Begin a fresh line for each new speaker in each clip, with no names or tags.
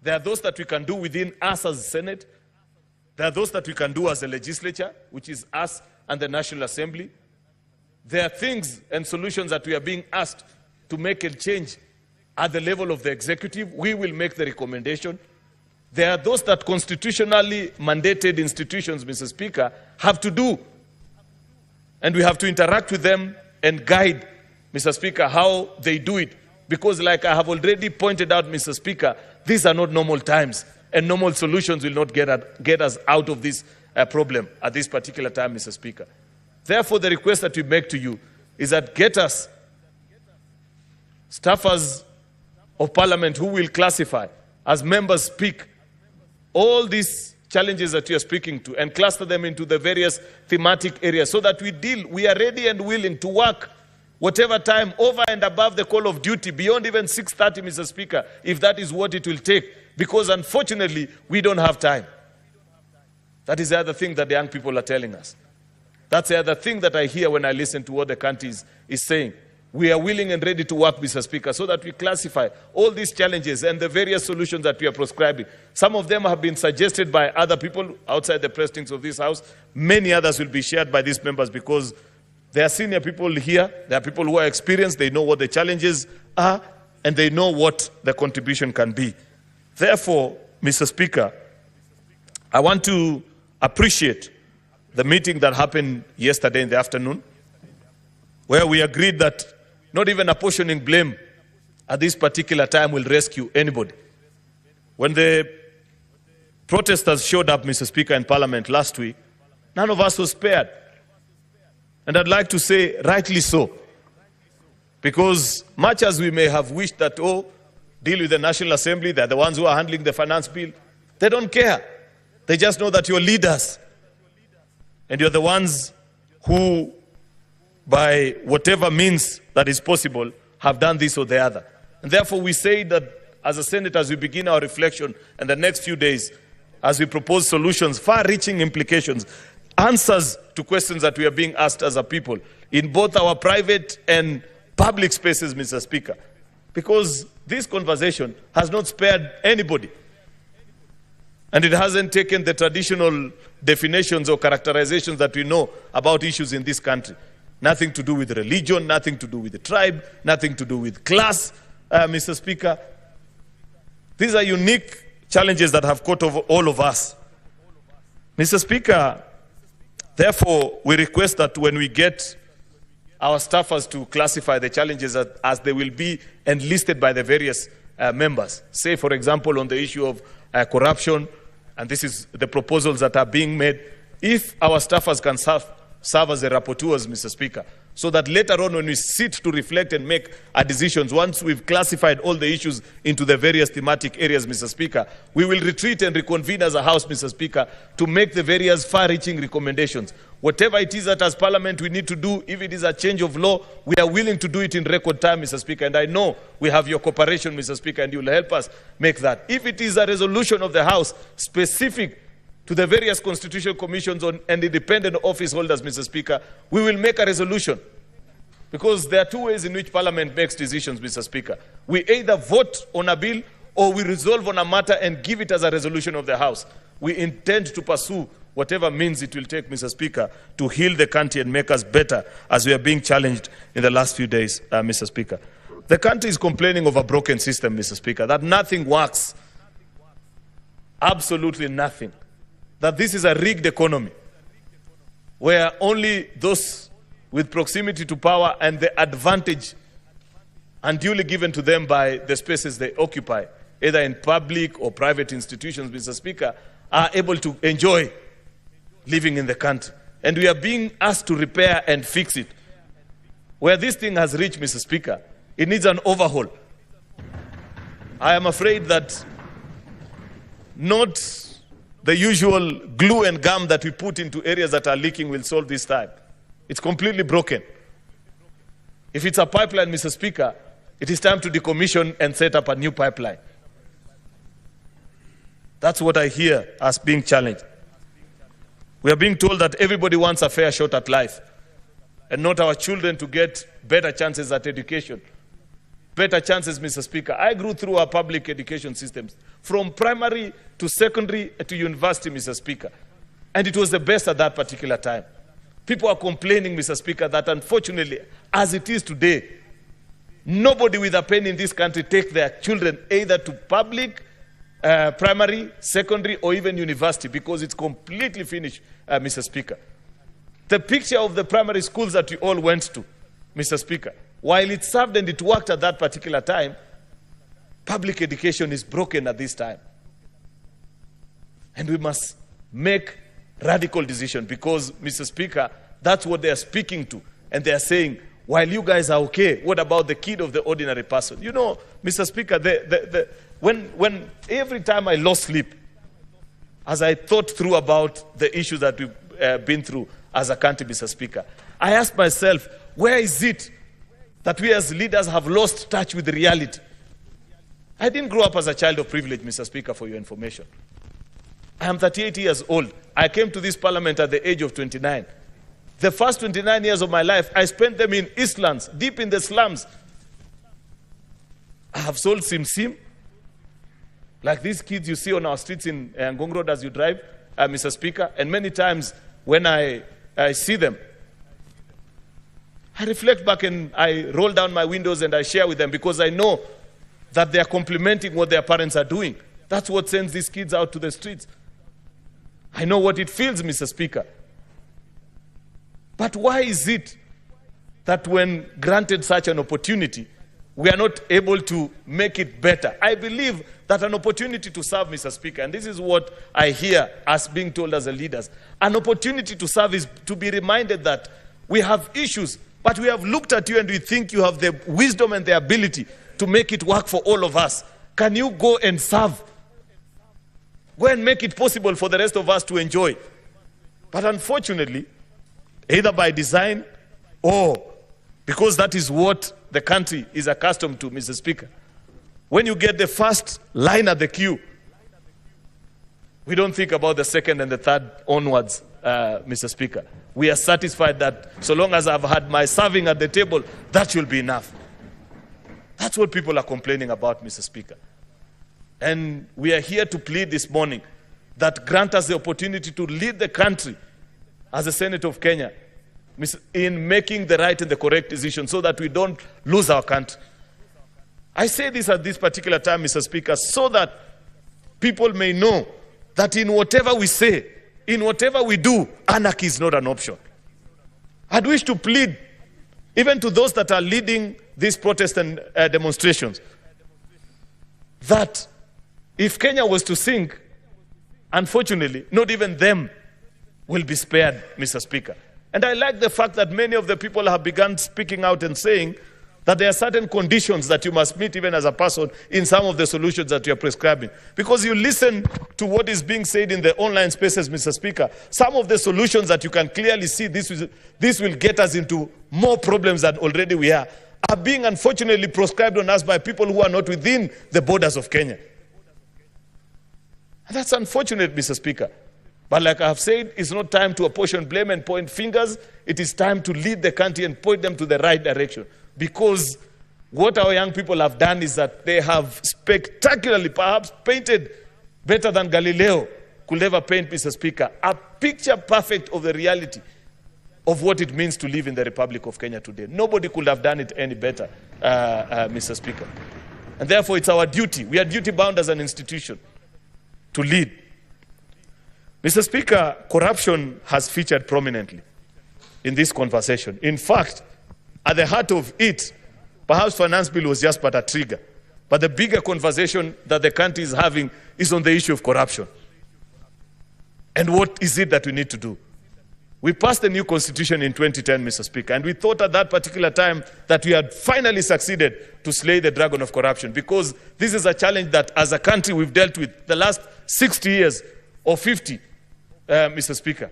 There are those that we can do within us as Senate. There are those that we can do as a legislature, which is us and the National Assembly. There are things and solutions that we are being asked to make a change at the level of the executive. We will make the recommendation. There are those that constitutionally mandated institutions, Mr. Speaker, have to do. And we have to interact with them and guide, Mr. Speaker, how they do it. Because like I have already pointed out, Mr. Speaker, these are not normal times, and normal solutions will not get us out of this problem at this particular time, Mr. Speaker. Therefore, the request that we make to you is that get us staffers of Parliament who will classify, as members speak, all these challenges that you are speaking to and cluster them into the various thematic areas so that we are ready and willing to work whatever time over and above the call of duty, beyond even 6:30, Mr. Speaker, if that is what it will take, because unfortunately, we don't have time. That is the other thing that the young people are telling us. That's the other thing that I hear when I listen to what the country is saying. We are willing and ready to work, Mr. Speaker, so that we classify all these challenges and the various solutions that we are prescribing. Some of them have been suggested by other people outside the precincts of this House. Many others will be shared by these members because there are senior people here. There are people who are experienced. They know what the challenges are, and they know what the contribution can be. Therefore, Mr. Speaker, I want to appreciate the meeting that happened yesterday in the afternoon, where we agreed that not even apportioning blame at this particular time will rescue anybody. When the protesters showed up, Mr. Speaker, in Parliament last week, none of us was spared. And I'd like to say, rightly so. Because much as we may have wished that, deal with the National Assembly, they're the ones who are handling the finance bill, they don't care. They just know that you're leaders. And you're the ones who, by whatever means that is possible, have done this or the other. And therefore we say that as a Senate, as we begin our reflection in the next few days, as we propose solutions, far-reaching implications, answers to questions that we are being asked as a people, in both our private and public spaces, Mr. Speaker. Because this conversation has not spared anybody. And it hasn't taken the traditional definitions or characterizations that we know about issues in this country. Nothing to do with religion, nothing to do with the tribe, nothing to do with class, Mr. Speaker. These are unique challenges that have caught over all of us. Mr. Speaker, therefore, we request that when we get our staffers to classify the challenges as they will be enlisted by the various members, say, for example, on the issue of corruption, and this is the proposals that are being made, if our staffers can serve as the rapporteurs, Mr. Speaker, so that later on when we sit to reflect and make our decisions, once we've classified all the issues into the various thematic areas, Mr. Speaker, we will retreat and reconvene as a House, Mr. Speaker, to make the various far-reaching recommendations. Whatever it is that as Parliament we need to do, if it is a change of law, we are willing to do it in record time, Mr. Speaker, and I know we have your cooperation, Mr. Speaker, and you will help us make that. If it is a resolution of the House specific to the various constitutional commissions and independent office holders, Mr. Speaker, we will make a resolution. Because there are two ways in which Parliament makes decisions, Mr. Speaker. We either vote on a bill or we resolve on a matter and give it as a resolution of the House. We intend to pursue whatever means it will take, Mr. Speaker, to heal the country and make us better as we are being challenged in the last few days, Mr. Speaker. The country is complaining of a broken system, Mr. Speaker, that nothing works. Absolutely nothing. That this is a rigged economy where only those with proximity to power and the advantage unduly given to them by the spaces they occupy, either in public or private institutions, Mr. Speaker, are able to enjoy living in the country. And we are being asked to repair and fix it. Where this thing has reached, Mr. Speaker, it needs an overhaul. I am afraid that not the usual glue and gum that we put into areas that are leaking will solve this time. It's completely broken. If it's a pipeline, Mr. Speaker, it is time to decommission and set up a new pipeline. That's what I hear as being challenged. We are being told that everybody wants a fair shot at life and not our children to get better chances at education. better chances, Mr. Speaker. I grew through our public education systems, from primary to secondary to university, Mr. Speaker. And it was the best at that particular time. People are complaining, Mr. Speaker, that unfortunately, as it is today, nobody with a pen in this country take their children either to public, primary, secondary, or even university, because it's completely finished, Mr. Speaker. The picture of the primary schools that we all went to, Mr. Speaker, while it served and it worked at that particular time, public education is broken at this time. And we must make radical decision, because, Mr. Speaker, that's what they are speaking to. And they are saying, while you guys are okay, what about the kid of the ordinary person? You know, Mr. Speaker, when every time I lost sleep, as I thought through about the issues that we've been through as a country, Mr. Speaker, I asked myself, where is it that we as leaders have lost touch with reality? I didn't grow up as a child of privilege, Mr. Speaker, for your information. I am 38 years old. I came to this parliament at the age of 29. The first 29 years of my life, I spent them in Eastlands, deep in the slums. I have sold sim-sim, like these kids you see on our streets in Ngong Road as you drive, Mr. Speaker. And many times when I see them, I reflect back and I roll down my windows and I share with them, because I know that they are complimenting what their parents are doing. That's what sends these kids out to the streets. I know what it feels, Mr. Speaker. But why is it that when granted such an opportunity, we are not able to make it better? I believe that an opportunity to serve, Mr. Speaker, and this is what I hear us being told as the leaders, an opportunity to serve is to be reminded that we have issues, but we have looked at you and we think you have the wisdom and the ability to make it work for all of us. Can you go and serve? Go and make it possible for the rest of us to enjoy. But unfortunately, either by design or because that is what the country is accustomed to, Mr. Speaker, when you get the first line at the queue, we don't think about the second and the third onwards, Mr. Speaker. We are satisfied that so long as I've had my serving at the table, that should be enough. That's what people are complaining about, Mr. Speaker. And we are here to plead this morning that grant us the opportunity to lead the country as the Senate of Kenya in making the right and the correct decision, so that we don't lose our country. I say this at this particular time, Mr. Speaker, so that people may know that in whatever we say, in whatever we do, anarchy is not an option. I'd wish to plead, even to those that are leading these protests and demonstrations, that if Kenya was to sink, unfortunately, not even them will be spared, Mr. Speaker. And I like the fact that many of the people have begun speaking out and saying that there are certain conditions that you must meet even as a person in some of the solutions that you are prescribing. Because you listen to what is being said in the online spaces, Mr. Speaker, some of the solutions that you can clearly see this will get us into more problems than already we are being unfortunately prescribed on us by people who are not within the borders of Kenya. And that's unfortunate, Mr. Speaker. But like I have said, it's not time to apportion blame and point fingers. It is time to lead the country and point them to the right direction. Because what our young people have done is that they have spectacularly, perhaps painted better than Galileo could ever paint, Mr. Speaker, a picture perfect of the reality of what it means to live in the Republic of Kenya today. Nobody could have done it any better, Mr. Speaker. And therefore, it's our duty. We are duty-bound as an institution to lead. Mr. Speaker, corruption has featured prominently in this conversation. In fact, at the heart of it, perhaps finance bill was just but a trigger. But the bigger conversation that the country is having is on the issue of corruption. And what is it that we need to do? We passed a new constitution in 2010, Mr. Speaker, and we thought at that particular time that we had finally succeeded to slay the dragon of corruption, because this is a challenge that as a country we've dealt with the last 60 years or 50, Mr. Speaker.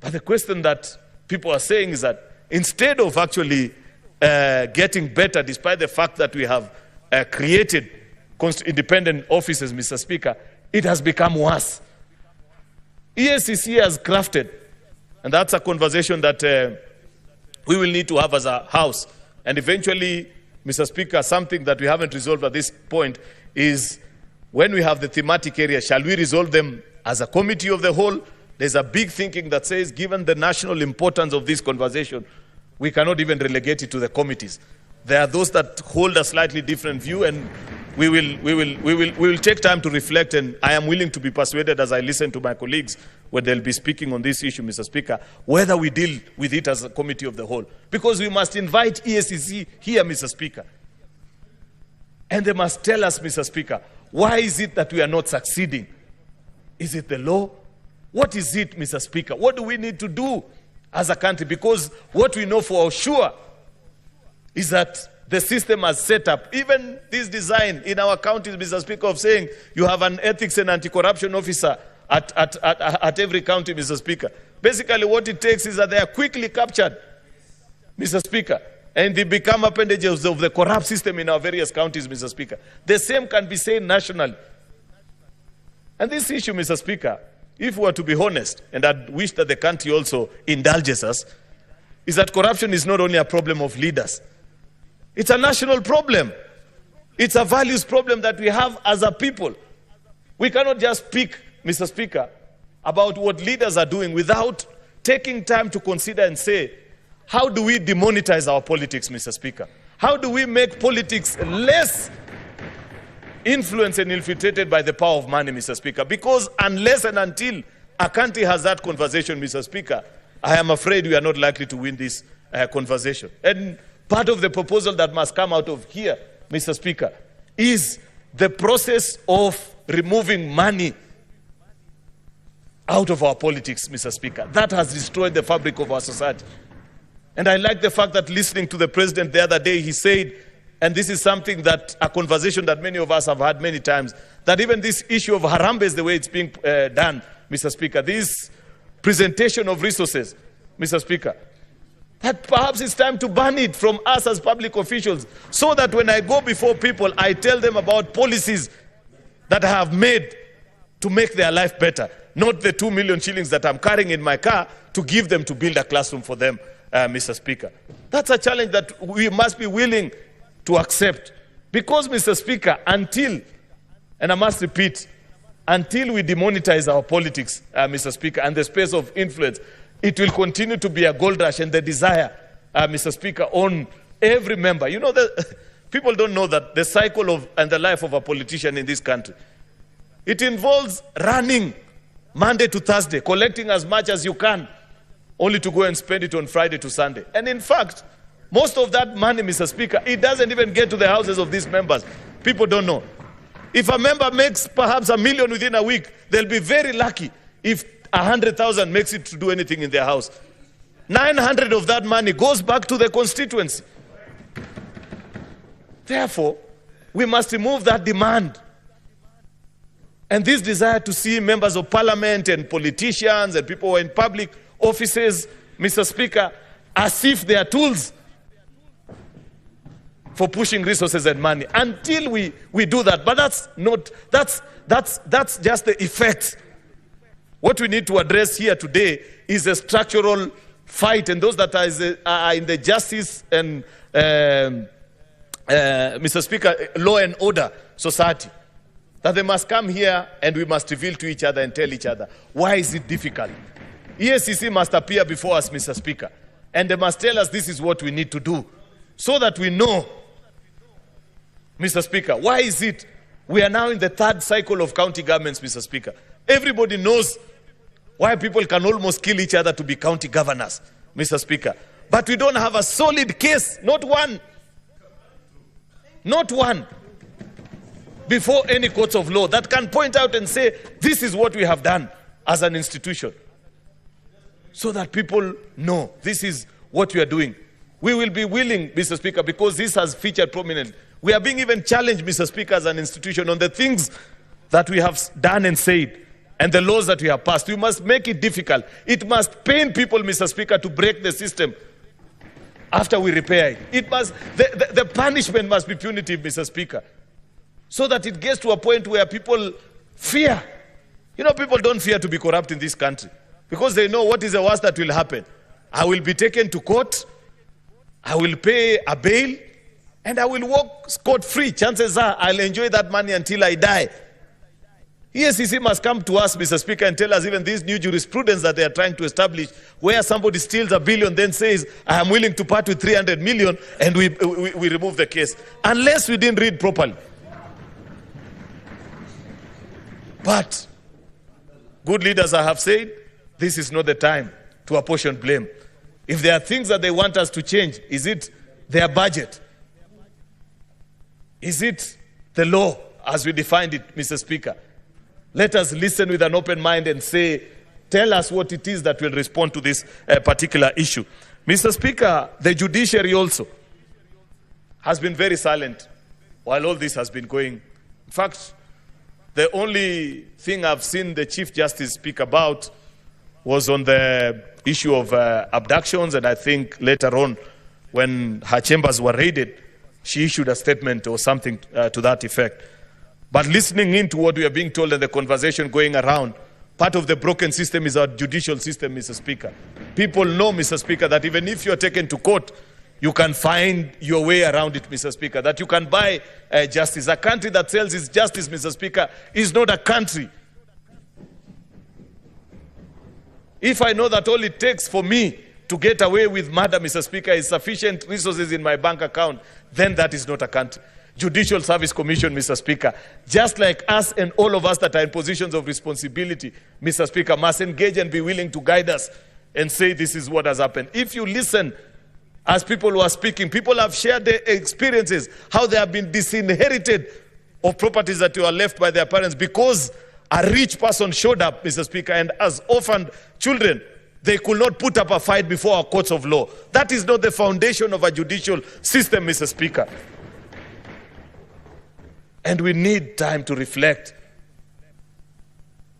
But the question that people are saying is that instead of actually getting better, despite the fact that we have created independent offices, Mr. Speaker, it has become worse. EACC has crafted, and that's a conversation that we will need to have as a house, and eventually Mr. Speaker, something that we haven't resolved at this point is when we have the thematic areas, shall we resolve them as a committee of the whole? There's a big thinking that says, given the national importance of this conversation, we cannot even relegate it to the committees. There are those that hold a slightly different view, and we will take time to reflect, and I am willing to be persuaded as I listen to my colleagues when they'll be speaking on this issue, Mr. Speaker, whether we deal with it as a committee of the whole. Because we must invite EACC here, Mr. Speaker. And they must tell us, Mr. Speaker, why is it that we are not succeeding? Is it the law? What is it, Mr. Speaker? What do we need to do as a country? Because what we know for sure is that the system has set up, even this design in our counties, Mr. Speaker, of saying you have an ethics and anti-corruption officer at every county, Mr. Speaker. Basically, what it takes is that they are quickly captured, Mr. Speaker, and they become appendages of the corrupt system in our various counties, Mr. Speaker. The same can be said nationally. And this issue, Mr. Speaker, if we are to be honest, and I wish that the country also indulges us, is that corruption is not only a problem of leaders. It's a national problem. It's a values problem that we have as a people. We cannot just speak, Mr. Speaker, about what leaders are doing without taking time to consider and say, how do we demonetize our politics, Mr. Speaker? How do we make politics less influenced and infiltrated by the power of money, Mr. Speaker? Because unless and until a country has that conversation, Mr. Speaker, I am afraid we are not likely to win this conversation. And part of the proposal that must come out of here, Mr. Speaker, is the process of removing money out of our politics, Mr. Speaker. That has destroyed the fabric of our society. And I like the fact that listening to the president the other day, he said, and this is something that, a conversation that many of us have had many times, that even this issue of Harambee, the way it's being done, Mr. Speaker, this presentation of resources, Mr. Speaker, that perhaps it's time to ban it from us as public officials, so that when I go before people, I tell them about policies that I have made to make their life better, not the 2 million shillings that I'm carrying in my car to give them to build a classroom for them, Mr. Speaker. That's a challenge that we must be willing to accept. Because, Mr. Speaker, until, and I must repeat, until we demonetize our politics, Mr. Speaker, and the space of influence, it will continue to be a gold rush and the desire, Mr. Speaker, on every member. You know, people don't know that the cycle of and the life of a politician in this country, it involves running Monday to Thursday, collecting as much as you can, only to go and spend it on Friday to Sunday. And in fact, most of that money, Mr. Speaker, it doesn't even get to the houses of these members. People don't know. If a member makes perhaps $1 million within a week, they'll be very lucky if 100,000 makes it to do anything in their house. 900 of that money goes back to the constituency. Therefore, we must remove that demand. And this desire to see members of parliament and politicians and people who are in public offices, Mr. Speaker, as if they are tools for pushing resources and money. Until we do that, but that's just the effects. What we need to address here today is a structural fight, and those that are in the justice and, Mr. Speaker, law and order society, that they must come here and we must reveal to each other and tell each other, why is it difficult? EACC must appear before us, Mr. Speaker, and they must tell us this is what we need to do, so that we know, Mr. Speaker, why is it we are now in the third cycle of county governments, Mr. Speaker? Everybody knows why people can almost kill each other to be county governors, Mr. Speaker. But we don't have a solid case, not one, before any courts of law that can point out and say, this is what we have done as an institution. So that people know this is what we are doing. We will be willing, Mr. Speaker, because this has featured prominently. We are being even challenged, Mr. Speaker, as an institution on the things that we have done and said and the laws that we have passed. We must make it difficult. It must pain people, Mr. Speaker, to break the system after we repair it. It must, the punishment must be punitive, Mr. Speaker, so that it gets to a point where people fear. You know, people don't fear to be corrupt in this country because they know what is the worst that will happen. I will be taken to court, I will pay a bail, and I will walk scot-free. Chances are I'll enjoy that money until I die. EACC must come to us, Mr. Speaker, and tell us even this new jurisprudence that they are trying to establish, where somebody steals $1 billion, then says, I am willing to part with 300 million, and we remove the case. Unless we didn't read properly. But good leaders have said, this is not the time to apportion blame. If there are things that they want us to change, is it their budget? Is it the law as we defined it, Mr. Speaker? Let us listen with an open mind and say, tell us what it is that will respond to this particular issue. Mr. Speaker, the judiciary also has been very silent while all this has been going. In fact, the only thing I've seen the Chief Justice speak about was on the issue of abductions, and I think later on, when her chambers were raided, she issued a statement or something to that effect. But listening into what we are being told and the conversation going around, part of the broken system is our judicial system, Mr. Speaker. People know, Mr. Speaker, that even if you're taken to court, you can find your way around it, Mr. Speaker, that you can buy justice. A country that sells its justice, Mr. Speaker, is not a country. If I know that all it takes for me to get away with murder, Mr. Speaker, is sufficient resources in my bank account, then that is not a country. Judicial Service Commission, Mr. Speaker, just like us and all of us that are in positions of responsibility, Mr. Speaker, must engage and be willing to guide us and say this is what has happened. If you listen, as people who are speaking, people have shared their experiences, how they have been disinherited of properties that were left by their parents because a rich person showed up, Mr. Speaker, and as orphaned children, they could not put up a fight before our courts of law. That is not the foundation of a judicial system, Mr. Speaker. And we need time to reflect.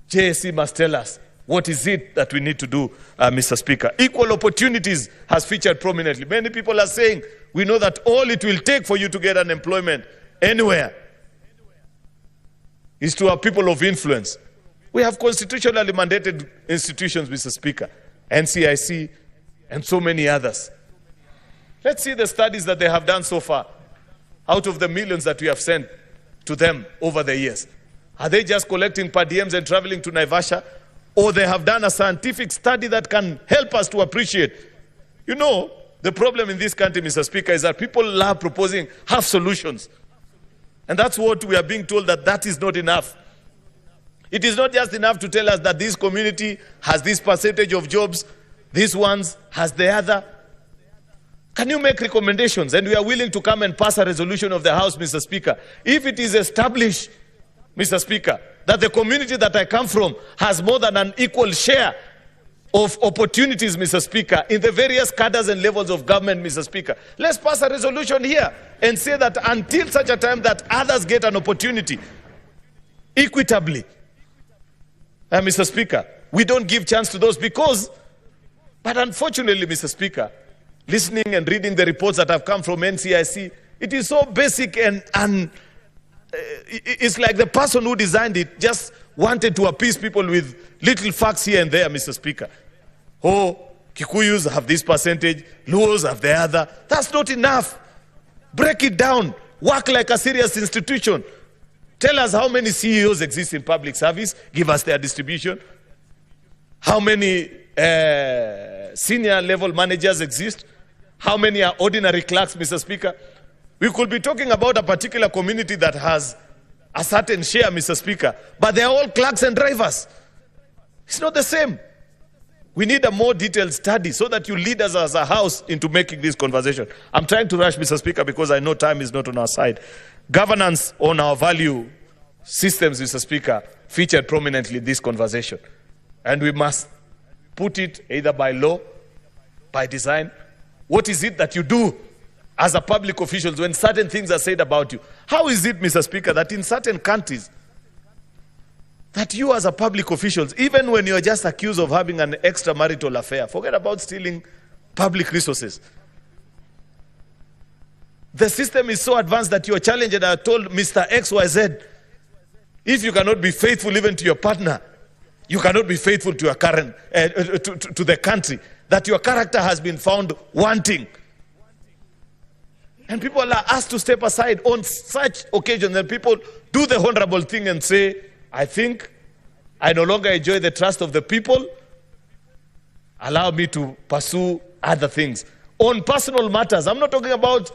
JSC must tell us, what is it that we need to do, Mr. Speaker? Equal opportunities has featured prominently. Many people are saying, we know that all it will take for you to get an employment anywhere is to have people of influence. We have constitutionally mandated institutions, Mr. Speaker, NCIC, and so many others. Let's see the studies that they have done so far, out of the millions that we have sent to them over the years. Are they just collecting per diems and traveling to Naivasha? Or they have done a scientific study that can help us to appreciate? You know, the problem in this country, Mr. Speaker, is that people love proposing half solutions. And that's what we are being told, that that is not enough. It is not just enough to tell us that this community has this percentage of jobs, this one's has the other. Can you make recommendations? And we are willing to come and pass a resolution of the House, Mr. Speaker. If it is established, Mr. Speaker, that the community that I come from has more than an equal share of opportunities, Mr. Speaker, in the various cadres and levels of government, Mr. Speaker, let's pass a resolution here and say that until such a time that others get an opportunity equitably, Mr. Speaker, we don't give chance to those because, but unfortunately, Mr. Speaker, listening and reading the reports that have come from NCIC, it is so basic and it's like the person who designed it just wanted to appease people with little facts here and there, Mr. Speaker. Oh, Kikuyus have this percentage, Luos have the other. That's not enough. Break it down. Work like a serious institution. Tell us how many CEOs exist in public service. Give us their distribution. How many senior level managers exist? How many are ordinary clerks, Mr. Speaker? We could be talking about a particular community that has a certain share, Mr. Speaker, but they are all clerks and drivers. It's not the same. We need a more detailed study so that you lead us as a house into making this conversation. I'm trying to rush, Mr. Speaker, because I know time is not on our side. Governance on our value systems, Mr. Speaker, featured prominently in this conversation. And we must put it either by law, by design. What is it that you do as a public official when certain things are said about you? How is it, Mr. Speaker, that in certain countries, that you as a public officials, even when you're just accused of having an extramarital affair, forget about stealing public resources. The system is so advanced that you're challenged and are told, Mr. XYZ, if you cannot be faithful even to your partner, you cannot be faithful to your current, to the country, that your character has been found wanting. And people are asked to step aside on such occasions, and people do the honorable thing and say, I think I no longer enjoy the trust of the people. Allow me to pursue other things. On personal matters, I'm not talking about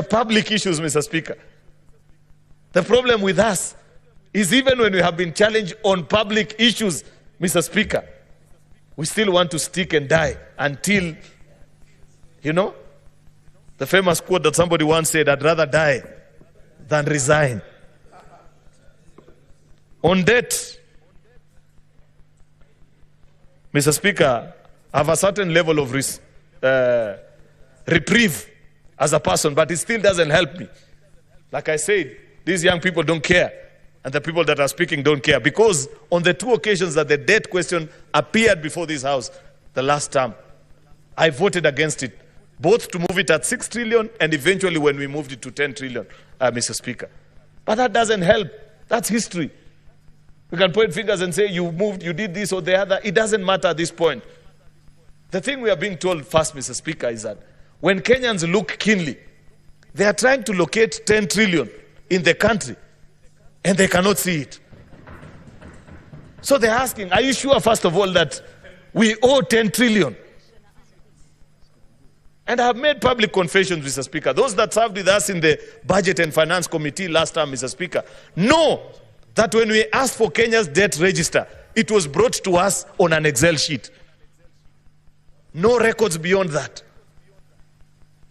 public issues, Mr. Speaker. The problem with us is even when we have been challenged on public issues, Mr. Speaker, we still want to stick and die until, you know, the famous quote that somebody once said, I'd rather die than resign. On debt, Mr. Speaker, I have a certain level of reprieve as a person, but it still doesn't help me. Like I said, these young people don't care, and the people that are speaking don't care, because on the 2 occasions that the debt question appeared before this House the last term, I voted against it, both to move it at 6 trillion and eventually when we moved it to 10 trillion, Mr. Speaker. But that doesn't help. That's history. We can point fingers and say, you moved, you did this or the other. It doesn't matter at this point. The thing we are being told first, Mr. Speaker, is that when Kenyans look keenly, they are trying to locate 10 trillion in the country, and they cannot see it. So they're asking, are you sure, first of all, that we owe 10 trillion? And I have made public confessions, Mr. Speaker. Those that served with us in the Budget and Finance Committee last time, Mr. Speaker, know that when we asked for Kenya's debt register, it was brought to us on an Excel sheet. No records beyond that.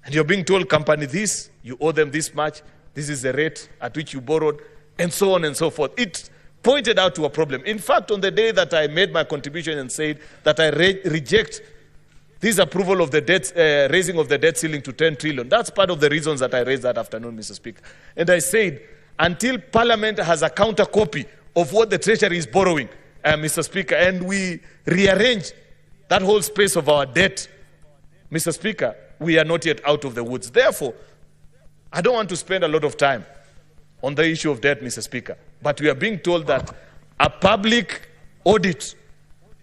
And you're being told, company this, you owe them this much, this is the rate at which you borrowed, and so on and so forth. It pointed out to a problem. In fact, on the day that I made my contribution and said that I reject this approval of the debt, raising of the debt ceiling to 10 trillion, that's part of the reasons that I raised that afternoon, Mr. Speaker. And I said, until Parliament has a counter copy of what the Treasury is borrowing, Mr. Speaker, and we rearrange that whole space of our debt, Mr. Speaker, we are not yet out of the woods. Therefore, I don't want to spend a lot of time on the issue of debt, Mr. Speaker, but we are being told that a public audit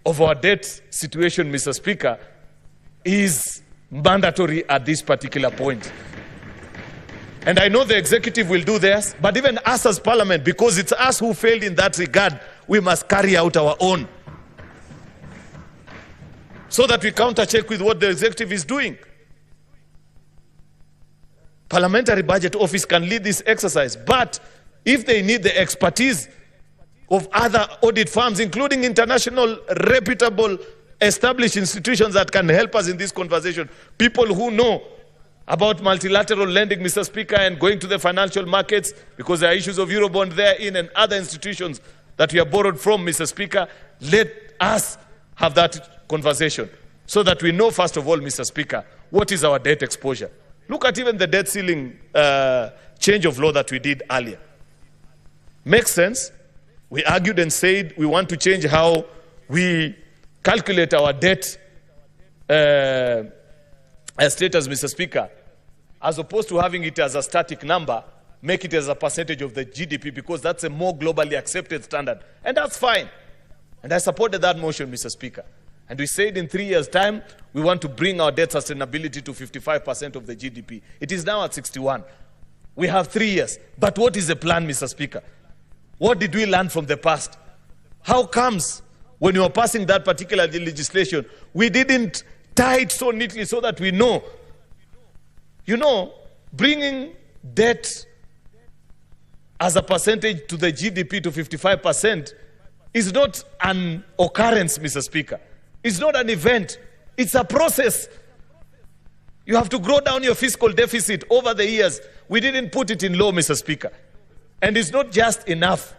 of our debt situation, Mr. Speaker, is mandatory at this particular point. And I know the executive will do theirs, but even us as Parliament, because it's us who failed in that regard, we must carry out our own, so that we counter-check with what the executive is doing. Parliamentary Budget Office can lead this exercise, but if they need the expertise of other audit firms, including international, reputable, established institutions that can help us in this conversation, people who know about multilateral lending, Mr. Speaker, and going to the financial markets, because there are issues of Eurobond therein and other institutions that we have borrowed from, Mr. Speaker, let us have that conversation so that we know, first of all, Mr. Speaker, what is our debt exposure. Look at even the debt ceiling change of law that we did earlier. Makes sense. We argued and said we want to change how we calculate our debt status, Mr. Speaker, as opposed to having it as a static number, make it as a percentage of the GDP, because that's a more globally accepted standard. And that's fine. And I supported that motion, Mr. Speaker. And we said in 3 years' time, we want to bring our debt sustainability to 55% of the GDP. It is now at 61. We have 3 years. But what is the plan, Mr. Speaker? What did we learn from the past? How comes when you were passing that particular legislation, we didn't tie it so neatly so that we know? You know, bringing debt as a percentage to the GDP to 55% is not an occurrence, Mr. Speaker. It's not an event. It's a process. You have to grow down your fiscal deficit over the years. We didn't put it in law, Mr. Speaker. And it's not just enough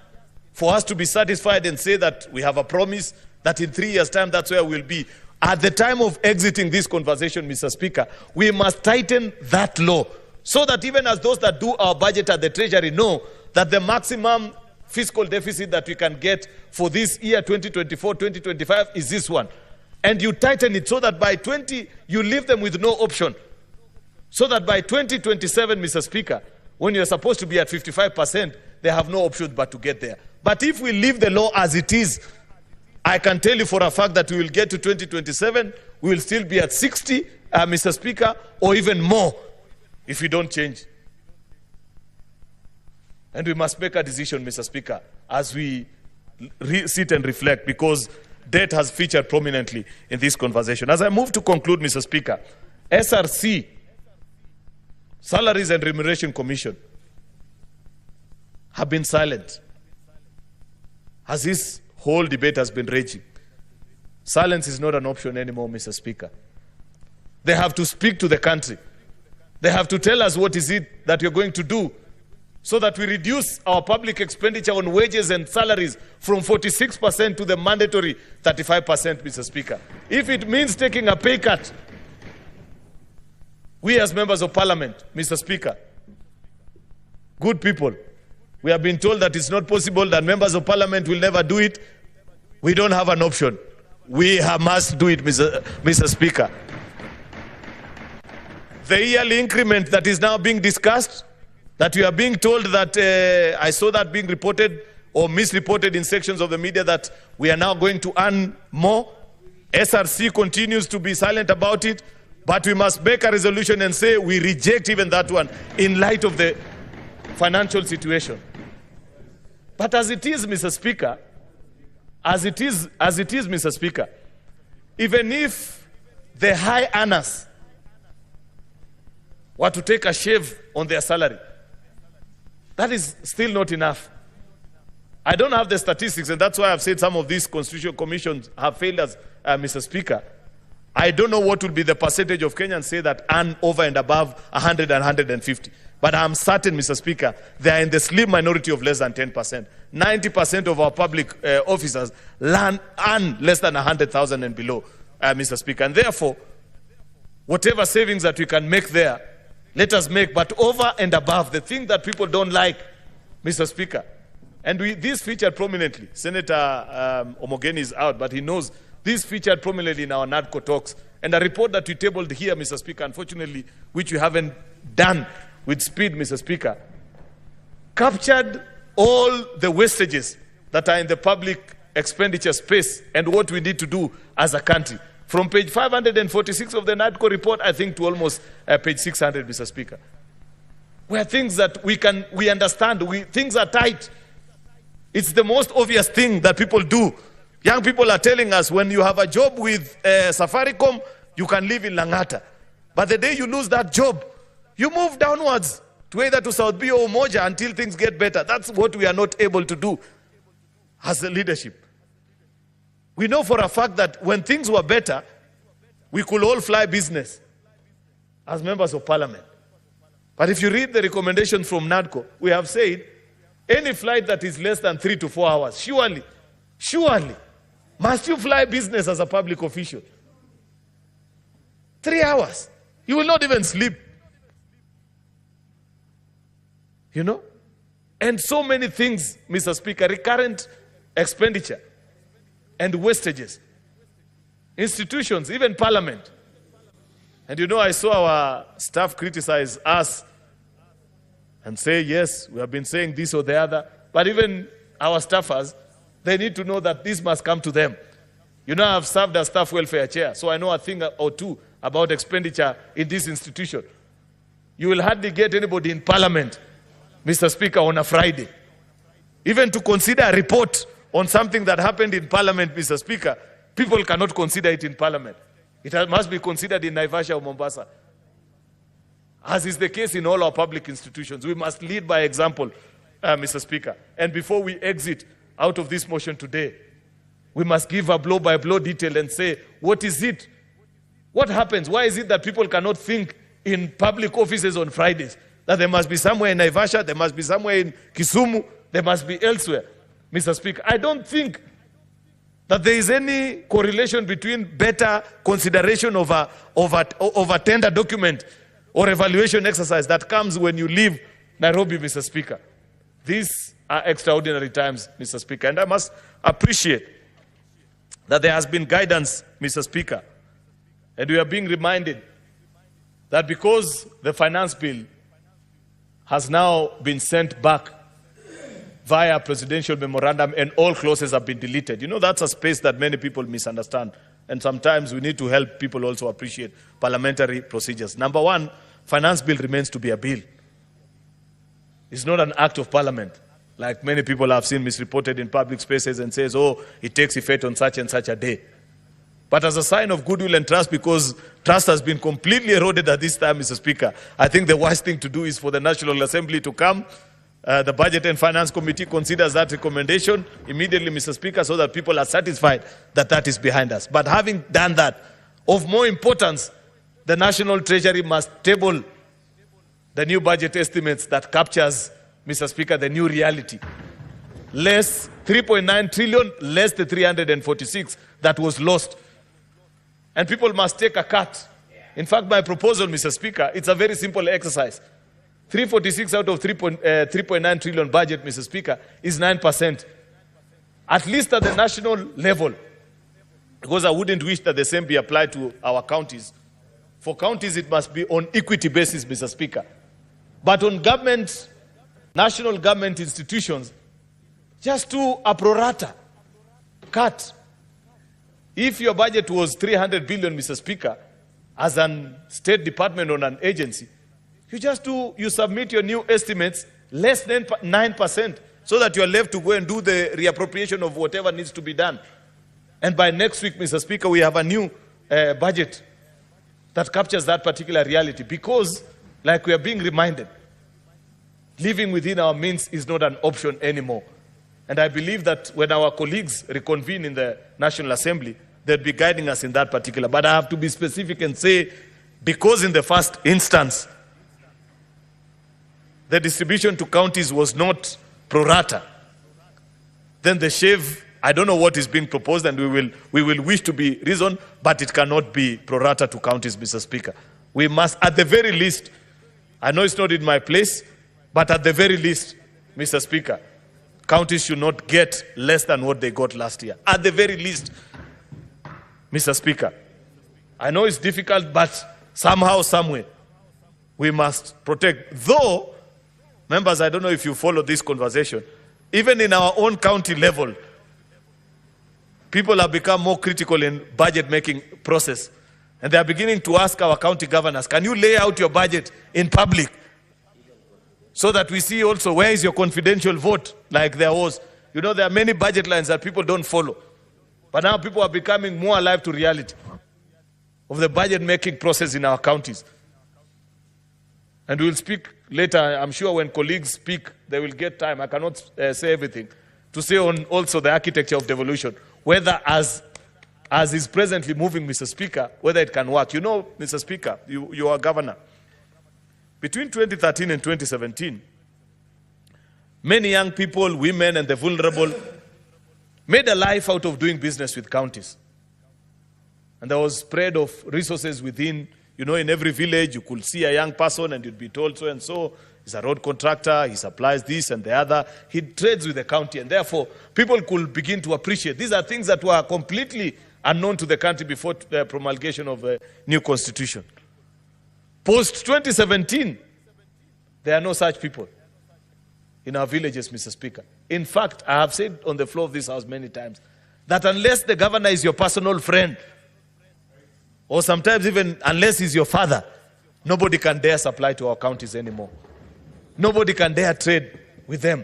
for us to be satisfied and say that we have a promise that in 3 years' time, that's where we'll be. At the time of exiting this conversation, Mr. Speaker, we must tighten that law so that even as those that do our budget at the Treasury know that the maximum fiscal deficit that we can get for this year, 2024-2025, is this one. And you tighten it so that by you leave them with no option. So that by 2027, Mr. Speaker, when you're supposed to be at 55%, they have no option but to get there. But if we leave the law as it is, I can tell you for a fact that we will get to 2027, we will still be at 60, Mr. Speaker, or even more. if we don't change. And we must make a decision, Mr. Speaker, as we sit and reflect, because debt has featured prominently in this conversation. As I move to conclude, Mr. Speaker, SRC, Salaries and Remuneration Commission, have been silent as this whole debate has been raging. Silence is not an option anymore, Mr. Speaker. They have to speak to the country. They have to tell us what is it that you're going to do so that we reduce our public expenditure on wages and salaries from 46% to the mandatory 35%, Mr. Speaker. If it means taking a pay cut, we as members of parliament, Mr. Speaker, good people, we have been told that it's not possible, that members of parliament will never do it. We don't have an option. We must do it, Mr. Speaker. The yearly increment that is now being discussed, that we are being told that, I saw that being reported or misreported in sections of the media, that we are now going to earn more. SRC continues to be silent about it, but we must make a resolution and say we reject even that one in light of the financial situation. But as it is, Mr. Speaker, Mr. Speaker, even if the high earners were to take a shave on their salary, that is still not enough. I don't have the statistics, and that's why I've said some of these constitutional commissions have failed us, Mr. Speaker. I don't know what will be the percentage of Kenyans say that earn over and above 100 and 150. But I'm certain, Mr. Speaker, they are in the slim minority of less than 10%. 90% of our public officers earn less than 100,000 and below, Mr. Speaker. And therefore, whatever savings that we can make there, let us make, but over and above, the thing that people don't like, Mr. Speaker. And this featured prominently. Senator Omogeni is out, but he knows this featured prominently in our NADCO talks. And a report that we tabled here, Mr. Speaker, unfortunately, which we haven't done with speed, Mr. Speaker, captured all the wastages that are in the public expenditure space and what we need to do as a country. From page 546 of the NADCO report, I think, to almost page 600, Mr. Speaker. Where things that we understand, things are tight. It's the most obvious thing that people do. Young people are telling us, when you have a job with Safaricom, you can live in Langata. But the day you lose that job, you move downwards to either to South B or Umoja until things get better. That's what we are not able to do as a leadership. We know for a fact that when things were better, we could all fly business as members of parliament. But if you read the recommendations from NADCO, we have said any flight that is less than 3 to 4 hours, surely, must you fly business as a public official. 3 hours. You will not even sleep. You know? And so many things, Mr. Speaker, recurrent expenditure and wastages. Institutions, even parliament. And you know, I saw our staff criticize us and say, yes, we have been saying this or the other. But even our staffers, they need to know that this must come to them. You know, I've served as staff welfare chair, so I know a thing or two about expenditure in this institution. You will hardly get anybody in parliament, Mr. Speaker, on a Friday. Even to consider a report on something that happened in parliament, Mr. Speaker, people cannot consider it in parliament. It must be considered in Naivasha or Mombasa. As is the case in all our public institutions. We must lead by example, Mr. Speaker. And before we exit out of this motion today, we must give a blow-by-blow detail and say, what is it? What happens? Why is it that people cannot think in public offices on Fridays? That there must be somewhere in Naivasha, there must be somewhere in Kisumu, there must be elsewhere. Mr. Speaker, I don't think that there is any correlation between better consideration of a tender document or evaluation exercise that comes when you leave Nairobi, Mr. Speaker. These are extraordinary times, Mr. Speaker, and I must appreciate that there has been guidance, Mr. Speaker, and we are being reminded that because the finance bill has now been sent back via presidential memorandum and all clauses have been deleted. You know, that's a space that many people misunderstand. And sometimes we need to help people also appreciate parliamentary procedures. Number one, finance bill remains to be a bill. It's not an act of parliament, like many people have seen misreported in public spaces and says, oh, it takes effect on such and such a day. But as a sign of goodwill and trust, because trust has been completely eroded at this time, Mr. Speaker, I think the worst thing to do is for the National Assembly to come. The Budget and Finance Committee considers that recommendation immediately, Mr. Speaker, so that people are satisfied that that is behind us. But having done that, of more importance, the National Treasury must table the new budget estimates that captures, Mr. Speaker, the new reality. Less 3.9 trillion, less the 346 that was lost. And people must take a cut. In fact, my proposal, Mr. Speaker, it's a very simple exercise. 346 out of 3.9 trillion budget, Mr. Speaker, is 9%. At least at the national level. Because I wouldn't wish that the same be applied to our counties. For counties, it must be on equity basis, Mr. Speaker. But on government, national government institutions, just do a pro rata cut. If your budget was 300 billion, Mr. Speaker, as an state department or an agency, you submit your new estimates less than 9%, so that you are left to go and do the reappropriation of whatever needs to be done. And by next week, Mr. Speaker, we have a new budget that captures that particular reality. Because, like we are being reminded, living within our means is not an option anymore. And I believe that when our colleagues reconvene in the National Assembly, they'll be guiding us in that particular. But I have to be specific and say, because in the first instance, the distribution to counties was not pro rata, then the shave, I don't know what is being proposed, and we will wish to be reasoned, but it cannot be pro rata to counties, Mr. Speaker. We must, at the very least, I know it's not in my place, but at the very least, Mr. Speaker, counties should not get less than what they got last year. At the very least, Mr. Speaker. I know it's difficult, but somehow, somewhere, we must protect. Though, members, I don't know if you follow this conversation, even in our own county level, people have become more critical in budget-making process. And they are beginning to ask our county governors, can you lay out your budget in public? So that we see also, where is your confidential vote, like there was. You know, there are many budget lines that people don't follow. But now people are becoming more alive to reality of the budget-making process in our counties. And we'll speak later. I'm sure when colleagues speak, they will get time. I cannot say everything. To say on also the architecture of devolution, whether as is presently moving, Mr. Speaker, whether it can work. You know, Mr. Speaker, you are governor. Between 2013 and 2017, many young people, women, and the vulnerable made a life out of doing business with counties. And there was spread of resources within. You know, in every village, you could see a young person and you'd be told so and so. He's a road contractor, he supplies this and the other. He trades with the county, and therefore, people could begin to appreciate. These are things that were completely unknown to the country before the promulgation of the new constitution. Post-2017, there are no such people in our villages, Mr. Speaker. In fact, I have said on the floor of this house many times that unless the governor is your personal friend, or sometimes even unless he's your father, nobody can dare supply to our counties anymore. Nobody can dare trade with them.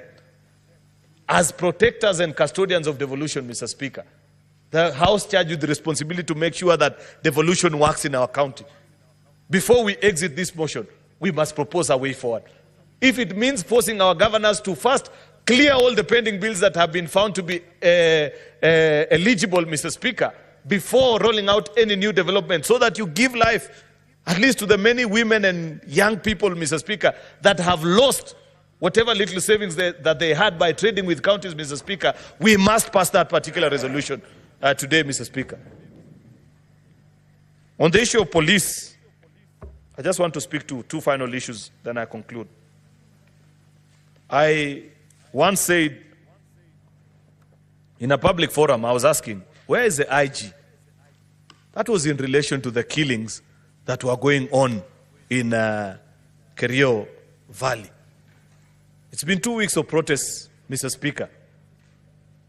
As protectors and custodians of devolution, Mr. Speaker, the House charged with the responsibility to make sure that devolution works in our county. Before we exit this motion, we must propose a way forward. If it means forcing our governors to first clear all the pending bills that have been found to be eligible, Mr. Speaker, before rolling out any new development, so that you give life at least to the many women and young people, Mr. Speaker, that have lost whatever little savings that they had by trading with counties, Mr. Speaker. We must pass that particular resolution today, Mr. Speaker. On the issue of police, I just want to speak to two final issues, then I conclude. I once said in a public forum, I was asking, where is the IG? That was in relation to the killings that were going on in Kerio Valley. It's been 2 weeks of protests, Mr. Speaker.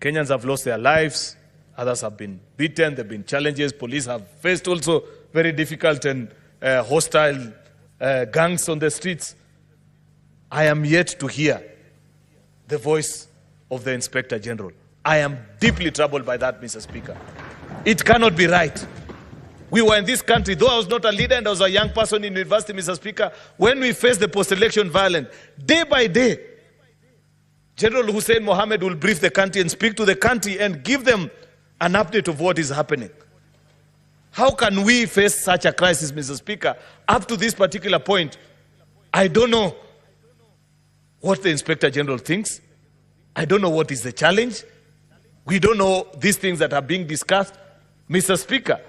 Kenyans have lost their lives. Others have been beaten. There have been challenges. Police have faced also very difficult and hostile gangs on the streets. I am yet to hear the voice of the Inspector General. I am deeply troubled by that, Mr. Speaker. It cannot be right. We were in this country, though I was not a leader and I was a young person in university, Mr. Speaker, when we faced the post-election violence, day by day, General Hussein Mohammed will brief the country and speak to the country and give them an update of what is happening. How can we face such a crisis, Mr. Speaker? Up to this particular point, I don't know what the Inspector General thinks. I don't know what is the challenge. We don't know these things that are being discussed. Mr. Speaker,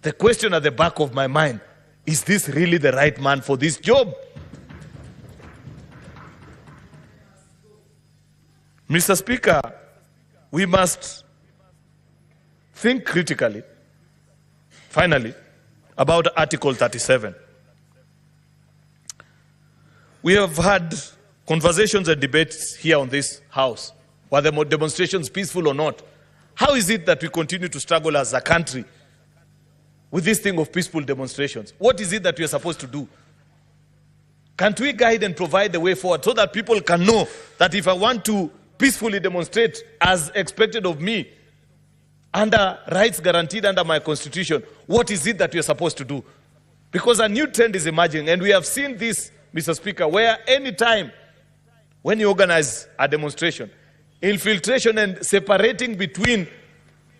the question at the back of my mind, is this really the right man for this job? Mr. Speaker, we must think critically, finally, about Article 37. We have had conversations and debates here on this House, were the demonstrations peaceful or not. How is it that we continue to struggle as a country with this thing of peaceful demonstrations? What is it that we are supposed to do? Can't we guide and provide the way forward so that people can know that if I want to peacefully demonstrate as expected of me, under rights guaranteed under my constitution, what is it that we are supposed to do? Because a new trend is emerging, and we have seen this, Mr. Speaker, where any time when you organize a demonstration, infiltration and separating between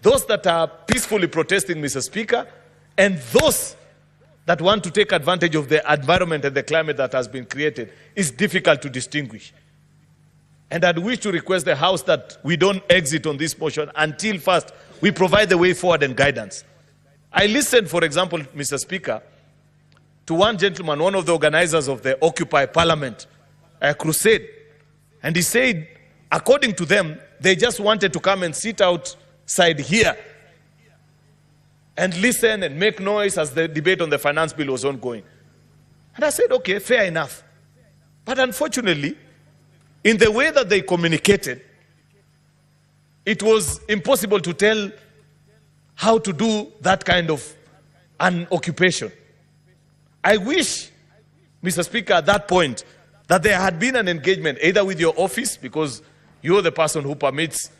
those that are peacefully protesting, Mr. Speaker, and those that want to take advantage of the environment and the climate that has been created is difficult to distinguish. And I'd wish to request the House that we don't exit on this motion until first we provide the way forward and guidance. I listened, for example, Mr. Speaker, to one gentleman, one of the organizers of the Occupy Parliament crusade, and he said, according to them, they just wanted to come and sit outside here and listen and make noise as the debate on the finance bill was ongoing. And I said, okay, fair enough. But unfortunately, in the way that they communicated, it was impossible to tell how to do that kind of an occupation. I wish, Mr. Speaker, at that point, that there had been an engagement, either with your office, because you're the person who permits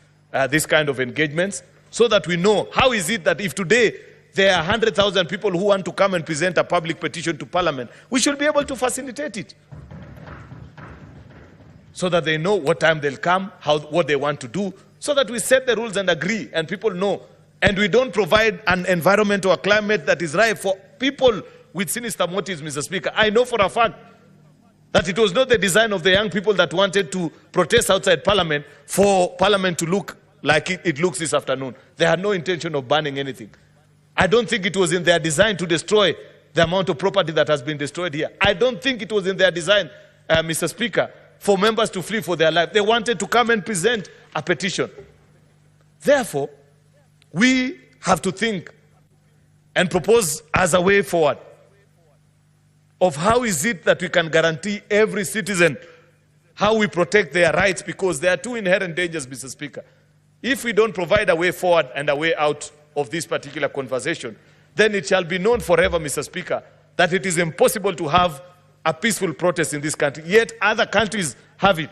this kind of engagements, so that we know how is it that if today there are 100,000 people who want to come and present a public petition to Parliament, we should be able to facilitate it, so that they know what time they'll come, what they want to do, so that we set the rules and agree, and people know. And we don't provide an environment or a climate that is right for people with sinister motives, Mr. Speaker. I know for a fact that it was not the design of the young people that wanted to protest outside Parliament for Parliament to look like it looks this afternoon. They had no intention of banning anything. I don't think it was in their design to destroy the amount of property that has been destroyed here. I don't think it was in their design, Mr. Speaker, for members to flee for their life. They wanted to come and present a petition. Therefore, we have to think and propose as a way forward of how is it that we can guarantee every citizen how we protect their rights, because there are two inherent dangers, Mr. Speaker. If we don't provide a way forward and a way out of this particular conversation, then it shall be known forever, Mr. Speaker, that it is impossible to have a peaceful protest in this country, yet other countries have it.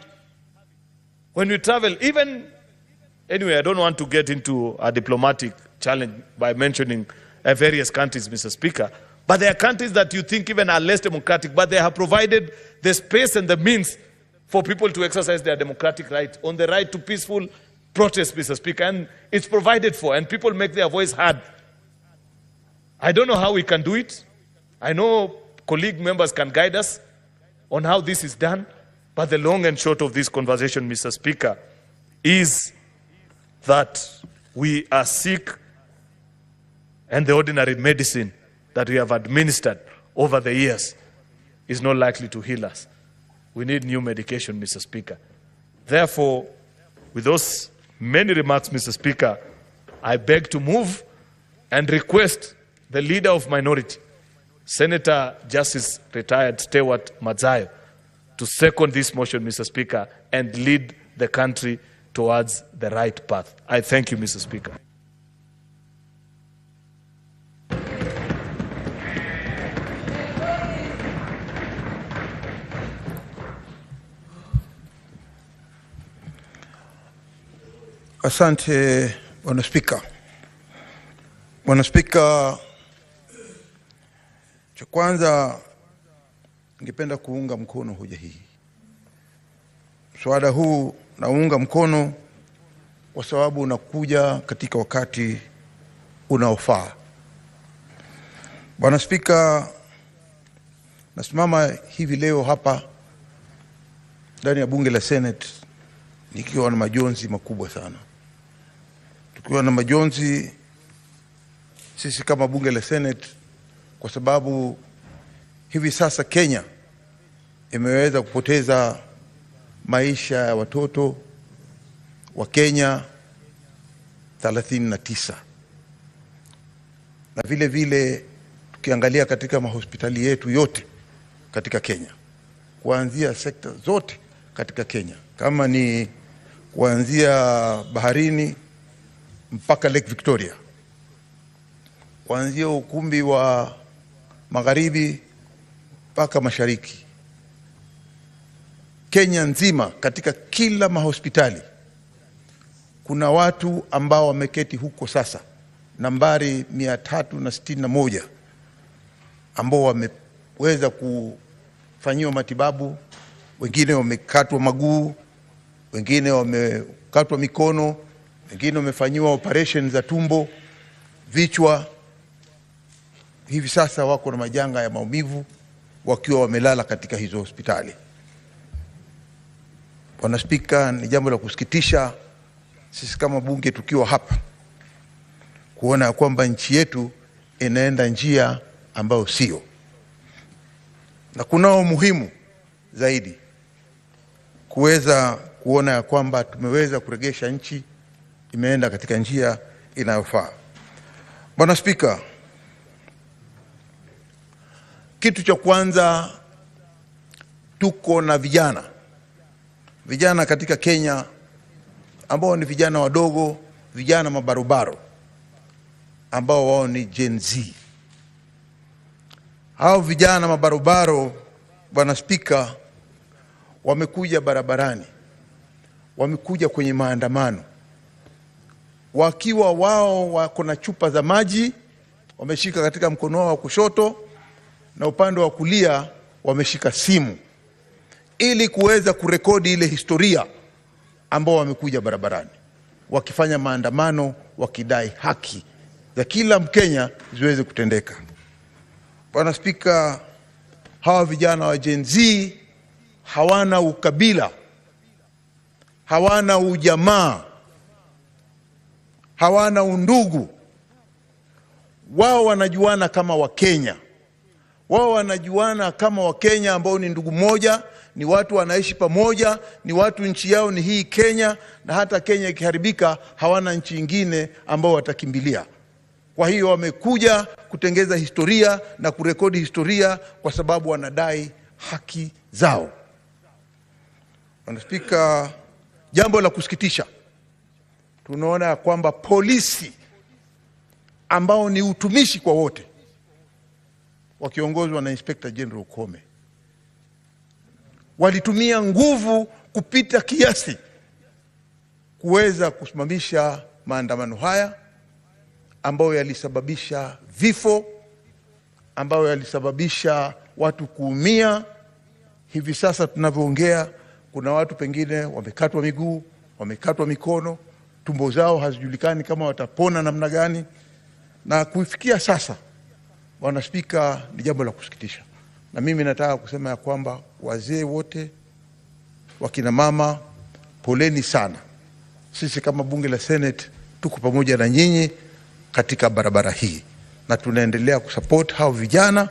When we travel, anyway, I don't want to get into a diplomatic challenge by mentioning various countries, Mr. Speaker, but there are countries that you think even are less democratic, but they have provided the space and the means for people to exercise their democratic right, on the right to peaceful protest, Mr. Speaker, and it's provided for, and people make their voice heard. I don't know how we can do it. I know colleague members can guide us on how this is done, but the long and short of this conversation, Mr. Speaker, is that we are sick, and the ordinary medicine that we have administered over the years is not likely to heal us. We need new medication, Mr. Speaker. Therefore, with those many remarks, Mr. Speaker, I beg to move and request the leader of minority, Senator Justice Retired Stewart Madzayo, to second this motion, Mr. Speaker, and lead the country towards the right path. I thank you, Mr. Speaker.
Asante Bwana Spika. Bwana Spika, cha kwanza ningependa kuunga mkono hoja hii. Mswada huu naunga mkono kwa sababu unakuja katika wakati unaofaa. Bwana Spika, nasimama hivi leo hapa ndani ya bunge la Senate nikiwa na majonzi makubwa sana. Tukiwa na majonzi sisi kama bunge la Senate kwa sababu hivi sasa Kenya imeweza kupoteza maisha ya watoto wa Kenya 39. Na vile vile tukiangalia katika mahospitali yetu yote katika Kenya, kuanzia sekta zote katika Kenya, kama ni kuanzia baharini mpaka Lake Victoria, kuanzia ukumbi wa magharibi mpaka mashariki, Kenya nzima katika kila mahospitali kuna watu ambao wameketi huko sasa, nambari 361 ambao wameweza kufanyiwa matibabu. Wengine wamekatwa maguu, wengine wamekatwa mikono, wengine wamefanyiwa operation za tumbo, vichwa. Hivi sasa wako na majanga ya maumivu wakiwa wamelala katika hizo hospitali. Bwana Spika, ni jambo la kusikitisha sisi kama bunge tukiwa hapa kuona kwamba nchi yetu inaenda njia ambayo sio. Na kunao muhimu zaidi kuweza kuona ya kwamba tumeweza kuregesha nchi imeenda katika njia inayofaa. Bwana Spika, kitu cha kwanza, tuko na vijana katika Kenya ambao ni vijana wadogo, vijana mabarobaro ambao wao ni Genz. Hao vijana mabarobaro, Bwana Spika, wamekuja barabarani, wamekuja kwenye maandamano wakiwa wao wako na chupa za maji wameshika katika mkono wao wa kushoto, na upande wa kulia wameshika simu ili kuweza kurekodi ile historia ambao wamekuja barabarani wakifanya maandamano wakidai haki za kila Mkenya ziweze kutendeka. Bwana Spika, hawa vijana wa Genz hawana ukabila, hawana ujamaa, hawana undugu. Wao wanajuana kama Wakenya. Wao wanajuana kama Wakenya ambao ni ndugu moja, ni watu wanaishi pamoja, ni watu nchi yao ni hii Kenya, na hata Kenya ikiharibika hawana nchi nyingine ambao watakimbilia. Kwa hiyo wamekuja kutengeza historia na kurekodi historia kwa sababu wanadai haki zao. Bwana Spika, jambo la kusikitisha, tunaona kwamba polisi ambao ni utumishi kwa wote wakiongozwa na Inspector General Kome walitumia nguvu kupita kiasi kuweza kusimamisha maandamano haya ambayo yalisababisha vifo, ambayo yalisababisha watu kuumia. Hivi sasa tunavyoongea kuna watu pengine wamekatwa miguu, wamekatwa mikono, tumbo zao hazijulikani kama watapona namna gani. Na kufikia sasa, Bwana Spika, ni jambo la kusikitisha. Na mimi nataka kusema ya kwamba wazee wote, wakina mama, poleni sana. Sisi kama bunge la Senate tuko pamoja na nyinyi katika barabara hii, na tunaendelea kusupport hao vijana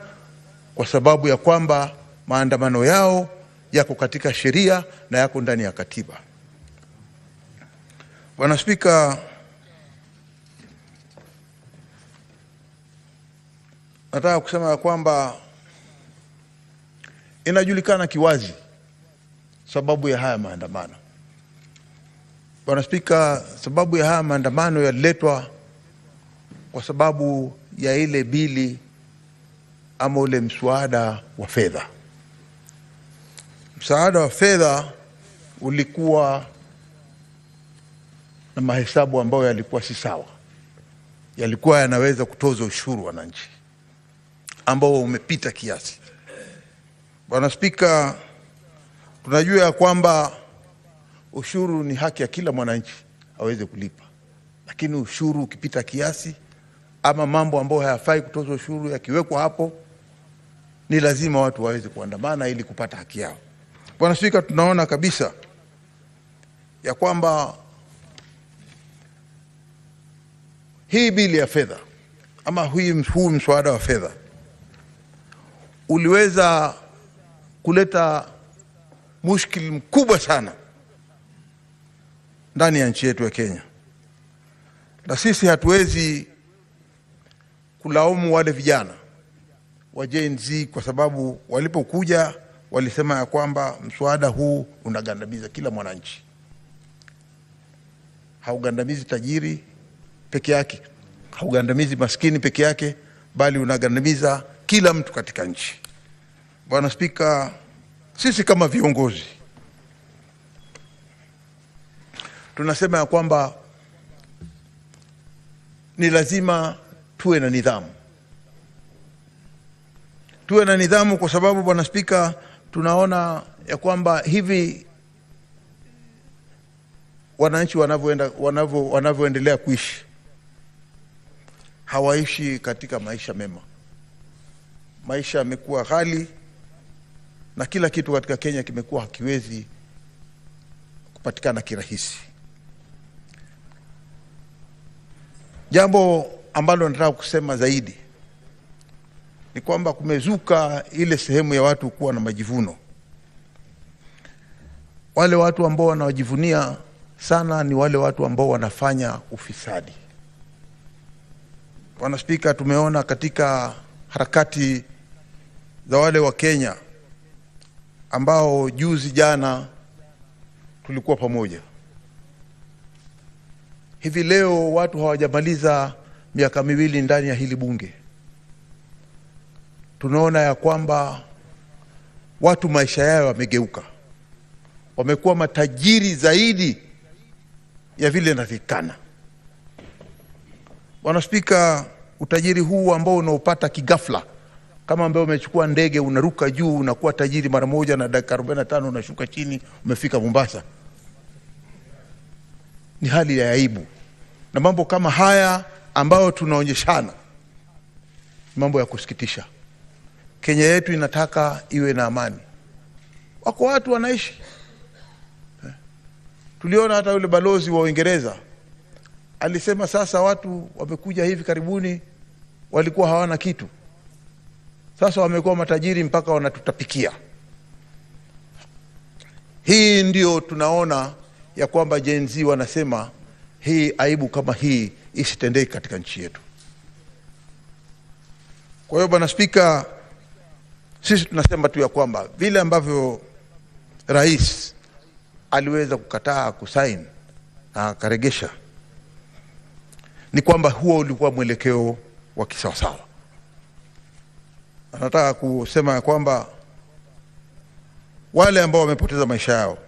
kwa sababu ya kwamba maandamano yao yako katika sheria na yako ndani ya katiba. Bwana Spika, nataka kusema ya kwamba inajulikana kiwazi sababu ya haya maandamano. Bwana Spika, sababu ya haya maandamano yaliletwa kwa sababu ya ile bili ama ule mswada wa fedha. Mswada wa fedha ulikuwa na mahesabu ambayo yalikuwa si sawa, yalikuwa yanaweza kutoza ushuru wananchi ambao umepita kiasi. Bwana Spika, tunajua ya kwamba ushuru ni haki ya kila mwananchi aweze kulipa, lakini ushuru ukipita kiasi ama mambo ambayo hayafai kutoza ushuru yakiwekwa hapo, ni lazima watu waweze kuandamana ili kupata haki yao. Bwana Spika, tunaona kabisa ya kwamba hii bili ya fedha ama huu mswada wa fedha uliweza kuleta mushkili mkubwa sana ndani ya nchi yetu ya Kenya, na sisi hatuwezi kulaumu wale vijana wa Genz kwa sababu walipokuja walisema ya kwamba mswada huu unagandamiza kila mwananchi. Haugandamizi tajiri peke yake, haugandamizi maskini peke yake, bali unagandamiza kila mtu katika nchi. Bwana Spika, sisi kama viongozi tunasema ya kwamba ni lazima tuwe na nidhamu. Tuwe na nidhamu kwa sababu Bwana Spika, tunaona ya kwamba hivi wananchi wanavyoendelea kuishi, hawaishi katika maisha mema. Maisha yamekuwa ghali na kila kitu katika Kenya kimekuwa hakiwezi kupatikana kirahisi. Jambo ambalo nataka kusema zaidi ni kwamba kumezuka ile sehemu ya watu kuwa na majivuno. Wale watu ambao wanajivunia sana ni wale watu ambao wanafanya ufisadi. Bwana Spika, tumeona katika harakati za wale wa Kenya ambao juzi jana tulikuwa pamoja. Hivi leo watu hawajamaliza miaka miwili ndani ya hili bunge. Tunaona ya kwamba watu maisha yao wamegeuka. Wamekuwa matajiri zaidi ya vile inatakikana. Bwana Spika, utajiri huu ambao unaopata kigafla, kama ambao umechukua ndege unaruka juu unakuwa tajiri mara moja na dakika 45 unashuka chini umefika Mombasa, ni hali ya aibu. Na mambo kama haya ambayo tunaonyeshana, mambo ya kusikitisha. Kenya yetu inataka iwe na amani. Wako watu wanaishi. Tuliona hata yule balozi wa Uingereza alisema sasa watu wamekuja hivi karibuni walikuwa hawana kitu, sasa wamekuwa matajiri mpaka wanatutapikia. Hii ndio tunaona ya kwamba Genz wanasema hii aibu kama hii isitendeke katika nchi yetu. Kwa hiyo Bwana Spika, sisi tunasema tu ya kwamba vile ambavyo rais aliweza kukataa kusaini na akaregesha, ni kwamba huo ulikuwa mwelekeo wa kisawasawa. Anataka kusema ya kwamba wale ambao wamepoteza maisha yao,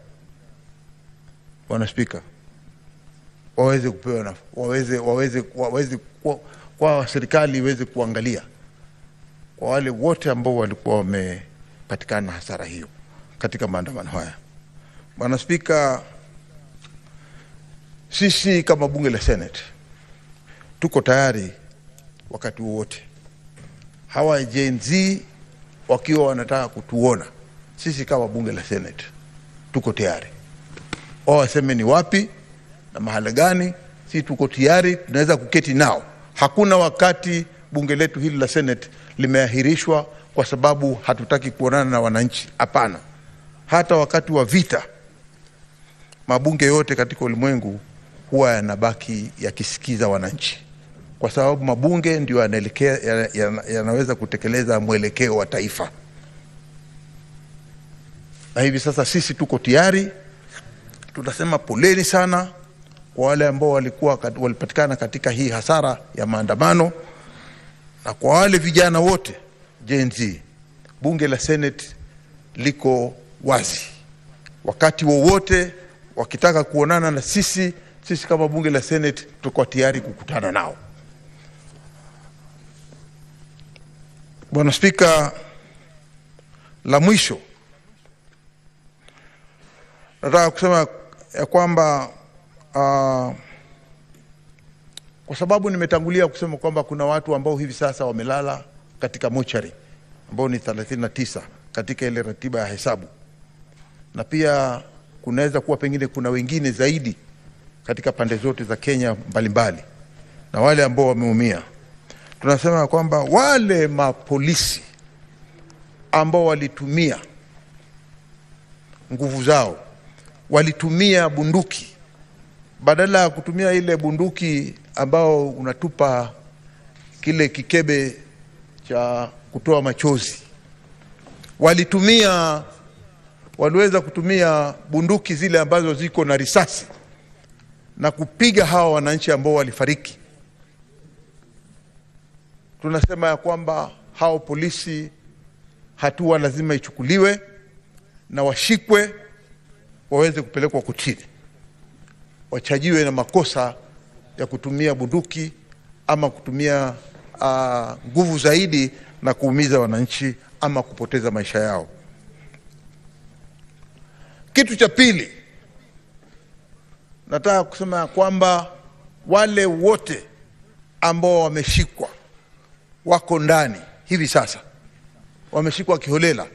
Bwana Spika, waweze kupewa na waweze kwa serikali iweze kuangalia kwa wale wote ambao walikuwa wamepatikana hasara hiyo katika maandamano haya. Bwana Spika, sisi kama bunge la Senate tuko tayari wakati wote. Hawa Genz wakiwa wanataka kutuona sisi kama bunge la Senate, tuko tayari. Wao waseme ni wapi na mahala gani, sisi tuko tayari, tunaweza kuketi nao. Hakuna wakati bunge letu hili la Senate limeahirishwa kwa sababu hatutaki kuonana na wananchi. Hapana. Hata wakati wa vita, mabunge yote katika ulimwengu huwa yanabaki yakisikiza wananchi, kwa sababu mabunge ndio yanaweza kutekeleza mwelekeo wa taifa. Na hivi sasa sisi tuko tayari. Tunasema poleni sana kwa wale ambao walipatikana katika hii hasara ya maandamano, na kwa wale vijana wote Genz, bunge la Senate liko wazi. Wakati wowote wakitaka kuonana na sisi, sisi kama bunge la Senate tutakuwa tayari kukutana nao. Bwana Spika, la mwisho nataka kusema ya kwamba kwa sababu nimetangulia kusema kwamba kuna watu ambao hivi sasa wamelala katika mochari ambao ni 39 katika ile ratiba ya hesabu, na pia kunaweza kuwa pengine kuna wengine zaidi katika pande zote za Kenya mbalimbali, na wale ambao wameumia. Tunasema kwamba wale mapolisi ambao walitumia nguvu zao, walitumia bunduki badala ya kutumia ile bunduki ambao unatupa kile kikebe cha kutoa machozi, waliweza kutumia bunduki zile ambazo ziko na risasi na kupiga hawa wananchi ambao walifariki. Tunasema ya kwamba hao polisi hatua lazima ichukuliwe na washikwe, waweze kupelekwa kotini, wachajiwe na makosa ya kutumia bunduki ama kutumia nguvu zaidi na kuumiza wananchi ama kupoteza maisha yao. Kitu cha pili, nataka kusema kwamba wale wote ambao wameshikwa wako ndani hivi sasa, wameshikwa kiholela,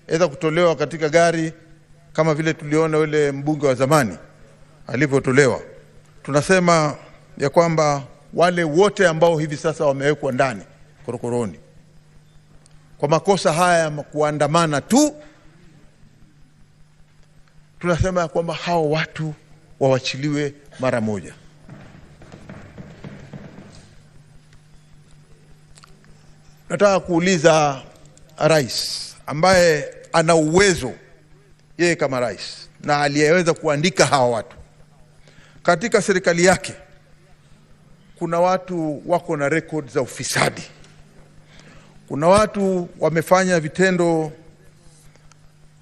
aidha kutolewa katika gari kama vile tuliona yule mbunge wa zamani alivyotolewa. Tunasema ya kwamba wale wote ambao hivi sasa wamewekwa ndani korokoroni kwa makosa haya ya kuandamana tu, tunasema ya kwamba hao watu wawachiliwe mara moja. Nataka kuuliza rais ambaye ana uwezo yeye kama rais na aliyeweza kuandika hawa watu katika serikali yake, kuna watu wako na record za ufisadi, kuna watu wamefanya vitendo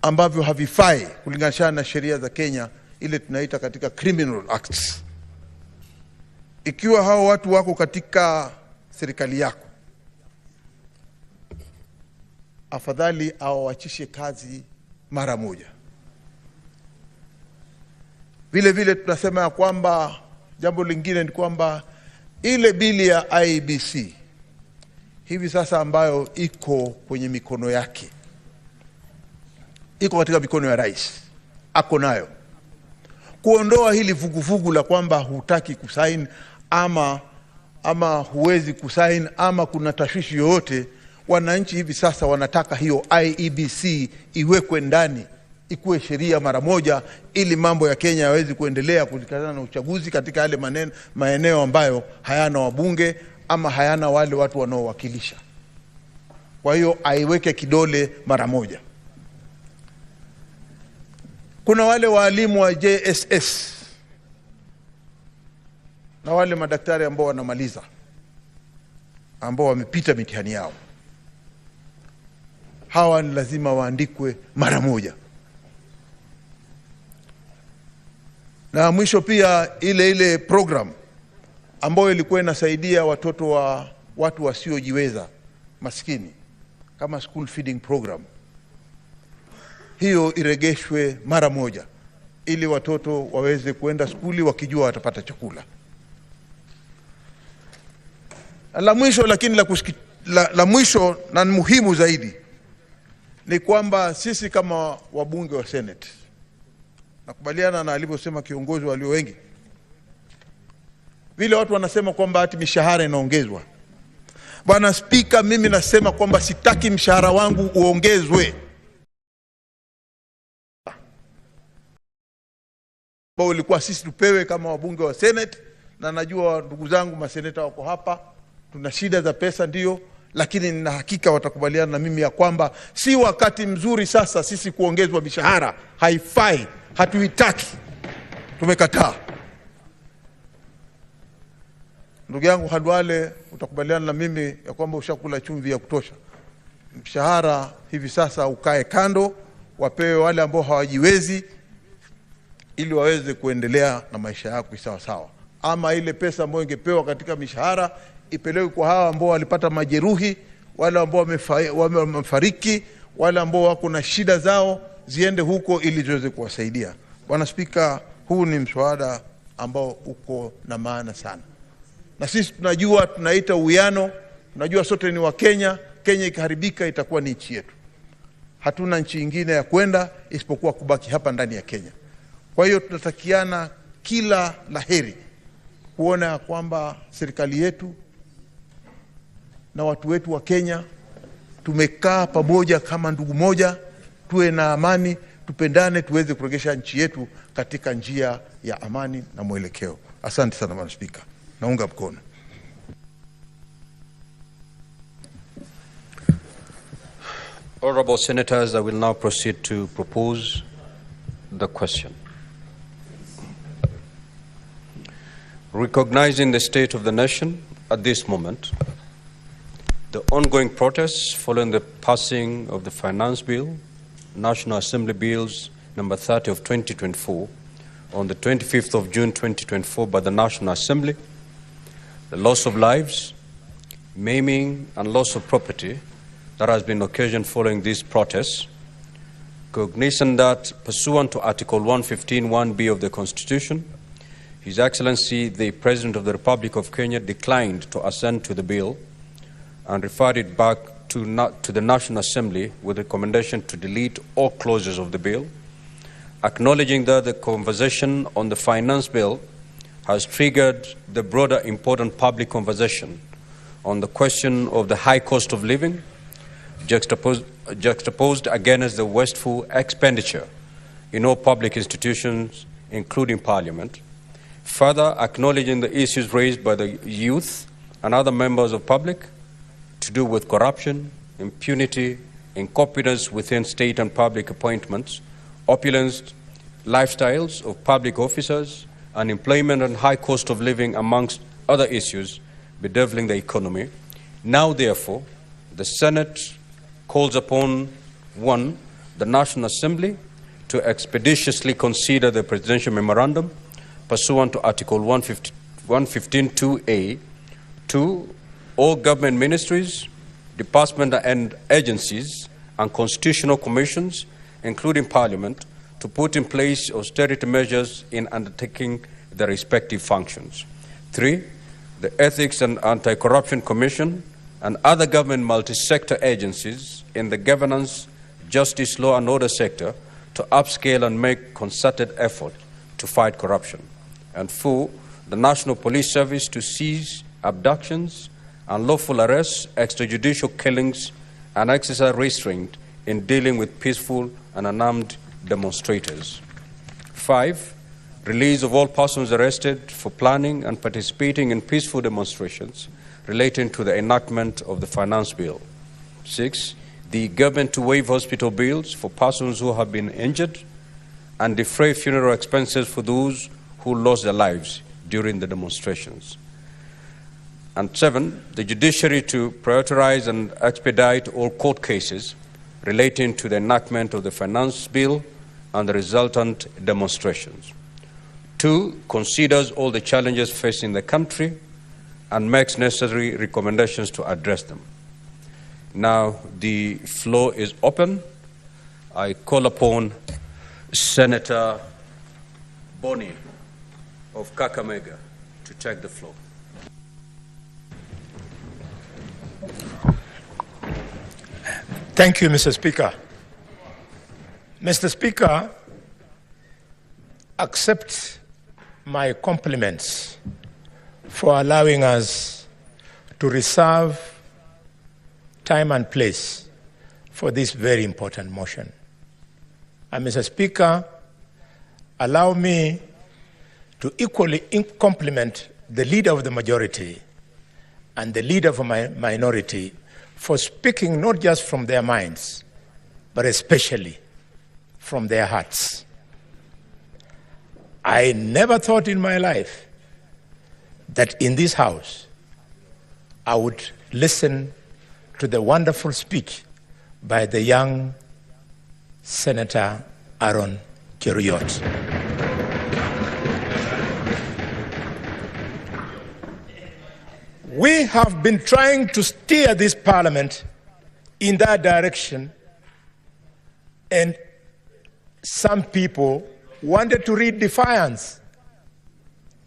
ambavyo havifai kulingana na sheria za Kenya, ile tunaita katika criminal acts. Ikiwa hao watu wako katika serikali yako, afadhali awachishe kazi mara moja. Vile vile tunasema ya kwamba jambo lingine ni kwamba ile bili ya IEBC hivi sasa ambayo iko kwenye mikono yake, iko katika mikono ya rais, ako nayo kuondoa hili vuguvugu la kwamba hutaki kusaini ama huwezi kusaini ama kuna tashwishi yoyote. Wananchi hivi sasa wanataka hiyo IEBC iwekwe ndani, ikuwe sheria mara moja, ili mambo ya Kenya yaweze kuendelea kulikana na uchaguzi katika yale maeneo ambayo hayana wabunge ama hayana wale watu wanaowakilisha. Kwa hiyo aiweke kidole mara moja. Kuna wale walimu wa JSS na wale madaktari ambao wanamaliza, ambao wamepita mitihani yao, hawa ni lazima waandikwe mara moja. Na mwisho pia ile program ambayo ilikuwa inasaidia watoto wa watu wasiojiweza maskini kama school feeding program, hiyo iregeshwe mara moja ili watoto waweze kuenda skuli wakijua watapata chakula. La mwisho, lakini la mwisho na muhimu zaidi, ni kwamba sisi kama wabunge wa Senate, nakubaliana na alivyosema kiongozi walio wengi, vile watu wanasema kwamba ati mishahara inaongezwa. Bwana Spika, mimi nasema kwamba sitaki mshahara wangu uongezwe. Bao ilikuwa sisi tupewe kama wabunge wa Senate, na najua ndugu zangu maseneta wako hapa, tuna shida za pesa ndio, lakini nina hakika watakubaliana na mimi ya kwamba si wakati mzuri sasa sisi kuongezwa mishahara. Haifai, hatuitaki, tumekataa. Ndugu yangu Hadwale, utakubaliana na mimi ya kwamba ushakula chumvi ya kutosha. Mshahara hivi sasa ukae kando, wapewe wale ambao hawajiwezi, ili waweze kuendelea na maisha yao sawa sawa. Ama ile pesa ambayo ingepewa katika mishahara ipelekwe kwa hawa ambao walipata majeruhi, wale ambao wamefariki, wale ambao wako na shida zao, ziende huko ili ziweze kuwasaidia. Bwana Spika, huu ni mswada ambao uko na maana sana. Na sisi tunajua, tunaita uwiano, tunajua sote ni wa Kenya. Kenya ikiharibika itakuwa ni nchi yetu. Hatuna nchi nyingine ya kwenda isipokuwa kubaki hapa ndani ya Kenya. Kwa hiyo tunatakiana kila laheri kuona kwamba serikali yetu na watu wetu wa Kenya tumekaa pamoja kama ndugu moja, tuwe na amani, tupendane, tuweze kuregesha nchi yetu katika njia ya amani na mwelekeo. Asante sana Bwana Spika. Naunga mkono.
Honorable Senators, I will now proceed to propose the question. Recognizing the state of the nation at this moment, the ongoing protests following the passing of the Finance Bill, National Assembly Bills number 30 of 2024, on the 25th of June 2024 by the National Assembly, the loss of lives, maiming and loss of property that has been occasioned following these protests, cognizant that pursuant to Article 115(1)(b) of the Constitution, His Excellency the President of the Republic of Kenya declined to assent to the bill and referred it back to the National Assembly with recommendation to delete all clauses of the bill, acknowledging that the conversation on the Finance Bill has triggered the broader important public conversation on the question of the high cost of living, juxtaposed against the wasteful expenditure in all public institutions, including Parliament. Further, acknowledging the issues raised by the youth and other members of public to do with corruption, impunity, incompetence within state and public appointments, opulence lifestyles of public officers, unemployment and high cost of living, amongst other issues bedeviling the economy. Now, therefore, the Senate calls upon, 1, the National Assembly to expeditiously consider the Presidential Memorandum pursuant to Article 115(2)(a), 2, all government ministries, departments and agencies and constitutional commissions, including Parliament, to put in place austerity measures in undertaking their respective functions. 3, the Ethics and Anti-Corruption Commission and other government multi-sector agencies in the governance, justice, law and order sector to upscale and make concerted effort to fight corruption. And 4, the National Police Service to seize abductions, unlawful arrests, extrajudicial killings, and exercise restraint in dealing with peaceful and unarmed demonstrators. 5, release of all persons arrested for planning and participating in peaceful demonstrations relating to the enactment of the Finance Bill. 6, the government to waive hospital bills for persons who have been injured and defray funeral expenses for those who lost their lives during the demonstrations. And 7, the judiciary to prioritize and expedite all court cases relating to the enactment of the Finance Bill and the resultant demonstrations. 2, considers all the challenges facing the country and makes necessary recommendations to address them. Now the floor is open. I call upon Senator Boni of Kakamega to take the floor.
Thank you, Mr. Speaker. Mr. Speaker, accept my compliments for allowing us to reserve time and place for this very important motion. And Mr. Speaker, allow me to equally compliment the leader of the majority and the leader of my minority for speaking not just from their minds, but especially from their hearts. I never thought in my life that in this house I would listen to the wonderful speech by the young Senator Aaron Cheruiyot. We have been trying to steer this parliament in that direction, and some people wanted to read defiance.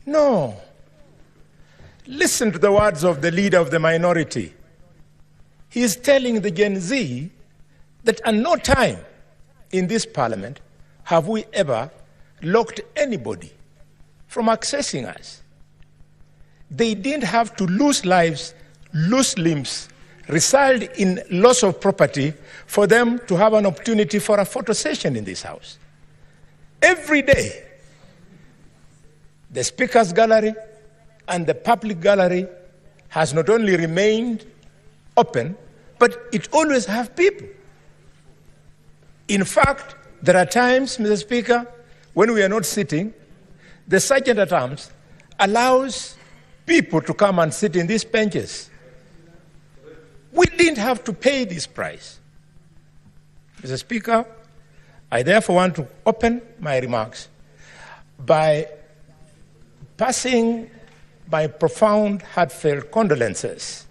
No. Listen to the words of the leader of the minority. He is telling the Gen Z that at no time in this parliament have we ever locked anybody from accessing us. They didn't have to lose lives, lose limbs, result in loss of property for them to have an opportunity for a photo session in this house. Every day, the Speaker's Gallery and the public gallery has not only remained open, but it always have people. In fact, there are times, Mr. Speaker, when we are not sitting, the Sergeant at Arms allows people to come and sit in these benches. We didn't have to pay this price. Mr. Speaker, I therefore want to open my remarks by passing my profound, heartfelt condolences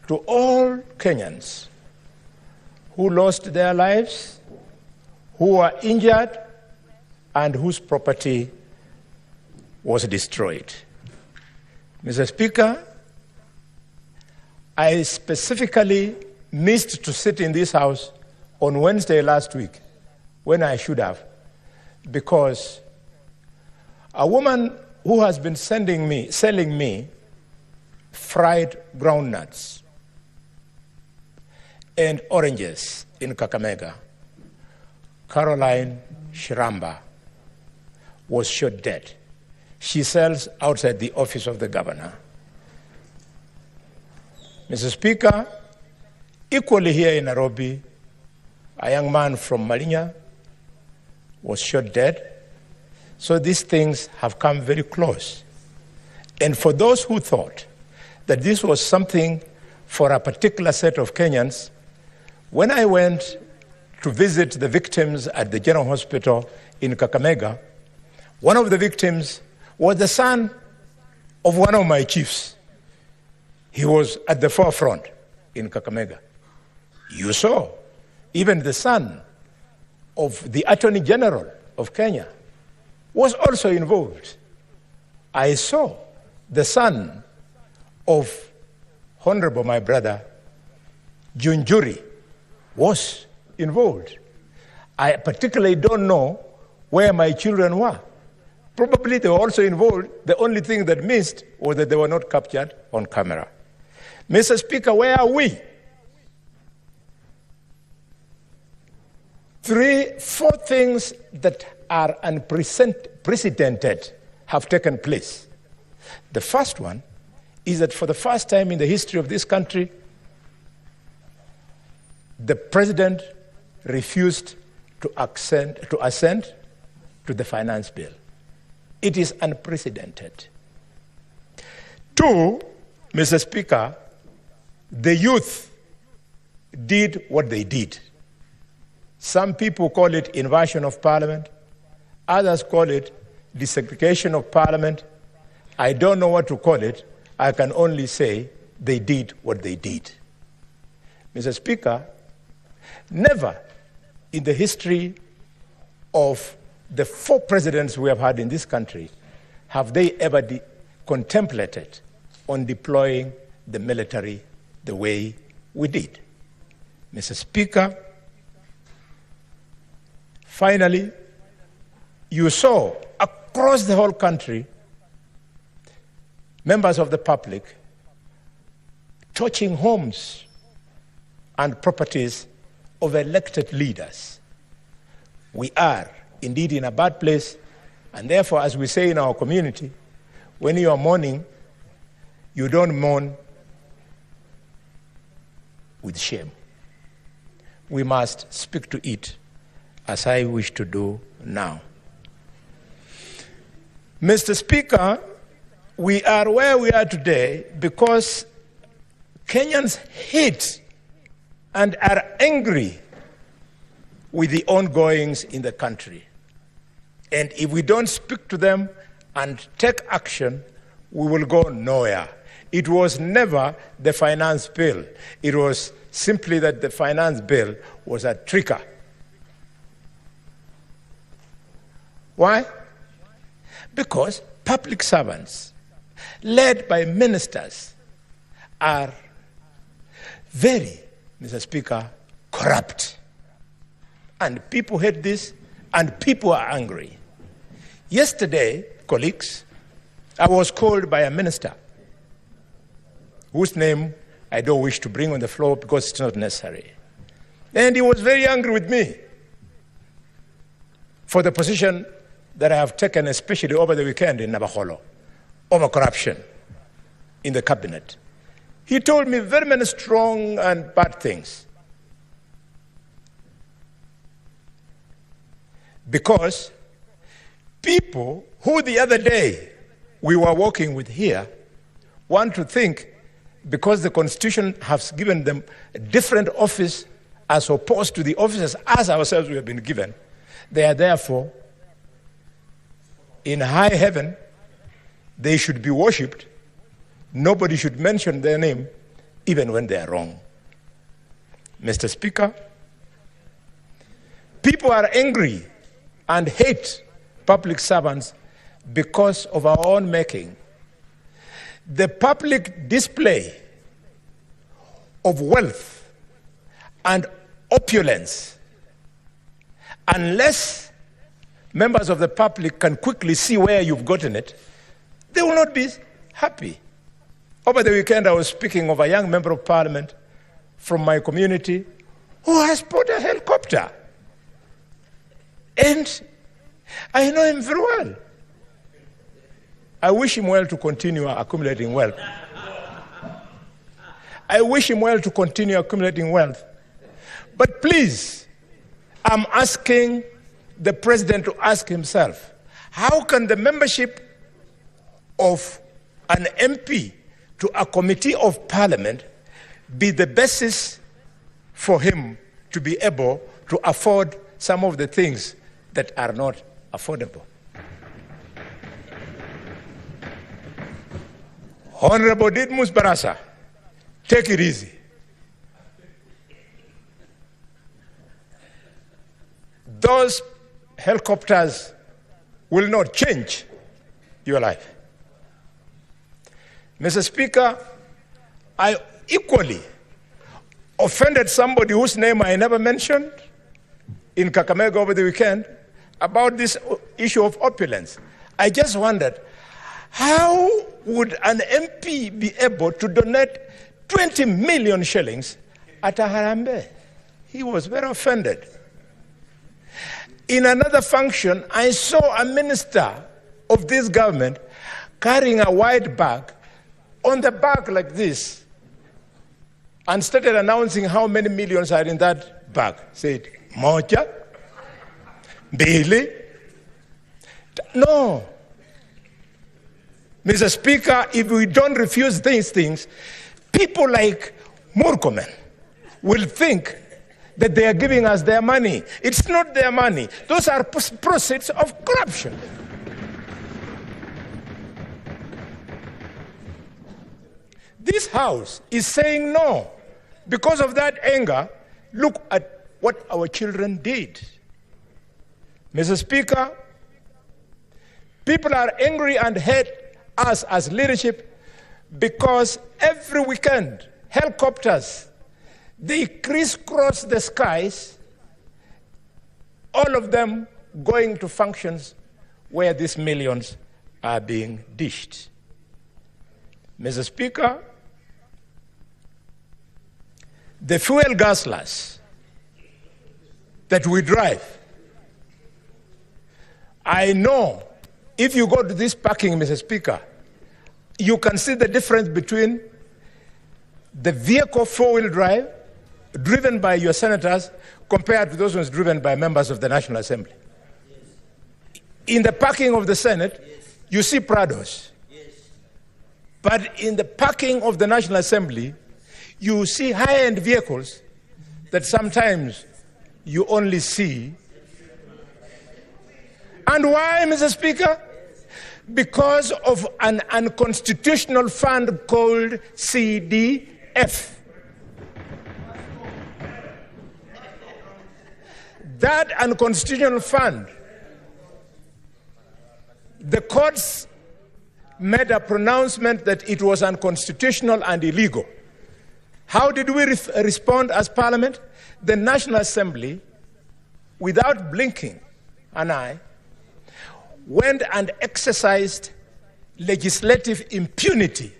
to all Kenyans who lost their lives, who were injured, and whose property was destroyed. Mr. Speaker, I specifically missed to sit in this house on Wednesday last week when I should have, because a woman who has been selling me fried groundnuts and oranges in Kakamega, Caroline Shiramba, was shot dead. She sells outside the office of the governor. Mr. Speaker, equally here in Nairobi, a young man from Malinya was shot dead. So these things have come very close. And for those who thought that this was something for a particular set of Kenyans, when I went to visit the victims at the General Hospital in Kakamega, one of the victims was the son of one of my chiefs. He was at the forefront in Kakamega. You saw even the son of the Attorney General of Kenya was also involved. I saw the son of Honorable my brother Junjuri was involved. I particularly don't know where my children were. Probably they were also involved. The only thing that missed was that they were not captured on camera. Mr. Speaker, where are we? 4 things that are unprecedented have taken place. The first one is that for the first time in the history of this country, the president refused to assent to the finance bill. It is unprecedented. 2, Mr. Speaker, the youth did what they did. Some people call it inversion of parliament. Others call it desegregation of parliament. I don't know what to call it. I can only say they did what they did. Mr. Speaker, never in the history of the 4 presidents we have had in this country have they ever contemplated on deploying the military the way we did. Mr. Speaker, finally, you saw across the whole country members of the public torching homes and properties of elected leaders. We are indeed in a bad place, and therefore, as we say in our community, when you are mourning, you don't mourn with shame. We must speak to it, as I wish to do now. Mr. Speaker, we are where we are today because Kenyans hate and are angry with the ongoings in the country. And if we don't speak to them and take action, we will go nowhere. It was never the finance bill. It was simply that the finance bill was a trigger. Why? Because public servants, led by ministers, are very, Mr. Speaker, corrupt. And people hate this, and people are angry. Yesterday, colleagues, I was called by a minister whose name I don't wish to bring on the floor because it's not necessary. And he was very angry with me for the position that I have taken, especially over the weekend in Navajo, over corruption in the cabinet. He told me very many strong and bad things. Because people who the other day we were working with here want to think because the Constitution has given them a different office as opposed to the offices as ourselves we have been given, they are therefore in high heaven, they should be worshipped. Nobody should mention their name, even when they are wrong. Mr. Speaker, people are angry and hate public servants because of our own making. The public display of wealth and opulence, unless members of the public can quickly see where you've gotten it, they will not be happy. Over the weekend, I was speaking of a young member of parliament from my community who has bought a helicopter. And I know him very well. I wish him well to continue accumulating wealth. I wish him well to continue accumulating wealth. But please, I'm asking the president to ask himself, how can the membership of an MP to a committee of parliament be the basis for him to be able to afford some of the things that are not affordable? Honorable Didmus Barasa, take it easy. Those helicopters will not change your life. Mr. Speaker, I equally offended somebody whose name I never mentioned in Kakamega over the weekend about this issue of opulence. I just wondered, how would an MP be able to donate 20 million shillings at a Harambe? He was very offended. In another function, I saw a minister of this government carrying a white bag, on the bag like this, and started announcing how many millions are in that bag. Said, Moja, Billy. No. Mr. Speaker, if we don't refuse these things, people like Murkomen will think that they are giving us their money. It's not their money. Those are proceeds of corruption. This House is saying no. Because of that anger, look at what our children did. Mr. Speaker, people are angry and hate us as leadership because every weekend, helicopters, they crisscross the skies, all of them going to functions where these millions are being dished. Mr. Speaker, the fuel guzzlers that we drive, I know if you go to this parking, Mr. Speaker, you can see the difference between the vehicle four-wheel drive driven by your senators compared to those ones driven by members of the National Assembly. Yes. In the parking of the Senate, yes, you see Prados. Yes. But in the parking of the National Assembly, you see high-end vehicles that sometimes you only see. And why, Mr. Speaker? because of an unconstitutional fund called CDF. That unconstitutional fund, the courts made a pronouncement that it was unconstitutional and illegal. How did we respond as Parliament? The National Assembly, without blinking an eye, went and exercised legislative impunity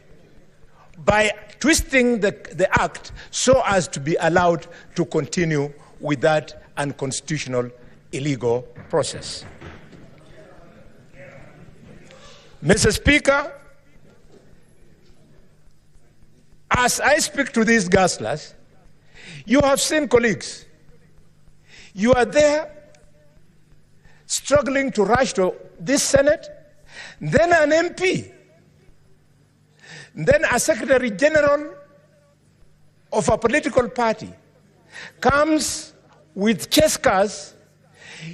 by twisting the act so as to be allowed to continue with that unconstitutional, illegal process. Mr. Speaker, as I speak to these gastlers, you have seen colleagues. You are there struggling to rush to this Senate, then an MP, then a Secretary General of a political party comes with chase cars,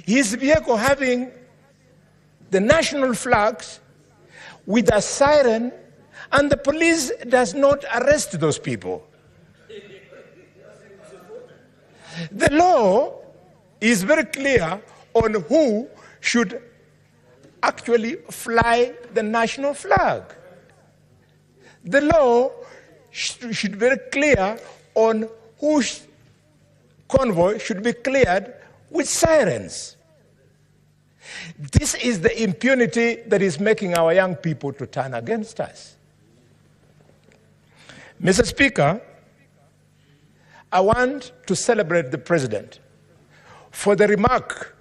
his vehicle having the national flags with a siren, and the police does not arrest those people. The law is very clear on who should actually fly the national flag. The law should be very clear on whose convoy should be cleared with sirens. This is the impunity that is making our young people to turn against us. Mr. Speaker, I want to celebrate the President for the remark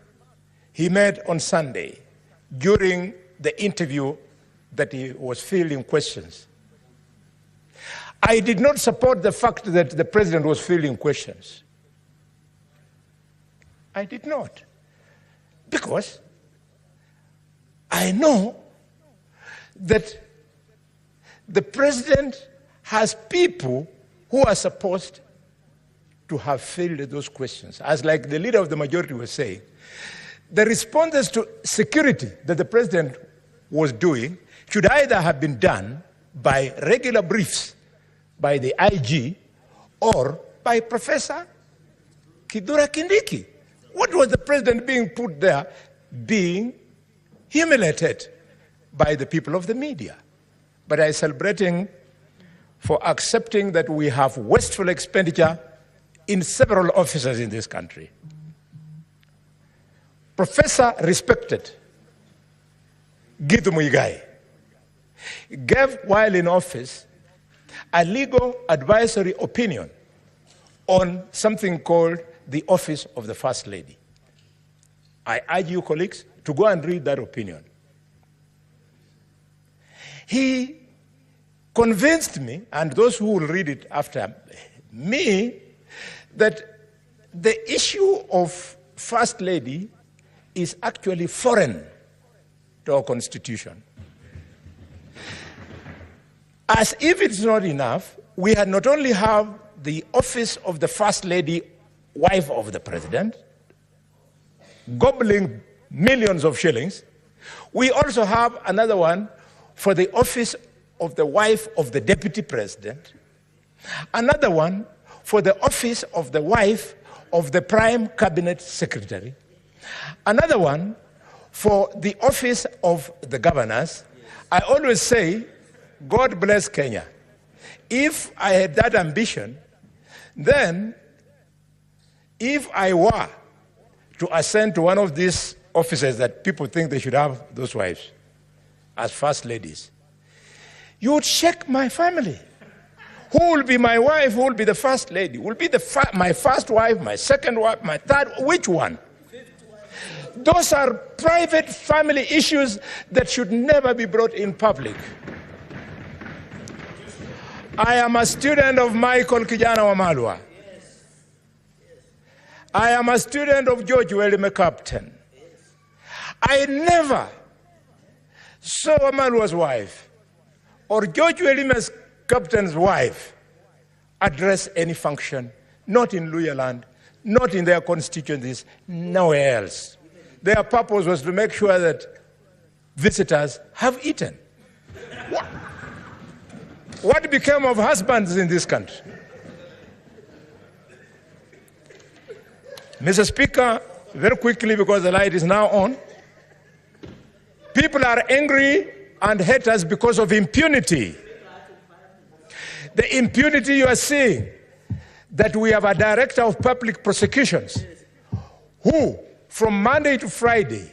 he made on Sunday during the interview that he was fielding questions. I did not support the fact that the President was fielding questions. I did not. Because I know that the President has people who are supposed to have fielded those questions. As like the leader of the majority was saying, the responses to security that the President was doing should either have been done by regular briefs by the IG or by Professor Kidura Kindiki. What was the President being put there being humiliated by the people of the media? But I celebrate him for accepting that we have wasteful expenditure in several offices in this country. Professor respected Githu Muigai gave, while in office, a legal advisory opinion on something called the Office of the First Lady. I urge you, colleagues, to go and read that opinion. He convinced me, and those who will read it after me, that the issue of First Lady is actually foreign to our Constitution. As if it's not enough, we had not only have the office of the First Lady, wife of the President, gobbling millions of shillings, we also have another one for the office of the wife of the Deputy President, another one for the office of the wife of the Prime Cabinet Secretary, another one for the office of the governors. I always say, God bless Kenya. If I had that ambition, then if I were to ascend to one of these offices that people think they should have those wives as first ladies, you would check my family. Who will be my wife? Who will be the first lady? Will be my first wife, my second wife, my third? Which one? Those are private family issues that should never be brought in public. I am a student of Michael Kijana Wamalwa. I am a student of George Welime Captain. I never saw Wamalwa's wife or George Welime's Captain's wife address any function, not in Luhyaland, not in their constituencies, nowhere else. Their purpose was to make sure that visitors have eaten. What became of husbands in this country? Mr. Speaker, very quickly, because the light is now on, people are angry and hate us because of impunity. The impunity you are seeing, that we have a director of public prosecutions who, from Monday to Friday,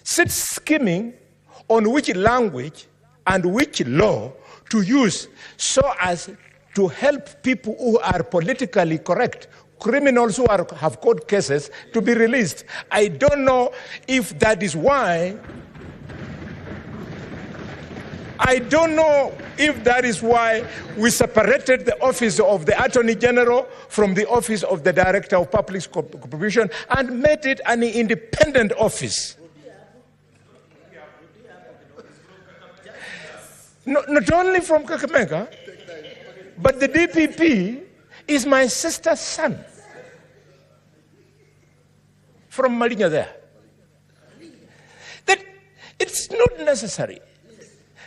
sits scheming on which language and which law to use so as to help people who are politically correct, criminals who have court cases, to be released. I don't know if that is why. I don't know if that is why we separated the office of the Attorney General from the office of the Director of Public Prosecution and made it an independent office. Not only from Kakamega, but the DPP is my sister's son from Marinya there. That it's not necessary.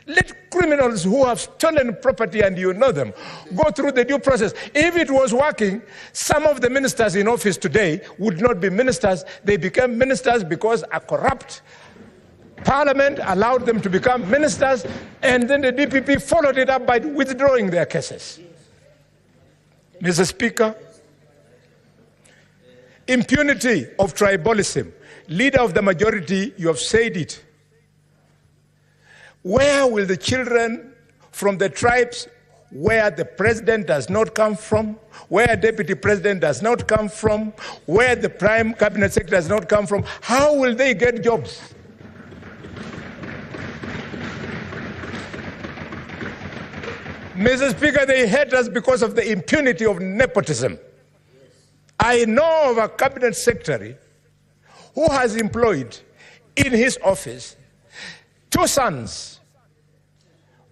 Let criminals who have stolen property, and you know them, go through the due process. If it was working, some of the ministers in office today would not be ministers. They became ministers because a corrupt parliament allowed them to become ministers, and then the DPP followed it up by withdrawing their cases. Mr. Speaker, impunity of tribalism. Leader of the majority, you have said it. Where will the children from the tribes where the president does not come from, where deputy president does not come from, where the prime cabinet secretary does not come from, how will they get jobs? Mr. Speaker, they hate us because of the impunity of nepotism. I know of a cabinet secretary who has employed in his office 2 sons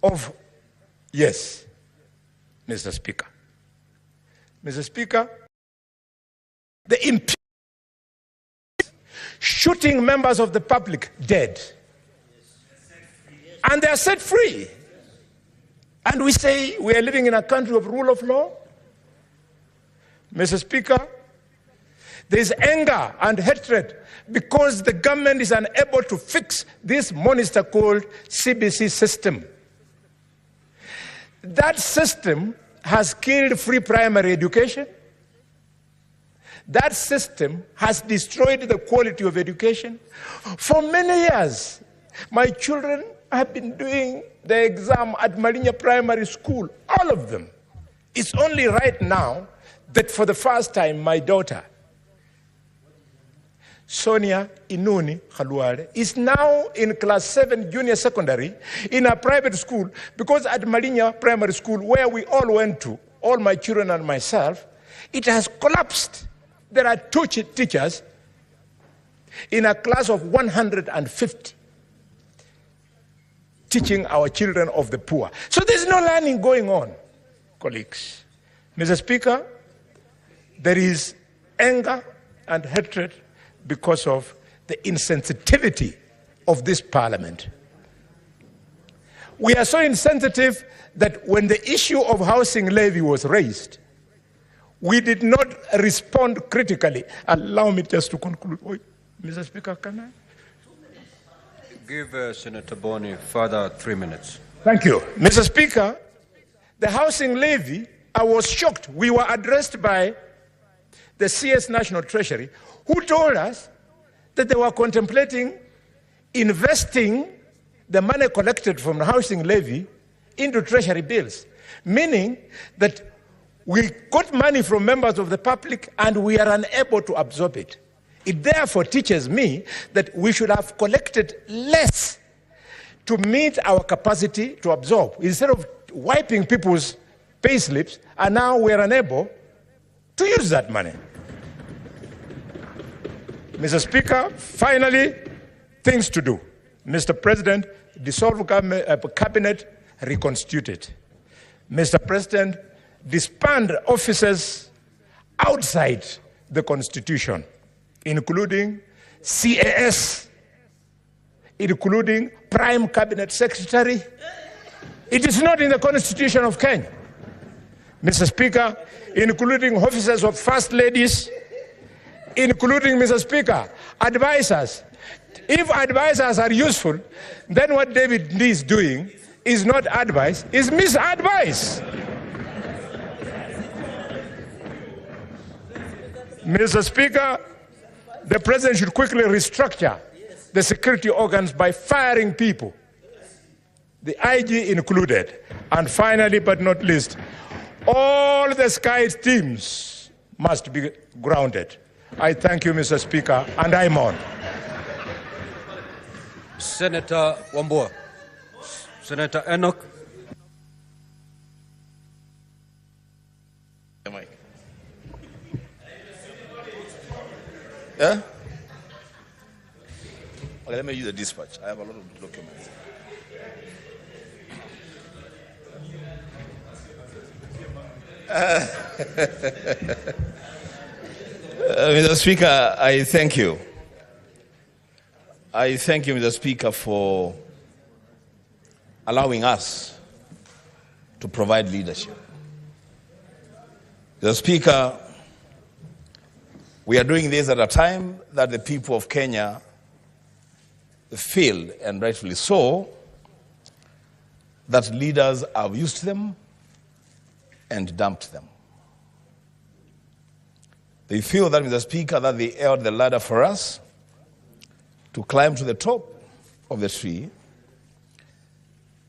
of, yes, Mr. Speaker. Mr. Speaker, the impunity, shooting members of the public dead. And they are set free. And we say we are living in a country of rule of law. Mr. Speaker, there is anger and hatred because the government is unable to fix this monster called CBC system. That system has killed free primary education. That system has destroyed the quality of education. For many years, my children have been doing the exam at Marinya Primary School, all of them. It's only right now that for the first time, my daughter, Sonia Inuni Khaluare, is now in class 7 junior secondary in a private school, because at Marinya Primary School, where we all went to, all my children and myself, it has collapsed. There are 2 teachers in a class of 150 teaching our children of the poor. So there's no learning going on, colleagues. Mr. Speaker, there is anger and hatred because of the insensitivity of this parliament. We are so insensitive that when the issue of housing levy was raised, we did not respond critically. Allow me just to conclude. Mr. Speaker, can I?
Give Senator Boni further 3 minutes.
Thank you. Mr. Speaker, the housing levy, I was shocked. We were addressed by the CS National Treasury, who told us that they were contemplating investing the money collected from the housing levy into treasury bills, meaning that we got money from members of the public and we are unable to absorb it. It therefore teaches me that we should have collected less to meet our capacity to absorb. Instead of wiping people's pay slips, and now we're unable to use that money. Mr. Speaker, finally, things to do. Mr. President, dissolve cabinet, reconstitute it. Mr. President, disband offices outside the Constitution, including CAS, including Prime Cabinet Secretary. It is not in the Constitution of Kenya. Mr. Speaker, including officers of First Ladies, including, Mr. Speaker, advisors. If advisors are useful, then what David Lee is doing is not advice, is misadvice. Mr. Speaker, the President should quickly restructure the security organs by firing people, the IG included. And finally, but not least, all the Sky teams must be grounded. I thank you, Mr. Speaker, and I'm on.
Senator Wambua. Senator Enoch.
Yeah? Okay, let me use the dispatch. I have a lot of documents. Mr. Speaker, I thank you. I thank you, Mr. Speaker, for allowing us to provide leadership. Mr. Speaker, we are doing this at a time that the people of Kenya feel, and rightfully so, that leaders have used them and dumped them. They feel that, Mr. Speaker, that they held the ladder for us to climb to the top of the tree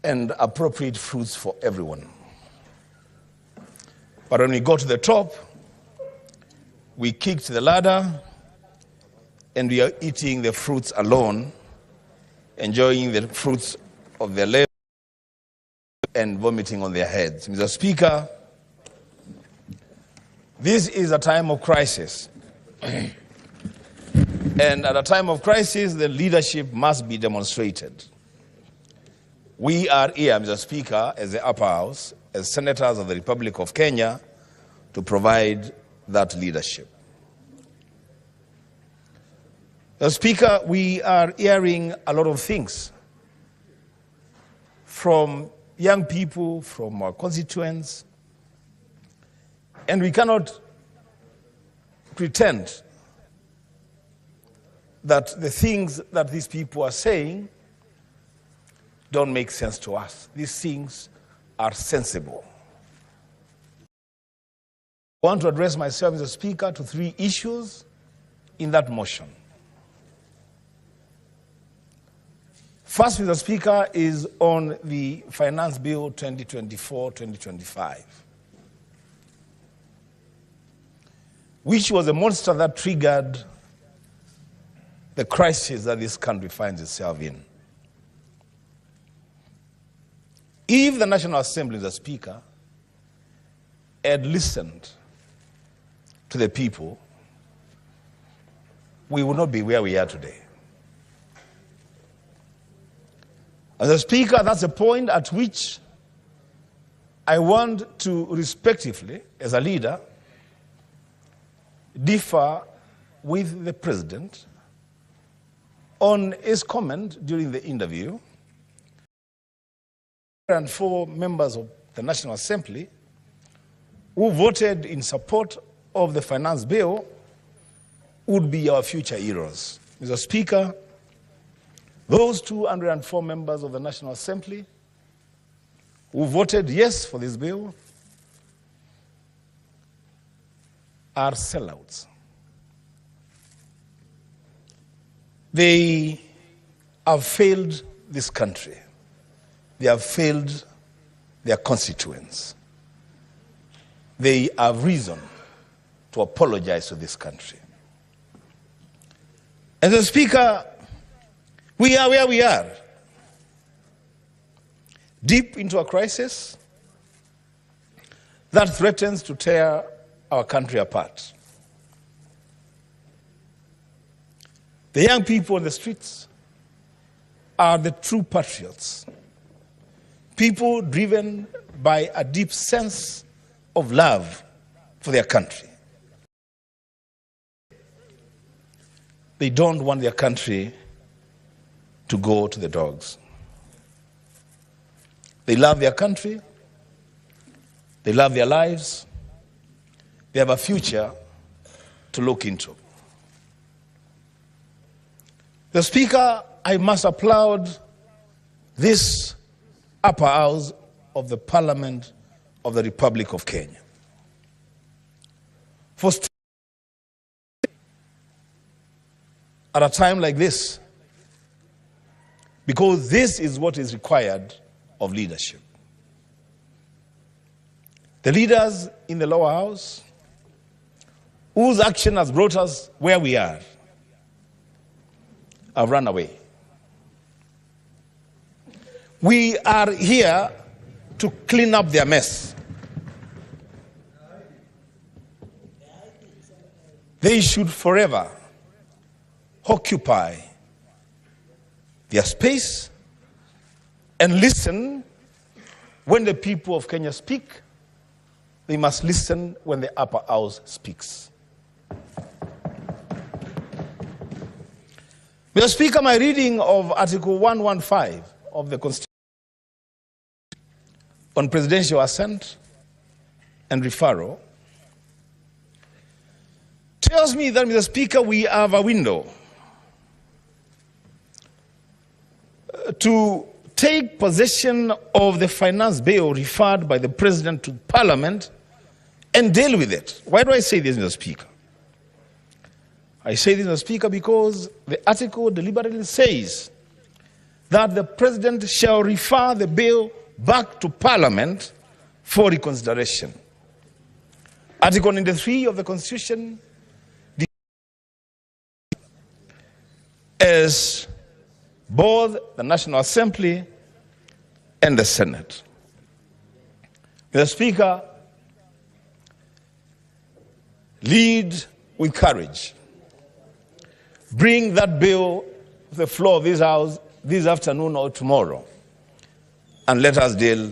and appropriate fruits for everyone. But when we got to the top, we kicked the ladder and we are eating the fruits alone, enjoying the fruits of their labor and vomiting on their heads. Mr. Speaker, this is a time of crisis. And at a time of crisis, the leadership must be demonstrated. We are here, Mr. Speaker, as the upper house, as senators of the Republic of Kenya, to provide that leadership. Mr. Speaker, we are hearing a lot of things from young people, from our constituents, and we cannot pretend that the things that these people are saying don't make sense to us. These things are sensible. I want to address myself, Mr. Speaker, to 3 issues in that motion. First, Mr. Speaker, is on the Finance Bill 2024-2025, which was a monster that triggered the crisis that this country finds itself in. If the National Assembly, Mr. Speaker, had listened to the people, we would not be where we are today. Mr. Speaker, that's a point at which I want to respectively, as a leader, differ with the President on his comment during the interview. And 4 members of the National Assembly who voted in support of the finance bill would be our future heroes. Mr. Speaker, those 204 members of the National Assembly who voted yes for this bill are sellouts. They have failed this country. They have failed their constituents. They have reason to apologize to this country. And the Speaker, we are where we are, deep into a crisis that threatens to tear our country apart. The young people on the streets are the true patriots, people driven by a deep sense of love for their country. They don't want their country to go to the dogs. They love their country. They love their lives. They have a future to look into. The Speaker, I must applaud this upper house of the Parliament of the Republic of Kenya for at a time like this, because this is what is required of leadership. The leaders in the lower house, whose action has brought us where we are, have run away. We are here to clean up their mess. They should forever occupy their space and listen when the people of Kenya speak. They must listen when the upper house speaks. Mr. Speaker, my reading of Article 115 of the Constitution on presidential assent and referral tells me that, Mr. Speaker, we have a window to take possession of the finance bill referred by the President to Parliament and deal with it. Why do I say this, Mr. Speaker? I say this, Mr. Speaker, because the article deliberately says that the President shall refer the bill back to Parliament for reconsideration. Article 93 of the Constitution is both the National Assembly and the Senate. Mr. Speaker, lead with courage. Bring that bill to the floor of this House this afternoon or tomorrow, and let us deal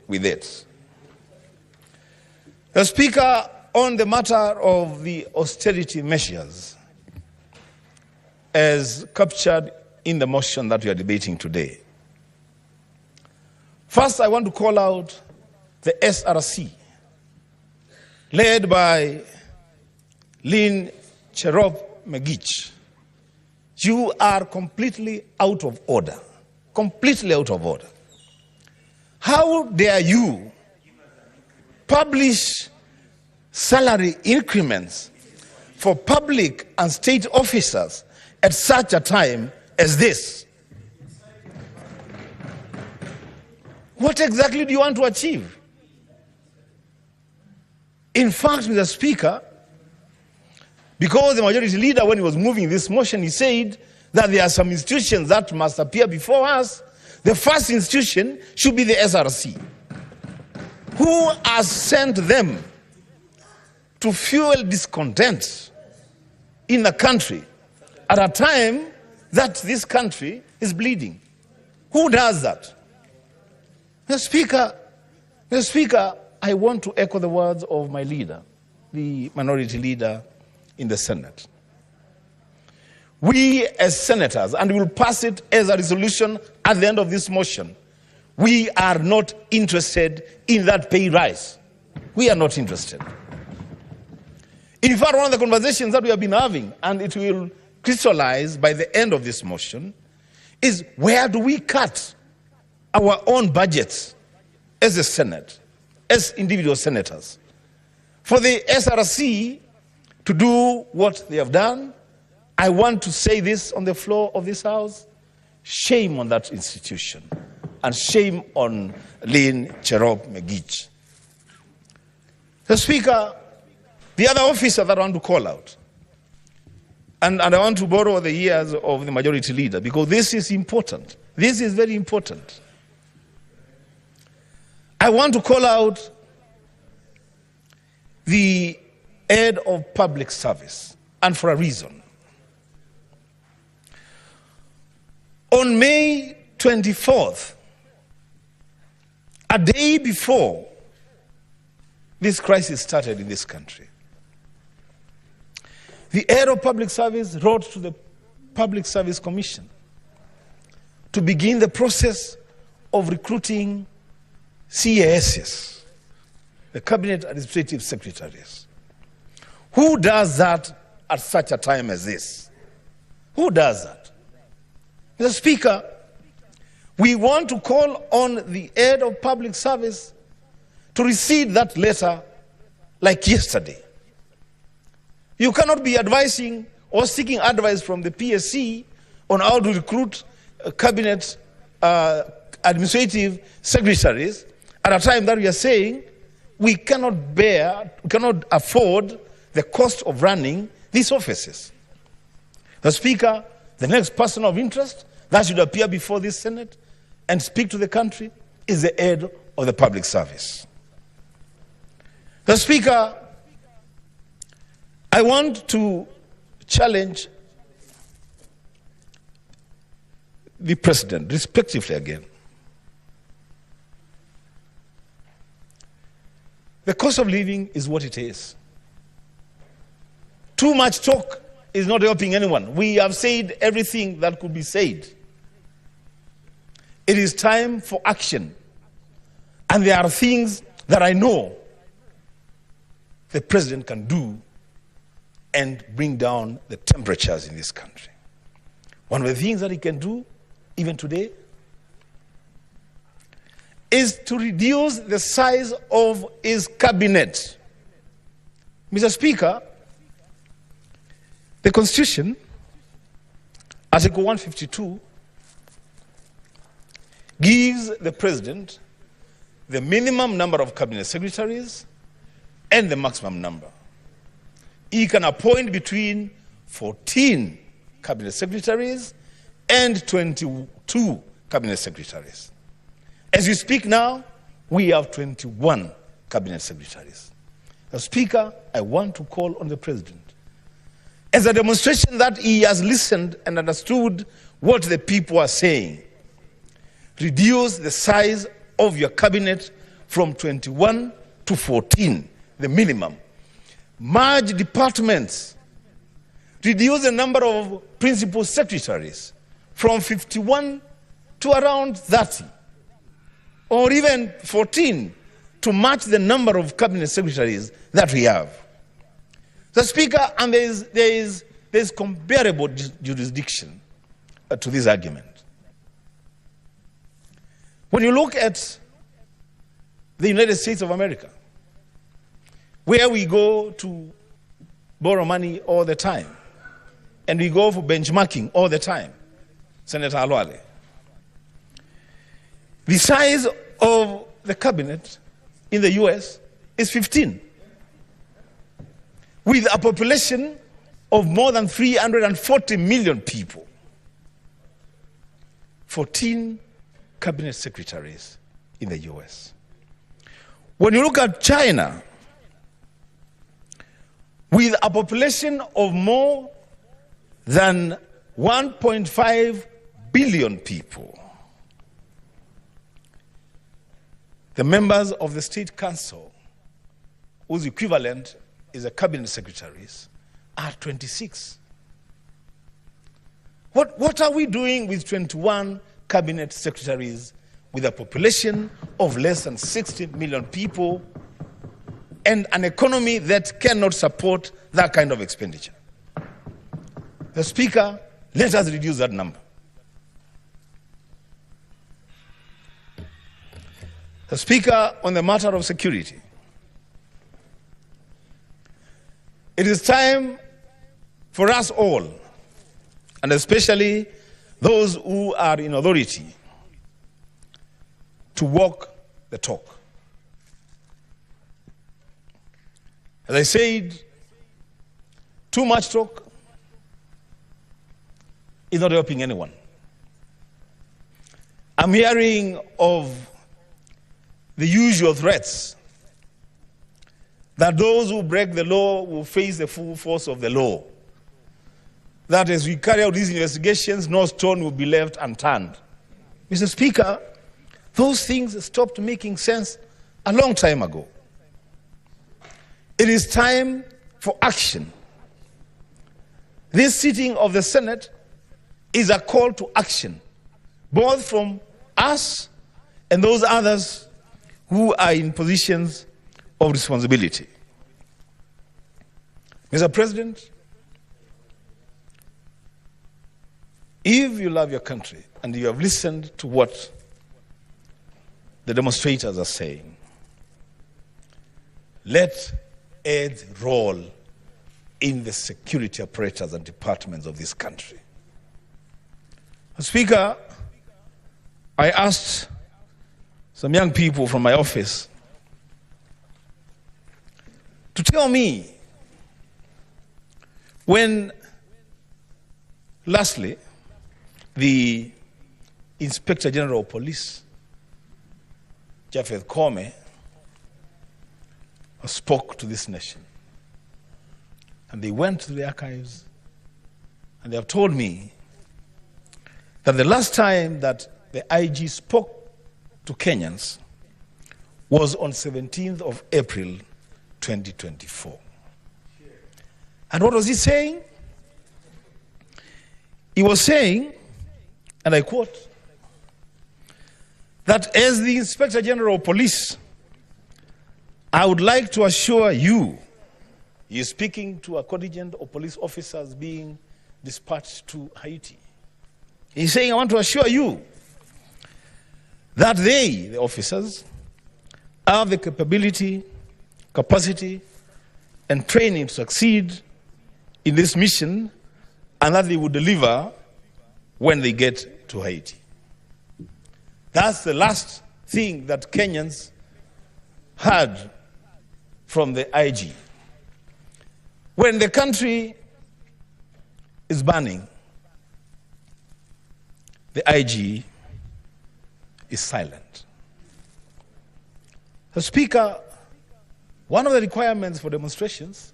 with it. Mr. Speaker, on the matter of the austerity measures as captured in the motion that we are debating today, first I want to call out the SRC, led by Lynn Cherop Megich. You are completely out of order. Completely out of order. How dare you publish salary increments for public and state officers at such a time as this? What exactly do you want to achieve? In fact, Mr. Speaker, because the majority leader, when he was moving this motion, he said that there are some institutions that must appear before us. The first institution should be the SRC. Who has sent them to fuel discontent in the country at a time that this country is bleeding? Who does that? Mr. Speaker, I want to echo the words of my leader, the minority leader in the Senate. We as senators, and we will pass it as a resolution at the end of this motion, we are not interested in that pay rise. We are not interested. In fact, one of the conversations that we have been having, and it will crystallize by the end of this motion, is where do we cut our own budgets as a Senate, as individual senators? For the SRC to do what they have done, I want to say this on the floor of this House: shame on that institution, and shame on Lynn Cherop Megich. The Speaker, the other officer that I want to call out, and I want to borrow the ears of the majority leader, because this is important. This is very important. I want to call out the head of public service, and for a reason. On May 24th, a day before this crisis started in this country, the head of public service wrote to the Public Service Commission to begin the process of recruiting CASs, the Cabinet Administrative Secretaries. Who does that at such a time as this? Who does that? Mr. Speaker, we want to call on the head of public service to receive that letter like yesterday. You cannot be advising or seeking advice from the PSC on how to recruit cabinet administrative secretaries at a time that we are saying we cannot afford the cost of running these offices. The Speaker, the next person of interest that should appear before this Senate and speak to the country is the head of the public service. The Speaker, I want to challenge the President, respectively again. The cost of living is what it is. Too much talk is not helping anyone. We have said everything that could be said. It is time for action. And there are things that I know the President can do and bring down the temperatures in this country. One of the things that he can do, even today, is to reduce the size of his cabinet. Mr. Speaker, the Constitution, Article 152, gives the President the minimum number of cabinet secretaries and the maximum number. He can appoint between 14 cabinet secretaries and 22 cabinet secretaries. As we speak now, we have 21 cabinet secretaries. The Speaker, I want to call on the President as a demonstration that he has listened and understood what the people are saying. Reduce the size of your cabinet from 21 to 14, the minimum. Merge departments. Reduce the number of principal secretaries from 51 to around 30, or even 14, to match the number of cabinet secretaries that we have. The Speaker, and there is comparable jurisdiction to this argument. When you look at the United States of America, where we go to borrow money all the time, and we go for benchmarking all the time, Senator Alwale, the size of the cabinet in the US is 15, with a population of more than 340 million people. 14 cabinet secretaries in the US. When you look at China, with a population of more than 1.5 billion people, the members of the State Council, whose equivalent is the cabinet secretaries, are 26. What are we doing with 21 cabinet secretaries with a population of less than 60 million people and an economy that cannot support that kind of expenditure? The Speaker, let us reduce that number. The Speaker, on the matter of security, it is time for us all, and especially those who are in authority, to walk the talk. As I said, too much talk is not helping anyone. I'm hearing of the usual threats that those who break the law will face the full force of the law. That as we carry out these investigations, no stone will be left unturned. Mr. Speaker, those things stopped making sense a long time ago. It is time for action. This sitting of the Senate is a call to action both from us and those others who are in positions of responsibility. Mr. President, if you love your country and you have listened to what the demonstrators are saying, let AIDS roll in the security apparatus and departments of this country. Speaker, I asked some young people from my office to tell me when, lastly, the Inspector General of Police, Japhet Kome, spoke to this nation. And they went to the archives and they have told me that the last time that the IG spoke to Kenyans was on 17th of April 2024. And what was he saying? He was saying, and I quote, that as the Inspector General of Police, I would like to assure you, he is speaking to a contingent of police officers being dispatched to Haiti. He's saying, I want to assure you that they, the officers, have the capability, capacity, and training to succeed in this mission, and that they will deliver when they get to Haiti. That's the last thing that Kenyans heard from the IG. When the country is burning, the IG is silent. So, Speaker, one of the requirements for demonstrations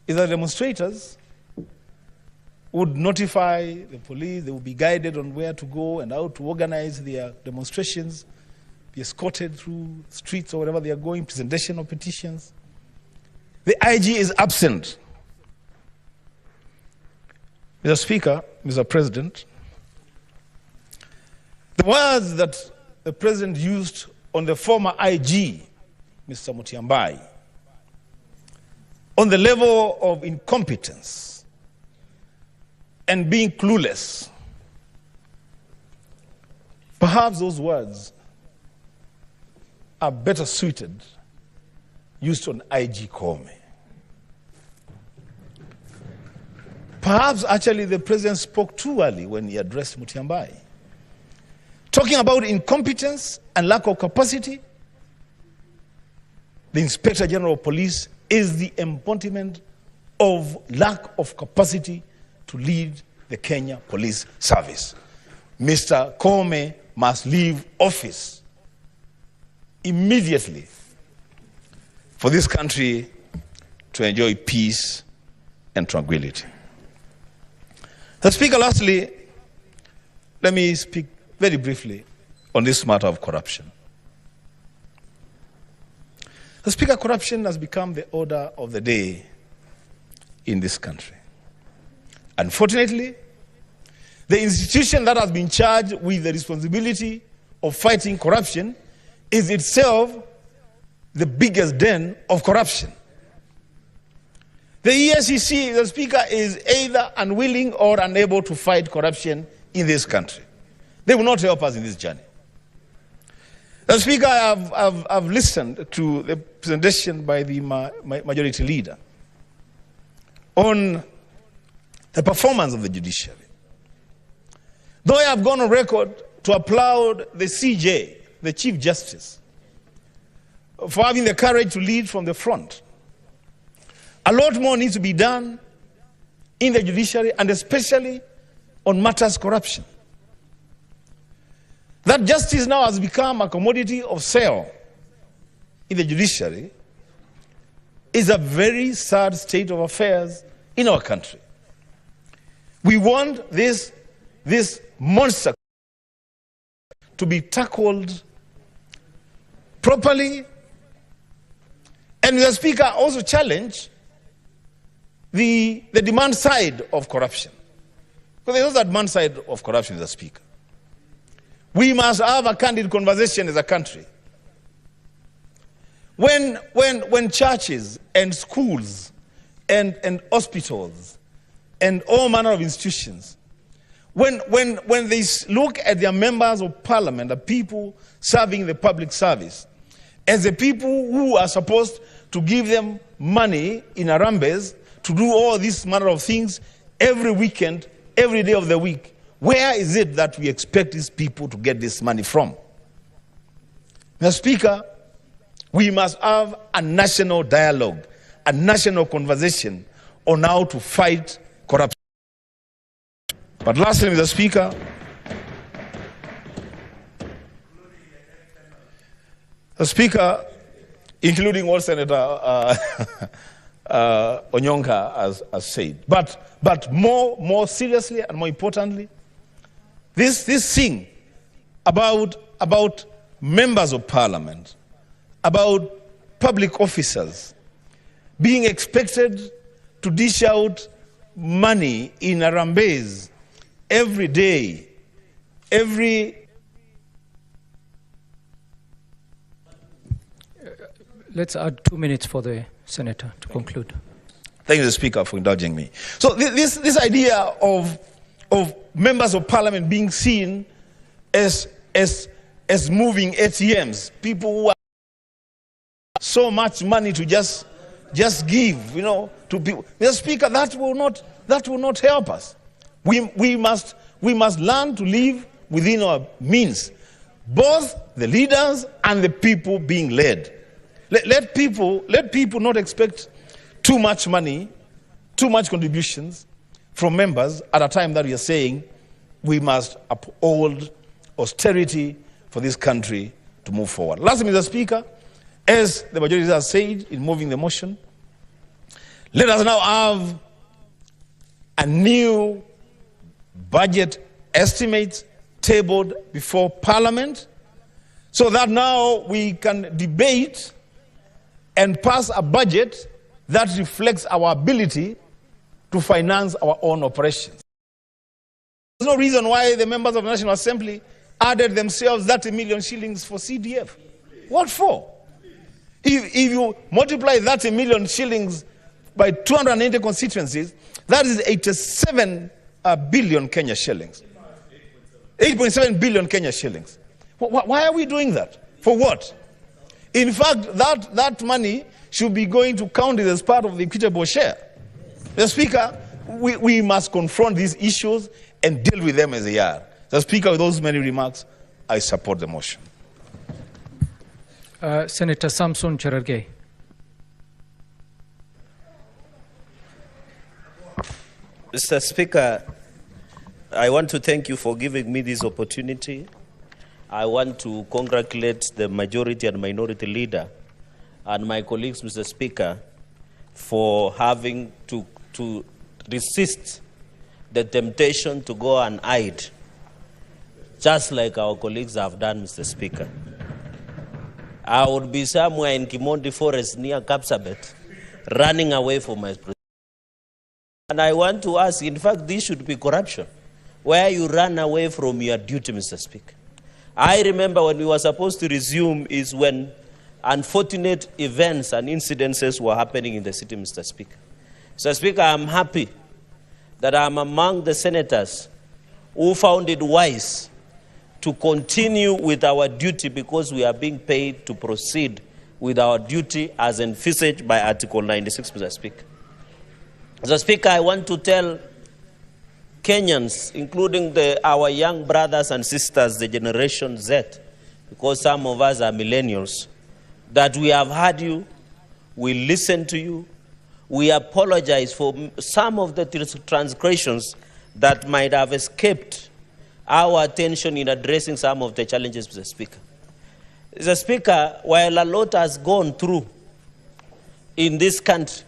is that demonstrators would notify the police, they would be guided on where to go and how to organize their demonstrations, be escorted through streets or wherever they are going, presentation of petitions. The IG is absent. Mr. Speaker, Mr. President, the words that the President used on the former IG, Mr. Mutiambai, on the level of incompetence and being clueless, perhaps those words are better suited used on IG Kome. Perhaps actually the President spoke too early when he addressed Mutiambai. Talking about incompetence and lack of capacity, the Inspector General of Police is the embodiment of lack of capacity to lead the Kenya Police Service. Mr. Kome must leave office immediately for this country to enjoy peace and tranquility. The Speaker, lastly, let me speak very briefly on this matter of corruption. The Speaker, corruption has become the order of the day in this country. Unfortunately, the institution that has been charged with the responsibility of fighting corruption is itself the biggest den of corruption. The EFCC, the Speaker, is either unwilling or unable to fight corruption in this country. They will not help us in this journey. The Speaker, I've listened to the presentation by the majority leader on the performance of the judiciary. Though I have gone on record to applaud the CJ, the Chief Justice, for having the courage to lead from the front, a lot more needs to be done in the judiciary, and especially on matters corruption. That justice now has become a commodity of sale in the judiciary is a very sad state of affairs in our country. We want this monster to be tackled properly, and the Speaker also challenged the demand side of corruption. Because there's also that demand side of corruption, the Speaker. We must have a candid conversation as a country. When churches and schools and hospitals and all manner of institutions, when they look at their members of parliament, the people serving the public service, as the people who are supposed to give them money in Arambes to do all these manner of things every weekend, every day of the week, where is it that we expect these people to get this money from? Mr. Speaker, we must have a national dialogue, a national conversation on how to fight corruption. But lastly, Mr. Speaker, the Speaker, including what Senator Onyonka has said, but more seriously and more importantly, this thing about members of parliament, about public officers being expected to dish out money in Arambes every day,
Let's add 2 minutes for the Senator to conclude.
Thank you, the Speaker, for indulging me. So this idea of members of parliament being seen as moving ATMs, people who have so much money to just give, to people. Mr. Speaker, that will not help us. We must learn to live within our means, both the leaders and the people being led. Let people not expect too much money, too much contributions from members at a time that we are saying we must uphold austerity for this country to move forward. Lastly, Mr. Speaker, as the majority has said in moving the motion, let us now have a new budget estimate tabled before Parliament so that now we can debate and pass a budget that reflects our ability to finance our own operations. There's no reason why the members of the National Assembly added themselves 30 million shillings for CDF. What for? If you multiply 30 million shillings by 280 constituencies, that is 87 billion Kenya shillings. 8.7 billion Kenya shillings. Why are we doing that? For what? In fact, that money should be going to counties as part of the equitable share. The Speaker, we must confront these issues and deal with them as they are. The Speaker, with those many remarks, I support the motion.
Senator Samson Cherargei.
Mr. Speaker, I want to thank you for giving me this opportunity. I want to congratulate the majority and minority leader and my colleagues, Mr. Speaker, for having to resist the temptation to go and hide, just like our colleagues have done, Mr. Speaker. I would be somewhere in Kimondi Forest near Kapsabet, running away from my president. And I want to ask, in fact, this should be corruption, where you run away from your duty, Mr. Speaker. I remember when we were supposed to resume is when unfortunate events and incidences were happening in the city, Mr. Speaker. Mr. Speaker, I'm happy that I'm among the senators who found it wise to continue with our duty because we are being paid to proceed with our duty as envisaged by Article 96, Mr. Speaker. Mr. Speaker, I want to tell Kenyans, including our young brothers and sisters, the Generation Z, because some of us are millennials, that we have heard you, we listen to you, we apologize for some of the transgressions that might have escaped our attention in addressing some of the challenges, Mr. Speaker. Mr. Speaker, while a lot has gone through in this country,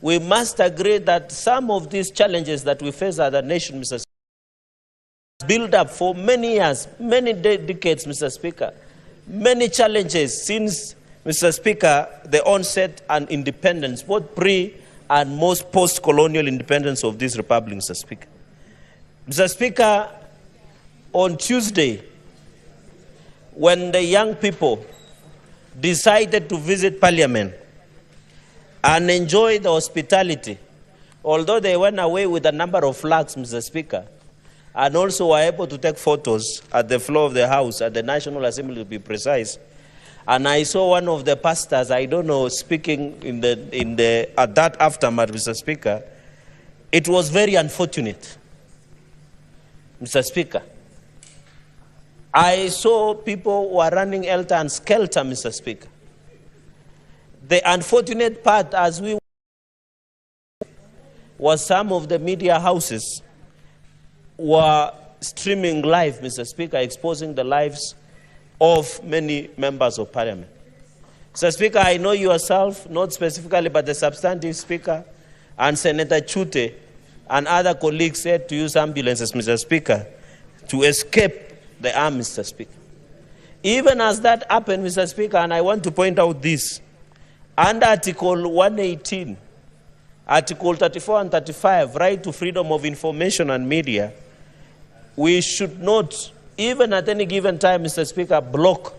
we must agree that some of these challenges that we face as a nation, Mr. Speaker, built up for many years, many decades, Mr. Speaker. Many challenges since, Mr. Speaker, the onset and independence, both pre and most post-colonial independence of this republic, Mr. Speaker. Mr. Speaker, on Tuesday, when the young people decided to visit Parliament and enjoy the hospitality, although they went away with a number of flags, Mr. Speaker, and also were able to take photos at the floor of the House, at the National Assembly to be precise. And I saw one of the pastors, I don't know, speaking at that aftermath, Mr. Speaker. It was very unfortunate, Mr. Speaker. I saw people were running helter and skelter, Mr. Speaker. The unfortunate part, as we was some of the media houses were streaming live, Mr. Speaker, exposing the lives of many members of Parliament. Mr. Speaker, I know yourself, not specifically, but the substantive Speaker and Senator Chute and other colleagues said to use ambulances, Mr. Speaker, to escape the arm, Mr. Speaker. Even as that happened, Mr. Speaker, and I want to point out this, under Article 118, Article 34 and 35, right to freedom of information and media, we should not, even at any given time, Mr. Speaker, block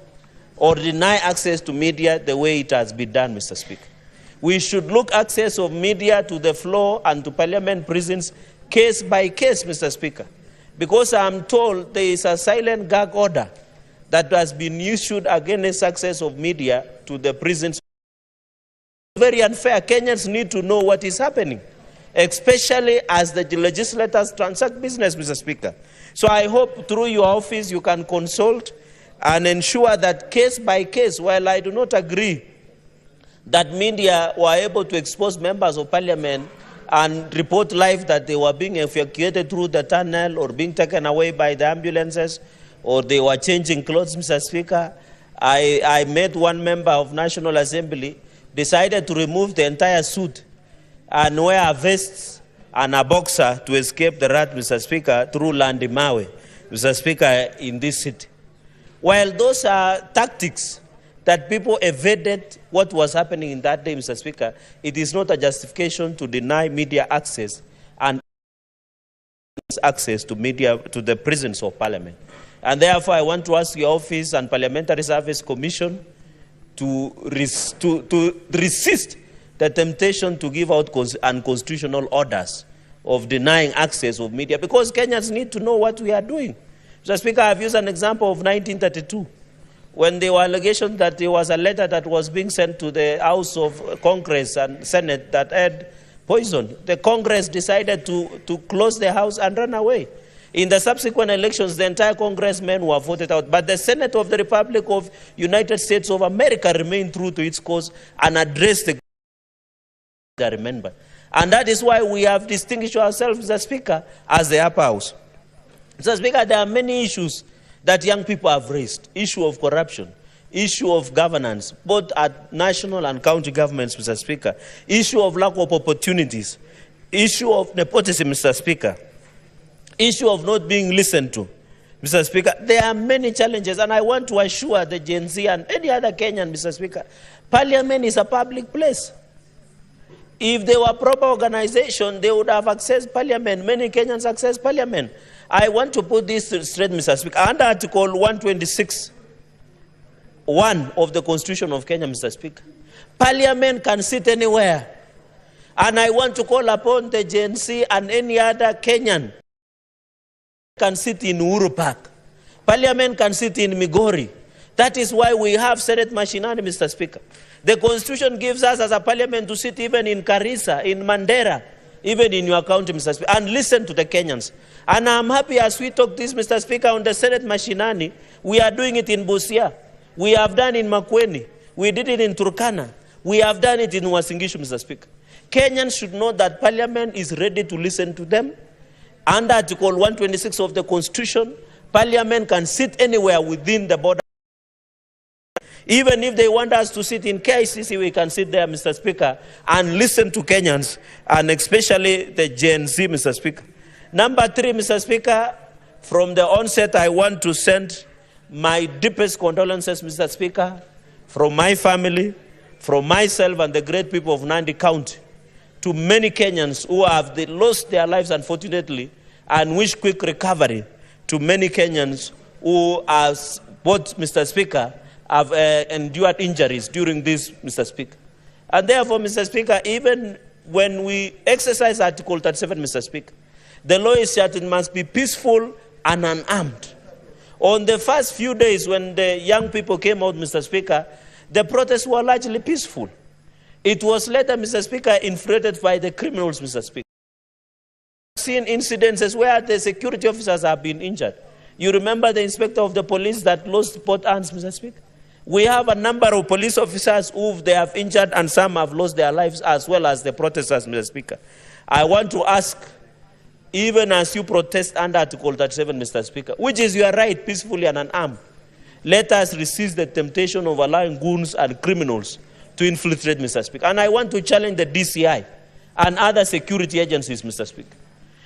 or deny access to media the way it has been done, Mr. Speaker. We should look access of media to the floor and to Parliament prisons case by case, Mr. Speaker. Because I'm told there is a silent gag order that has been issued against access of media to the prisons. Very unfair. Kenyans need to know what is happening, especially as the legislators transact business, Mr. Speaker. So I hope through your office you can consult and ensure that case by case, while I do not agree that media were able to expose members of Parliament and report live that they were being evacuated through the tunnel or being taken away by the ambulances or they were changing clothes, Mr. Speaker. I met one member of National Assembly, decided to remove the entire suit and wear a vest and a boxer to escape the rat, Mr. Speaker, through Landimawe, Mr. Speaker, in this city. While those are tactics that people evaded what was happening in that day, Mr. Speaker, it is not a justification to deny media access and access to media to the prisons of Parliament. And therefore, I want to ask your office and Parliamentary Service Commission to resist the temptation to give out unconstitutional orders of denying access of media, because Kenyans need to know what we are doing. Mr. Speaker, I've used an example of 1932, when there were allegations that there was a letter that was being sent to the House of Congress and Senate that had poison. The Congress decided to close the House and run away. In the subsequent elections, the entire congressmen were voted out, but the Senate of the Republic of United States of America remained true to its cause and addressed the remember. And that is why we have distinguished ourselves, Mr. Speaker, as the upper house. Mr. Speaker, there are many issues that young people have raised. Issue of corruption, issue of governance, both at national and county governments, Mr. Speaker. Issue of lack of opportunities. Issue of nepotism, Mr. Speaker. Issue of not being listened to, Mr. Speaker. There are many challenges, and I want to assure the Gen Z and any other Kenyan, Mr. Speaker, Parliament is a public place. If there were proper organization, they would have accessed Parliament. Many Kenyans access Parliament. I want to put this straight, Mr. Speaker. Under Article 126, 1 of the Constitution of Kenya, Mr. Speaker, Parliament can sit anywhere. And I want to call upon the Gen Z and any other Kenyan can sit in Uhuru Park. Parliament can sit in Migori. That is why we have Senate machinery, Mr. Speaker. The Constitution gives us as a Parliament to sit even in Garissa, in Mandera, even in your county, Mr. Speaker, and listen to the Kenyans. And I'm happy as we talk this, Mr. Speaker, on the Senate machinery, we are doing it in Busia. We have done it in Makueni. We did it in Turkana. We have done it in Uasin Gishu, Mr. Speaker. Kenyans should know that Parliament is ready to listen to them. Under Article 126 of the Constitution, Parliament can sit anywhere within the border. Even if they want us to sit in KICC, we can sit there, Mr. Speaker, and listen to Kenyans, and especially the Gen Z, Mr. Speaker. Number 3, Mr. Speaker, from the onset, I want to send my deepest condolences, Mr. Speaker, from my family, from myself and the great people of Nandi County, to many Kenyans who have lost their lives, unfortunately, and wish quick recovery, to many Kenyans who are both, Mr. Speaker, have endured injuries during this, Mr. Speaker. And therefore, Mr. Speaker, even when we exercise Article 37, Mr. Speaker, the law is that it must be peaceful and unarmed. On the first few days when the young people came out, Mr. Speaker, the protests were largely peaceful. It was later, Mr. Speaker, infiltrated by the criminals, Mr. Speaker. Seen incidences where the security officers have been injured. You remember the inspector of the police that lost both hands, Mr. Speaker? We have a number of police officers who they have injured and some have lost their lives, as well as the protesters, Mr. Speaker. I want to ask, even as you protest under Article 37, Mr. Speaker, which is your right, peacefully and unarmed, let us resist the temptation of allowing goons and criminals to infiltrate, Mr. Speaker. And I want to challenge the DCI and other security agencies, Mr. Speaker.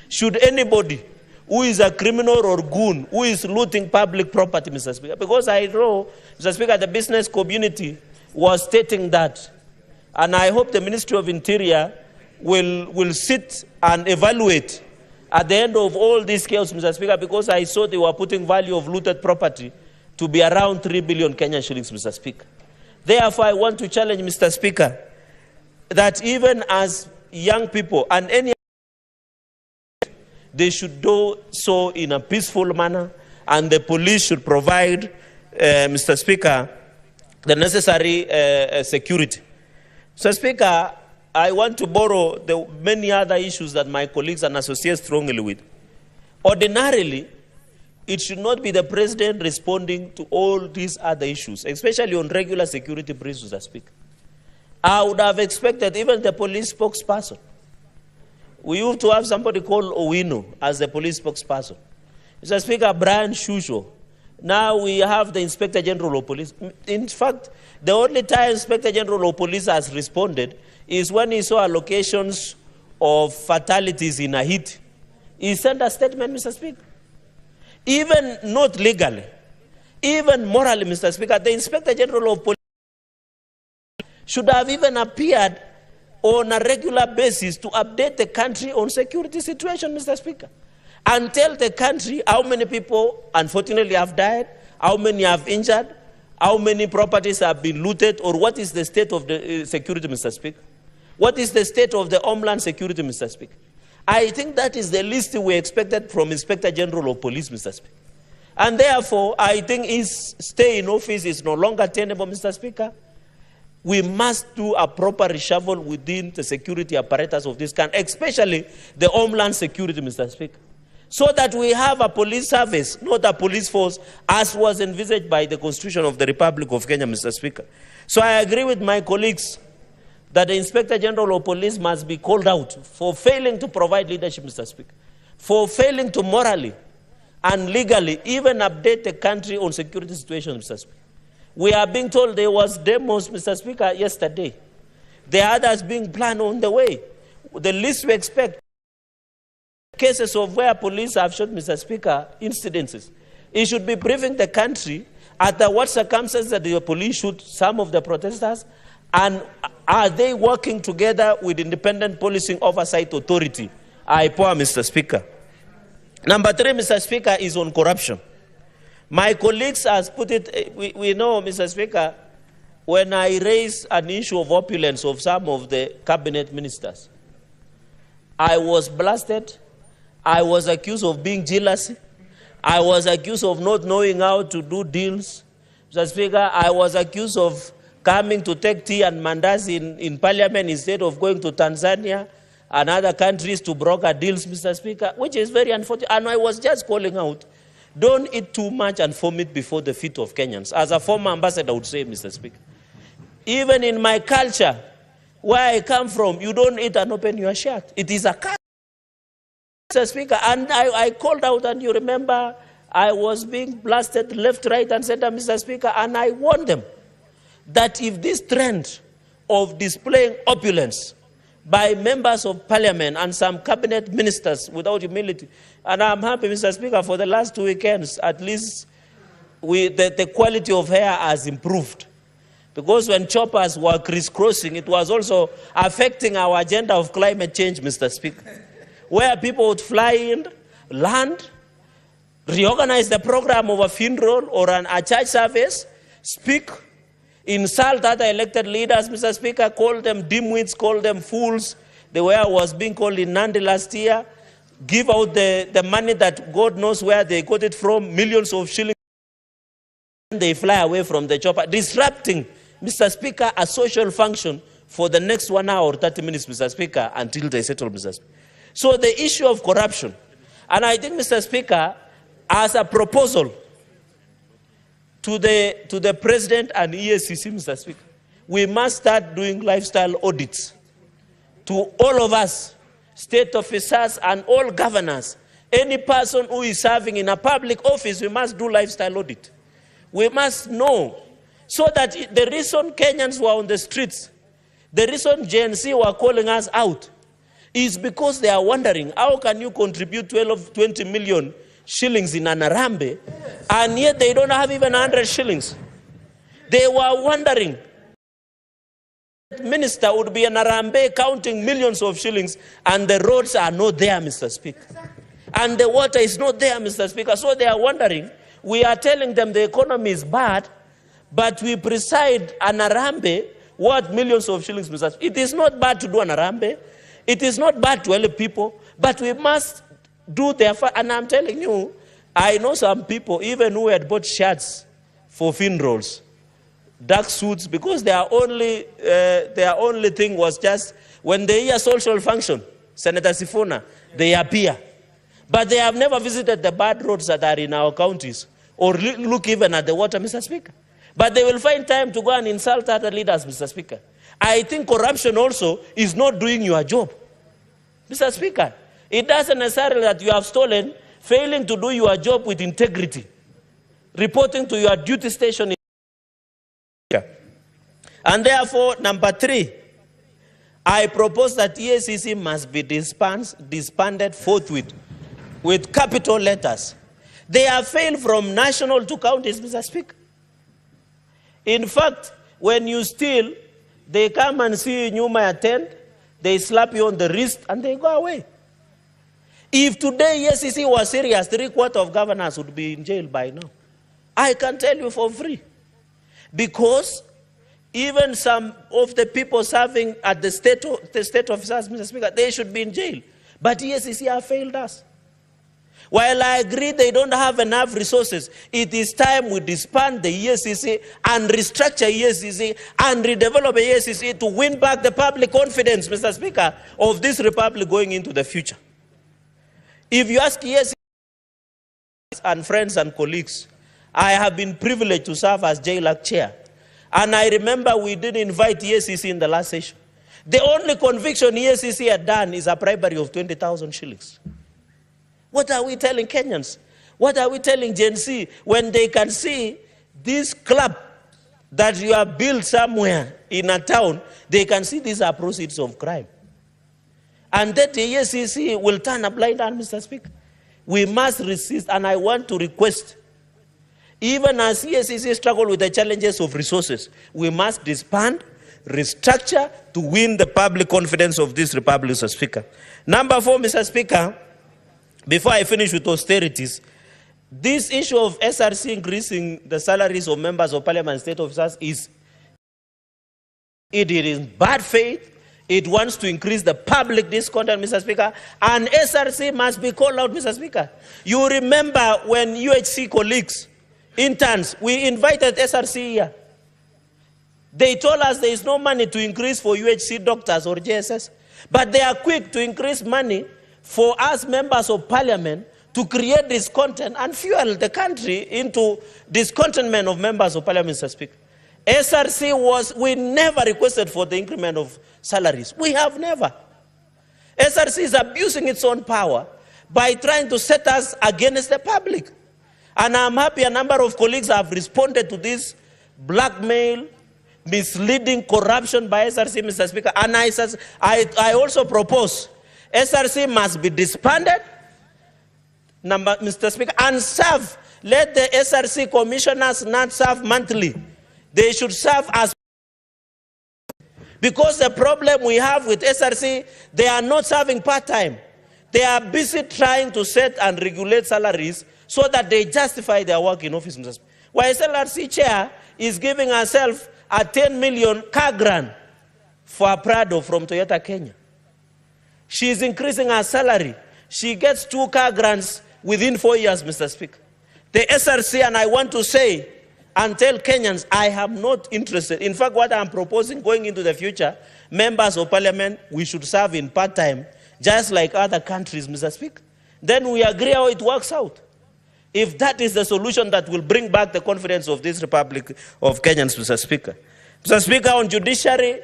Should anybody who is a criminal or goon who is looting public property, Mr. Speaker, because I know, Mr. Speaker, the business community was stating that, and I hope the Ministry of Interior will sit and evaluate at the end of all these chaos, Mr. Speaker, because I saw they were putting value of looted property to be around 3 billion Kenyan shillings, Mr. Speaker. Therefore, I want to challenge, Mr. Speaker, that even as young people and any, they should do so in a peaceful manner, and the police should provide, Mr. Speaker, the necessary security. Mr. Speaker, I want to borrow the many other issues that my colleagues and associate strongly with. Ordinarily, it should not be the president responding to all these other issues, especially on regular security briefs, Mr. Speaker. I would have expected even the police spokesperson. We used to have somebody called Owino as the police spokesperson. Mr. Speaker, Brian Shusho. Now we have the Inspector General of Police. In fact, the only time Inspector General of Police has responded is when he saw allocations of fatalities in Haiti. He sent a statement, Mr. Speaker. Even not legally, even morally, Mr. Speaker, the Inspector General of Police should have even appeared on a regular basis to update the country on security situation, Mr. Speaker, and tell the country how many people, unfortunately, have died, how many have injured, how many properties have been looted, or what is the state of the security, Mr. Speaker. What is the state of the homeland security, Mr. Speaker? I think that is the least we expected from Inspector General of Police, Mr. Speaker. And therefore, I think his stay in office is no longer tenable, Mr. Speaker. We must do a proper reshuffle within the security apparatus of this country, especially the homeland security, Mr. Speaker, so that we have a police service, not a police force, as was envisaged by the Constitution of the Republic of Kenya, Mr. Speaker. So I agree with my colleagues that the Inspector General of Police must be called out for failing to provide leadership, Mr. Speaker, for failing to morally and legally even update the country on security situation, Mr. Speaker. We are being told there was demos, Mr. Speaker, yesterday. There are others being planned on the way. The least we expect, cases of where police have shot, Mr. Speaker, incidences. It should be briefing the country at what circumstances that the police shoot some of the protesters, and are they working together with independent policing oversight authority? I pour, Mr. Speaker. Number 3, Mr. Speaker, is on corruption. My colleagues has put it, we know, Mr. Speaker, when I raised an issue of opulence of some of the cabinet ministers, I was blasted, I was accused of being jealous, I was accused of not knowing how to do deals. Mr. Speaker, I was accused of coming to take tea and mandazi in parliament instead of going to Tanzania and other countries to broker deals, Mr. Speaker, which is very unfortunate. And I was just calling out, don't eat too much and vomit before the feet of Kenyans. As a former ambassador would say, Mr. Speaker. Even in my culture, where I come from, you don't eat and open your shirt. It is a culture, Mr. Speaker. And I called out, and you remember, I was being blasted left, right, and center, Mr. Speaker, and I warned them that if this trend of displaying opulence by members of parliament and some cabinet ministers without humility, and I'm happy, Mr. Speaker, for the last 2 weekends, at least the quality of hair has improved. Because when choppers were crisscrossing, it was also affecting our agenda of climate change, Mr. Speaker, where people would fly in, land, reorganize the program of a funeral or a church service, speak, insult other elected leaders, Mr. Speaker, call them dimwits, call them fools, the way I was being called in Nandi last year, give out the money that God knows where they got it from, millions of shillings, and they fly away from the chopper, disrupting, Mr. Speaker, a social function for the next 1 hour or 30 minutes, Mr. Speaker, until they settle, Mr. Speaker. So the issue of corruption, and I think, Mr. Speaker, as a proposal to the President and EACC, Mr. Speaker, we must start doing lifestyle audits to all of us, state officers and all governors. Any person who is serving in a public office, we must do lifestyle audit. We must know, so that the reason Kenyans were on the streets, the reason Genz were calling us out, is because they are wondering, how can you contribute 20 million shillings in an Arambe, and yet they don't have even 100 shillings. They were wondering, minister would be an Arambe counting millions of shillings, and the roads are not there, Mr. Speaker. And the water is not there, Mr. Speaker. So they are wondering, we are telling them the economy is bad, but we preside an Arambe worth millions of shillings, Mr. Speaker. It is not bad to do an Arambe. It is not bad to help people, but we must do their part. And I'm telling you, I know some people, even who had bought shirts for funerals, dark suits, because their only thing was just, when they hear social function, Senator Sifuna, they appear. But they have never visited the bad roads that are in our counties, or look even at the water, Mr. Speaker. But they will find time to go and insult other leaders, Mr. Speaker. I think corruption also is not doing your job. Mr. Speaker, it doesn't necessarily that you have stolen, failing to do your job with integrity, reporting to your duty station. And therefore, number 3, I propose that EACC must be disbanded forthwith with capital letters. They have failed from national to counties, Mr. Speaker. In fact, when you steal, they come and see you may attend, they slap you on the wrist, and they go away. If today EACC was serious, 3/4 of governors would be in jail by now. I can tell you for free. Because even some of the people serving at the state officers, Mr. Speaker, they should be in jail. But EACC have failed us. While I agree they don't have enough resources, it is time we disband the EACC and restructure EACC and redevelop EACC to win back the public confidence, Mr. Speaker, of this republic going into the future. If you ask EACC and friends and colleagues, I have been privileged to serve as JLAC chair. And I remember we did invite EACC in the last session. The only conviction EACC had done is a bribery of 20,000 shillings. What are we telling Kenyans? What are we telling Gen Z when they can see this club that you have built somewhere in a town, they can see these are proceeds of crime? And that the EACC will turn a blind eye, Mr. Speaker. We must resist, and I want to request, even as EACC struggle with the challenges of resources, we must disband, restructure to win the public confidence of this republic, Mr. Speaker. Number 4, Mr. Speaker, before I finish with austerities, this issue of SRC increasing the salaries of members of parliament and state officers is in bad faith. It wants to increase the public discontent, Mr. Speaker, and SRC must be called out, Mr. Speaker. You remember when UHC colleagues, interns, we invited SRC here. They told us there is no money to increase for UHC doctors or JSS, but they are quick to increase money for us members of parliament to create discontent and fuel the country into discontentment of members of parliament, Mr. Speaker. we never requested for the increment of salaries. We have never. SRC is abusing its own power by trying to set us against the public. And I'm happy a number of colleagues have responded to this blackmail, misleading corruption by SRC, Mr. Speaker. And I also propose SRC must be disbanded, Mr. Speaker, and serve. Let the SRC commissioners not serve monthly. They should serve as. Because the problem we have with SRC, they are not serving part-time. They are busy trying to set and regulate salaries so that they justify their work in office, Mr. Speaker. While SLRC chair is giving herself a 10 million car grant for a Prado from Toyota Kenya. She is increasing her salary. She gets 2 car grants within 4 years, Mr. Speaker. The SRC, and I want to say and tell Kenyans, I am not interested. In fact, what I'm proposing going into the future, members of parliament, we should serve in part-time, just like other countries, Mr. Speaker. Then we agree how it works out. If that is the solution that will bring back the confidence of this Republic of Kenyans, Mr. Speaker. Mr. Speaker, on judiciary,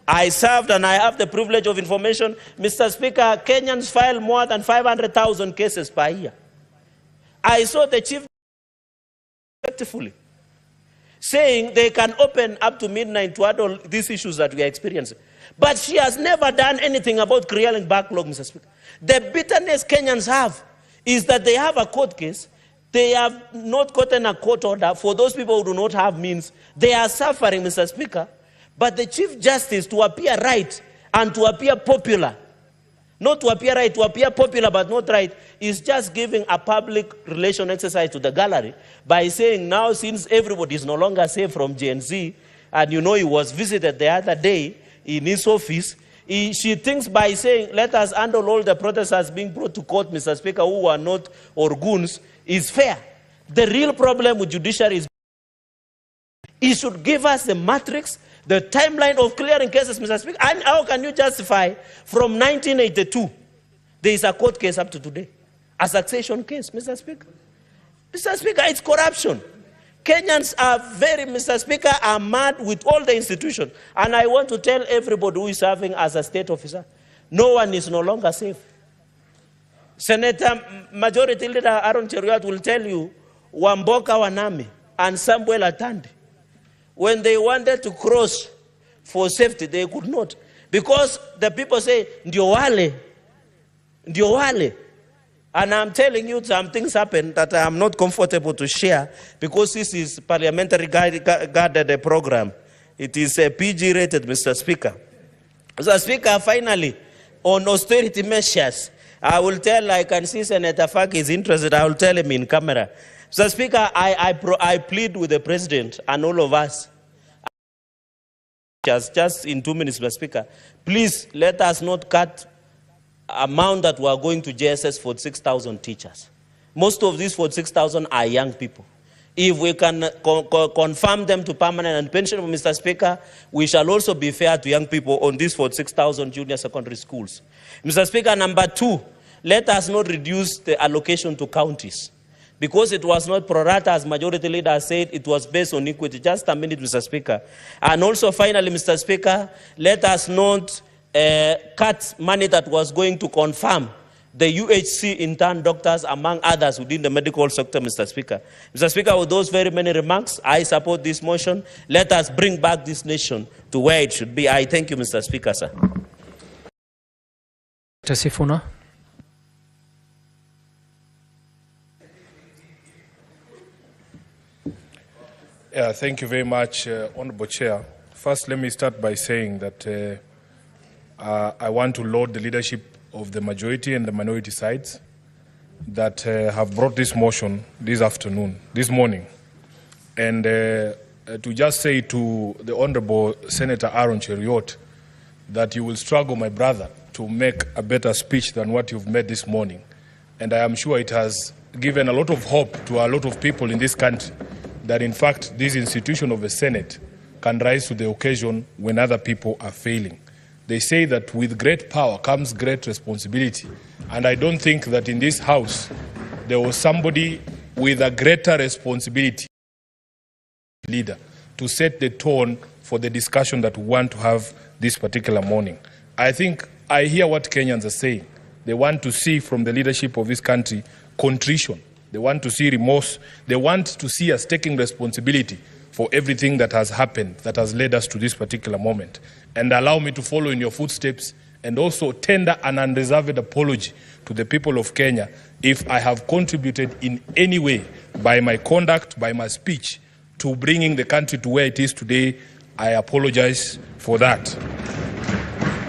I served and I have the privilege of information. Mr. Speaker, Kenyans file more than 500,000 cases per year. I saw the chief effectively saying they can open up to midnight to handle these issues that we are experiencing. But she has never done anything about clearing backlog, Mr. Speaker. The bitterness Kenyans have is that they have a court case. They have not gotten a court order. For those people who do not have means, they are suffering, Mr. Speaker. But the Chief Justice, to appear right and to appear popular, not to appear right, to appear popular but not right, is just giving a public relation exercise to the gallery by saying now, since everybody is no longer safe from Genz, and you know he was visited the other day in his office, she thinks by saying, let us handle all the protesters being brought to court, Mr. Speaker, who are not orgoons, is fair. The real problem with judiciary is it should give us the matrix, the timeline of clearing cases, Mr. Speaker. And how can you justify from 1982, there is a court case up to today, a succession case, Mr. Speaker? Mr. Speaker, it's corruption. Kenyans are very, Mr. Speaker, are mad with all the institutions. And I want to tell everybody who is serving as a state officer, no one is no longer safe. Senator Majority Leader Aaron Cheruiyot will tell you, Wamboka Wanami and Samuel Atandi, when they wanted to cross for safety, they could not. Because the people say, ndio wale. And I'm telling you, some things happen that I am not comfortable to share because this is parliamentary guided program. It is a PG rated, Mr. Speaker. Mr. Speaker, finally, on austerity measures, I will tell, I can see Senator Faki is interested, I will tell him in camera. Mr. Speaker, I plead with the President and all of us, just in 2 minutes, Mr. Speaker, please let us not cut amount that we are going to JSS for 6,000 teachers. Most of these 46,000 are young people. If we can confirm them to permanent and pension, Mr. Speaker, we shall also be fair to young people on these 46,000 junior secondary schools. Mr. Speaker, number 2, let us not reduce the allocation to counties. Because it was not pro rata, as Majority Leader said, it was based on equity. Just a minute, Mr. Speaker. And also, finally, Mr. Speaker, let us not cut money that was going to confirm the UHC intern doctors, among others, within the medical sector, Mr. Speaker. Mr. Speaker, with those very many remarks, I support this motion. Let us bring back this nation to where it should be. I thank you, Mr. Speaker, sir.
Mr. Sifuna.
Yeah, thank you very much, Honorable Chair. First, let me start by saying that I want to laud the leadership of the majority and the minority sides that have brought this motion this morning. And to just say to the Honorable Senator Aaron Cheruiyot that you will struggle, my brother, to make a better speech than what you've made this morning. And I am sure it has given a lot of hope to a lot of people in this country that in fact this institution of the Senate can rise to the occasion when other people are failing. They say that with great power comes great responsibility. And I don't think that in this House there was somebody with a greater responsibility, leader, to set the tone for the discussion that we want to have this particular morning. I think I hear what Kenyans are saying. They want to see from the leadership of this country contrition. They want to see remorse. They want to see us taking responsibility for everything that has happened, that has led us to this particular moment. And allow me to follow in your footsteps and also tender an unreserved apology to the people of Kenya if I have contributed in any way by my conduct, by my speech, to bringing the country to where it is today. I apologize for that.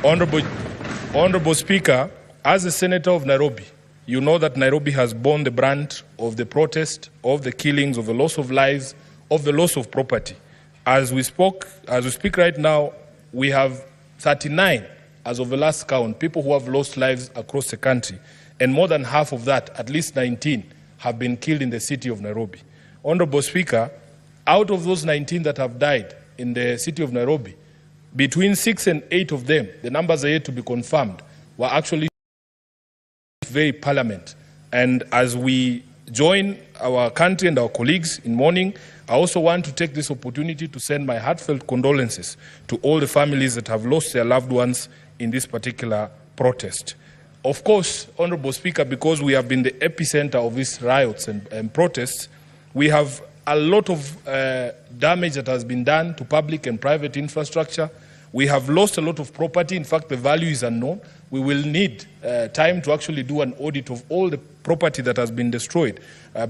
Honorable Speaker, as a senator of Nairobi, You know that Nairobi has borne the brunt of the protest, of the killings, of the loss of lives, of the loss of property. As we speak right now, we have 39, as of the last count, people who have lost lives across the country. And more than half of that, at least 19, have been killed in the city of Nairobi. Honorable Speaker, out of those 19 that have died in the city of Nairobi, between 6 and 8 of them, the numbers are yet to be confirmed, were actually very parliament. And as we join our country and our colleagues in mourning, I also want to take this opportunity to send my heartfelt condolences to all the families that have lost their loved ones in this particular protest. Of course, Honorable Speaker, because we have been the epicenter of these riots and protests, we have a lot of damage that has been done to public and private infrastructure. We have lost a lot of property. In fact, the value is unknown. We will need time to actually do an audit of all the property that has been destroyed.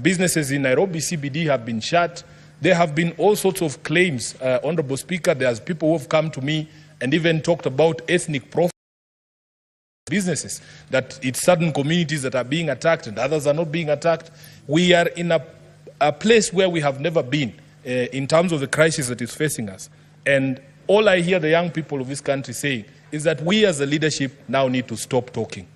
Businesses in Nairobi CBD have been shut. There have been all sorts of claims, Honorable Speaker. There's people who have come to me and even talked about ethnic profiling businesses, that it's certain communities that are being attacked and others are not being attacked. We are in a place where we have never been in terms of the crisis that is facing us. And all I hear the young people of this country saying is that we as a leadership now need to stop talking.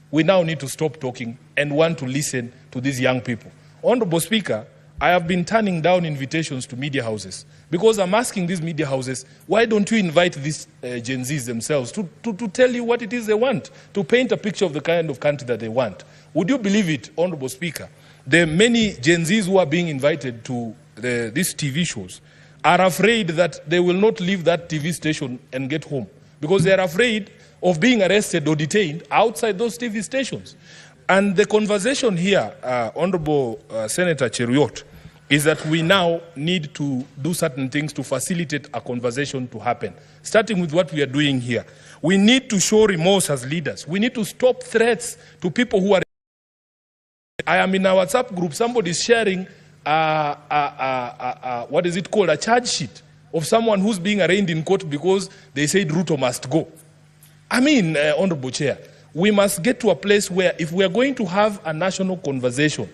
We now need to stop talking and want to listen to these young people. Honorable Speaker, I have been turning down invitations to media houses because I'm asking these media houses, why don't you invite these Gen Zs themselves to tell you what it is they want, to paint a picture of the kind of country that they want? Would you believe it, Honorable Speaker? The many Gen Zs who are being invited to these TV shows are afraid that they will not leave that TV station and get home because they are afraid of being arrested or detained outside those TV stations. And the conversation here, Honorable Senator Cheruiyot, is that we now need to do certain things to facilitate a conversation to happen, starting with what we are doing here. We need to show remorse as leaders. We need to stop threats to people who are... I am in a WhatsApp group, somebody is sharing what is it called, a charge sheet of someone who's being arraigned in court because they said Ruto must go. I mean, Honorable Chair, we must get to a place where if we are going to have a national conversation,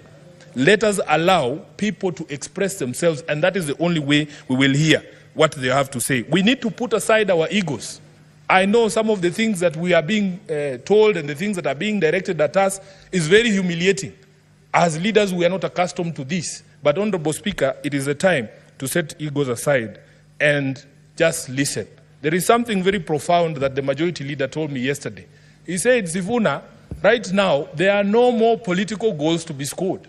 let us allow people to express themselves, and that is the only way we will hear what they have to say. We need to put aside our egos. I know some of the things that we are being told and the things that are being directed at us is very humiliating. As leaders, we are not accustomed to this. But, Honorable Speaker, it is a time to set egos aside and just listen. There is something very profound that the majority leader told me yesterday. He said, Sifuna, right now, there are no more political goals to be scored.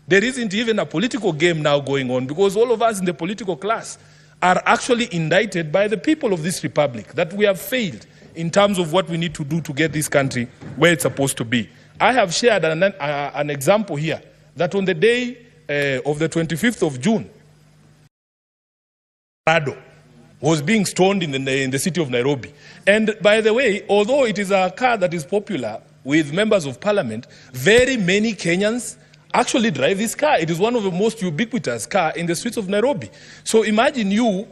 There isn't even a political game now going on because all of us in the political class are actually indicted by the people of this republic that we have failed in terms of what we need to do to get this country where it's supposed to be. I have shared an example here that on the day of the 25th of June, Rado was being stoned in the city of Nairobi. And by the way, although it is a car that is popular with members of parliament, very many Kenyans actually drive this car. It is one of the most ubiquitous cars in the streets of Nairobi. So imagine you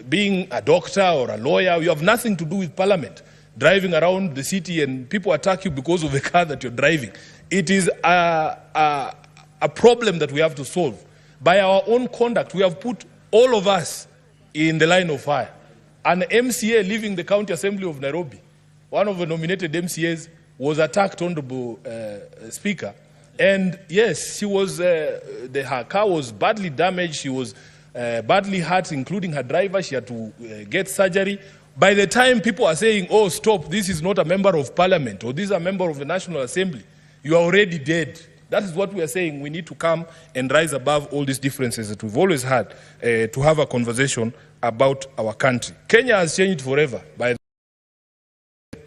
being a doctor or a lawyer, you have nothing to do with parliament, driving around the city and people attack you because of the car that you're driving. It is a problem that we have to solve. By our own conduct, we have put all of us in the line of fire. An MCA leaving the County Assembly of Nairobi, one of the nominated MCAs, was attacked, Honorable Speaker. And yes, she was, her car was badly damaged. She was badly hurt, including her driver. She had to get surgery. By the time people are saying, oh, stop, this is not a member of parliament, or this is a member of the National Assembly, you are already dead. That is what we are saying. We need to come and rise above all these differences that we've always had to have a conversation about our country. Kenya has changed forever.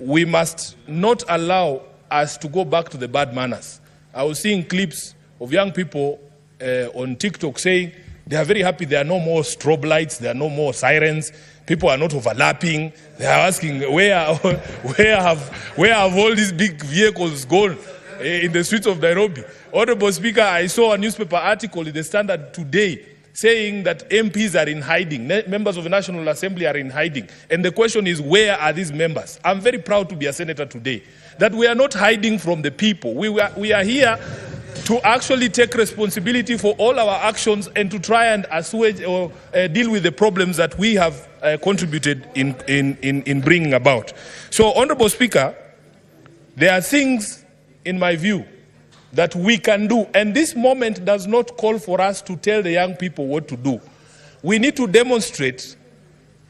We must not allow us to go back to the bad manners. I was seeing clips of young people on TikTok saying they are very happy there are no more strobe lights, there are no more sirens, people are not overlapping. They are asking where have all these big vehicles gone in the streets of Nairobi. Honorable Speaker, I saw a newspaper article in the Standard today saying that MPs are in hiding, members of the National Assembly are in hiding. And the question is, where are these members? I'm very proud to be a senator today, that we are not hiding from the people. We are here to actually take responsibility for all our actions and to try and assuage or deal with the problems that we have contributed in bringing about. So, Honorable Speaker, there are things, in my view, that we can do. And this moment does not call for us to tell the young people what to do. We need to demonstrate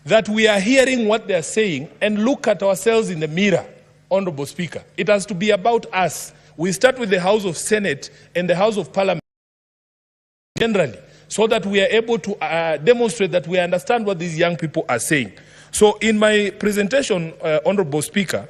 that we are hearing what they are saying and look at ourselves in the mirror, Honorable Speaker. It has to be about us. We start with the House of Senate and the House of Parliament generally, so that we are able to demonstrate that we understand what these young people are saying. So in my presentation, Honorable Speaker,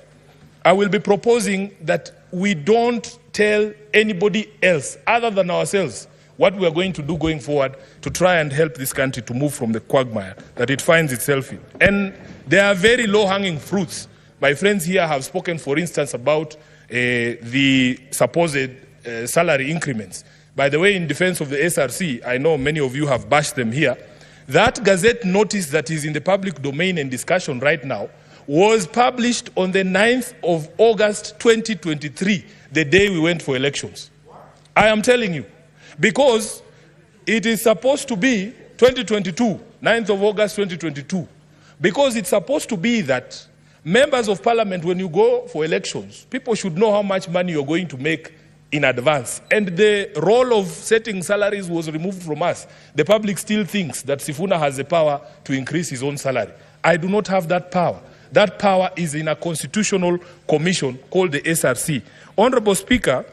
I will be proposing that we don't tell anybody else other than ourselves what we are going to do going forward to try and help this country to move from the quagmire that it finds itself in. And there are very low-hanging fruits. My friends here have spoken, for instance, about the supposed salary increments. By the way, in defense of the SRC, I know many of you have bashed them here. That Gazette notice that is in the public domain and discussion right now was published on the 9th of August 2023, the day we went for elections. I am telling you, because it is supposed to be 2022, 9th of August 2022, because it's supposed to be that members of parliament, when you go for elections, people should know how much money you're going to make in advance. And the role of setting salaries was removed from us. The public still thinks that Sifuna has the power to increase his own salary. I do not have that power. That power is in a constitutional commission called the SRC. Honorable Speaker,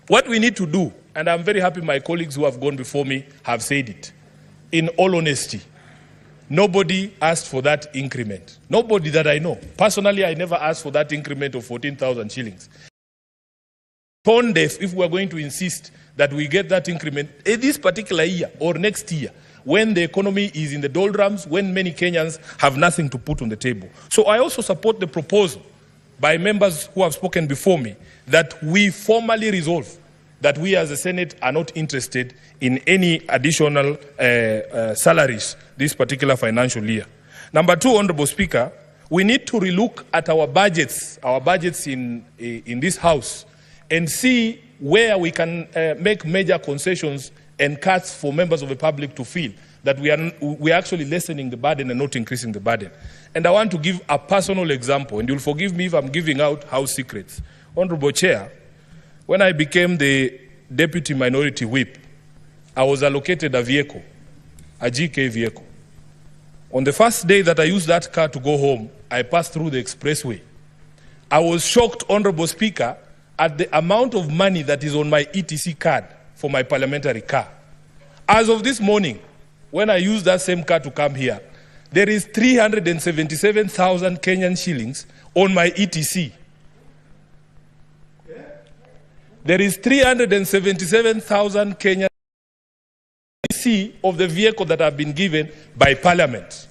what we need to do, and I'm very happy my colleagues who have gone before me have said it, in all honesty, nobody asked for that increment. Nobody that I know. Personally, I never asked for that increment of 14,000 shillings. Tone deaf if we are going to insist that we get that increment this particular year or next year, when the economy is in the doldrums, when many Kenyans have nothing to put on the table. So I also support the proposal by members who have spoken before me that we formally resolve that we as a Senate are not interested in any additional salaries this particular financial year. Number two, Honorable Speaker, we need to relook at our budgets in this House and see where we can make major concessions and cuts for members of the public to feel that we are actually lessening the burden and not increasing the burden. And I want to give a personal example, and you'll forgive me if I'm giving out house secrets. Honorable Chair, when I became the Deputy Minority Whip, I was allocated a vehicle, a GK vehicle. On the first day that I used that car to go home, I passed through the expressway. I was shocked, Honorable Speaker, at the amount of money that is on my ETC card for my parliamentary car. As of this morning, when I used that same car to come here, there is 377,000 Kenyan shillings on my ETC. There is 377,000 Kenyan ETC of the vehicle that have been given by Parliament.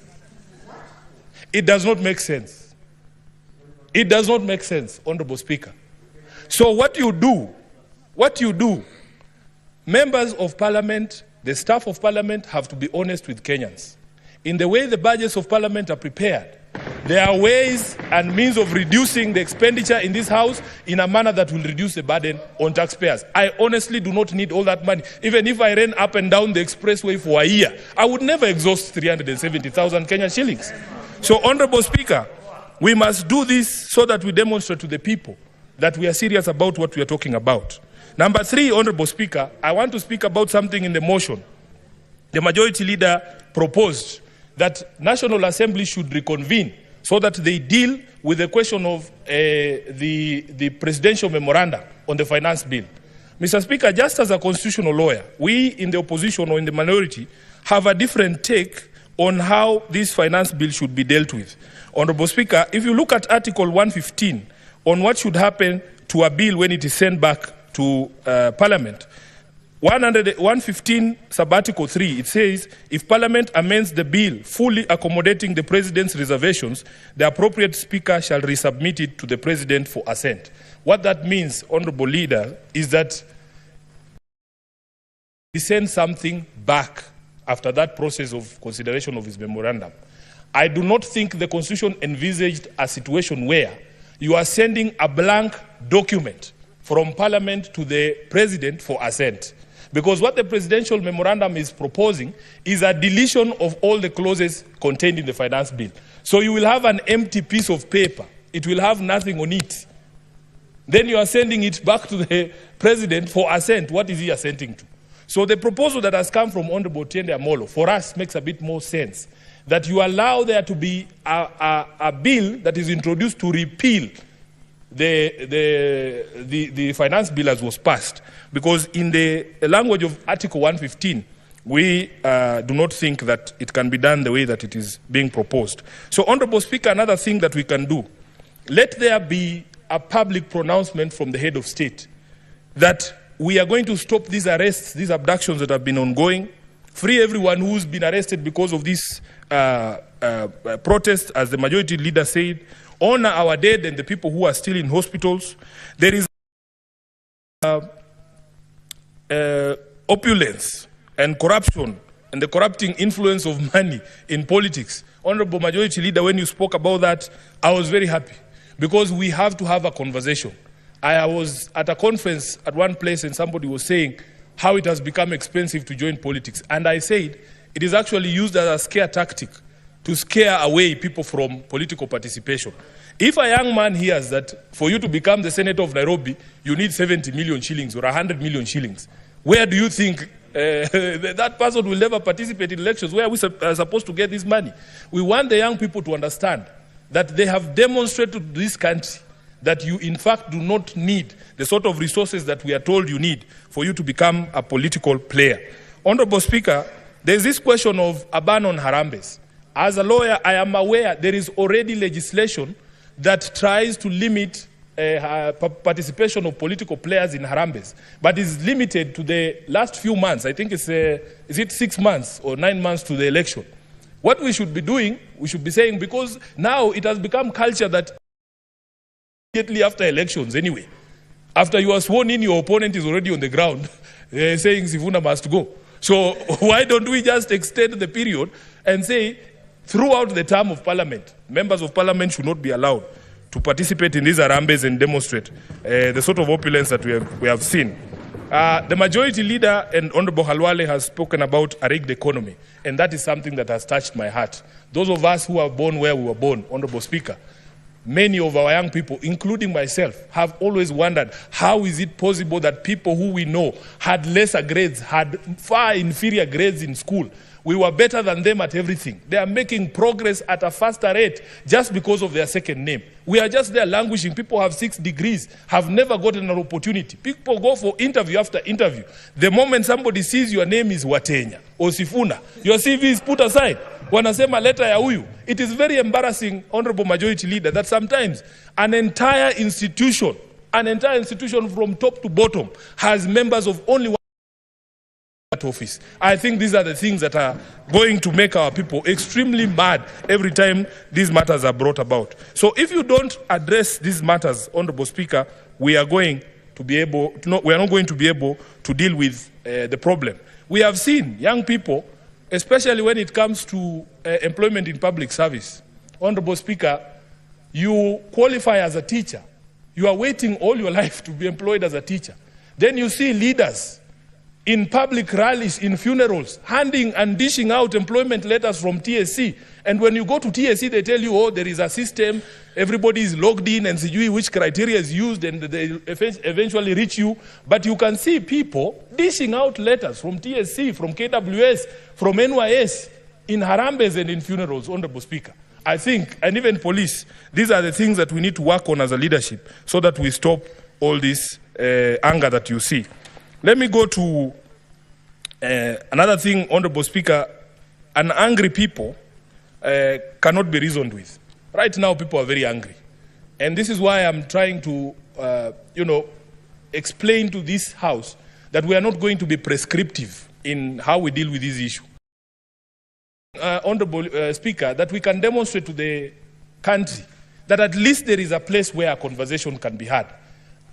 It does not make sense. It does not make sense, Honorable Speaker. So what you do, members of Parliament, the staff of Parliament have to be honest with Kenyans. In the way the budgets of Parliament are prepared, there are ways and means of reducing the expenditure in this House in a manner that will reduce the burden on taxpayers. I honestly do not need all that money. Even if I ran up and down the expressway for a year, I would never exhaust 370,000 Kenyan shillings. So, Honorable Speaker, we must do this so that we demonstrate to the people that we are serious about what we are talking about. Number three, Honorable Speaker, I want to speak about something in the motion. The Majority Leader proposed that National Assembly should reconvene so that they deal with the question of the presidential memorandum on the finance bill. Mr. Speaker, just as a constitutional lawyer, we in the opposition or in the minority have a different take on how this finance bill should be dealt with. Honorable Speaker, if you look at Article 115 on what should happen to a bill when it is sent back to Parliament, 115 sub-article 3, it says, if Parliament amends the bill fully accommodating the President's reservations, the appropriate Speaker shall resubmit it to the President for assent. What that means, Honourable Leader, is that we send something back after that process of consideration of his memorandum. I do not think the Constitution envisaged a situation where you are sending a blank document from Parliament to the President for assent. Because what the presidential memorandum is proposing is a deletion of all the clauses contained in the finance bill. So you will have an empty piece of paper. It will have nothing on it. Then you are sending it back to the President for assent. What is he assenting to? So the proposal that has come from Honorable Tiende Amolo, for us, makes a bit more sense. That you allow there to be a bill that is introduced to repeal the finance bill as was passed. Because in the language of Article 115, we do not think that it can be done the way that it is being proposed. So, Honorable Speaker, another thing that we can do, let there be a public pronouncement from the head of state that we are going to stop these arrests, these abductions that have been ongoing, free everyone who's been arrested because of this protest, as the majority leader said, honor our dead and the people who are still in hospitals. There is opulence and corruption and the corrupting influence of money in politics. Honorable Majority Leader, when you spoke about that, I was very happy because we have to have a conversation. I was at a conference at one place and somebody was saying how it has become expensive to join politics. And I said it is actually used as a scare tactic to scare away people from political participation. If a young man hears that for you to become the Senator of Nairobi, you need 70 million shillings or 100 million shillings, where do you think that person will never participate in elections? Where are we supposed to get this money? We want the young people to understand that they have demonstrated to this country that you in fact do not need the sort of resources that we are told you need for you to become a political player. Honorable Speaker, there's this question of a ban on harambes. As a lawyer, I am aware there is already legislation that tries to limit participation of political players in harambes, but is limited to the last few months. I think it's, is it 6 months or 9 months to the election? What we should be doing, we should be saying, because now it has become culture that immediately after elections anyway, after you are sworn in, your opponent is already on the ground saying Sifuna must go. So why don't we just extend the period and say throughout the term of parliament, members of parliament should not be allowed to participate in these harambes and demonstrate the sort of opulence that we have seen. The majority leader and Honorable Halwale has spoken about a rigged economy, and that is something that has touched my heart. Those of us who are born where we were born, Honorable Speaker, many of our young people, including myself, have always wondered how is it possible that people who we know had lesser grades, had far inferior grades in school, we were better than them at everything. They are making progress at a faster rate just because of their second name. We are just there languishing. People have 6 degrees, have never gotten an opportunity. People go for interview after interview. The moment somebody sees your name is Watenya or Sifuna, your CV is put aside. Wanasema leta ya huyu. It is very embarrassing, Honorable Majority Leader, that sometimes an entire institution from top to bottom has members of only one office. I think these are the things that are going to make our people extremely mad every time these matters are brought about. So if you don't address these matters, Honorable Speaker, we are not going to be able to deal with the problem. We have seen young people, especially when it comes to employment in public service. Honorable Speaker, you qualify as a teacher. You are waiting all your life to be employed as a teacher. Then you see leaders in public rallies, in funerals, handing and dishing out employment letters from TSC. And when you go to TSC, they tell you, oh, there is a system, everybody is logged in, and see which criteria is used, and they eventually reach you. But you can see people dishing out letters from TSC, from KWS, from NYS, in harambes and in funerals, Honorable Speaker. I think, and even police, these are the things that we need to work on as a leadership so that we stop all this anger that you see. Let me go to another thing, Honorable Speaker. An angry people cannot be reasoned with. Right now, people are very angry. And this is why I'm trying to, explain to this House that we are not going to be prescriptive in how we deal with this issue. Honorable Speaker, that we can demonstrate to the country that at least there is a place where a conversation can be had.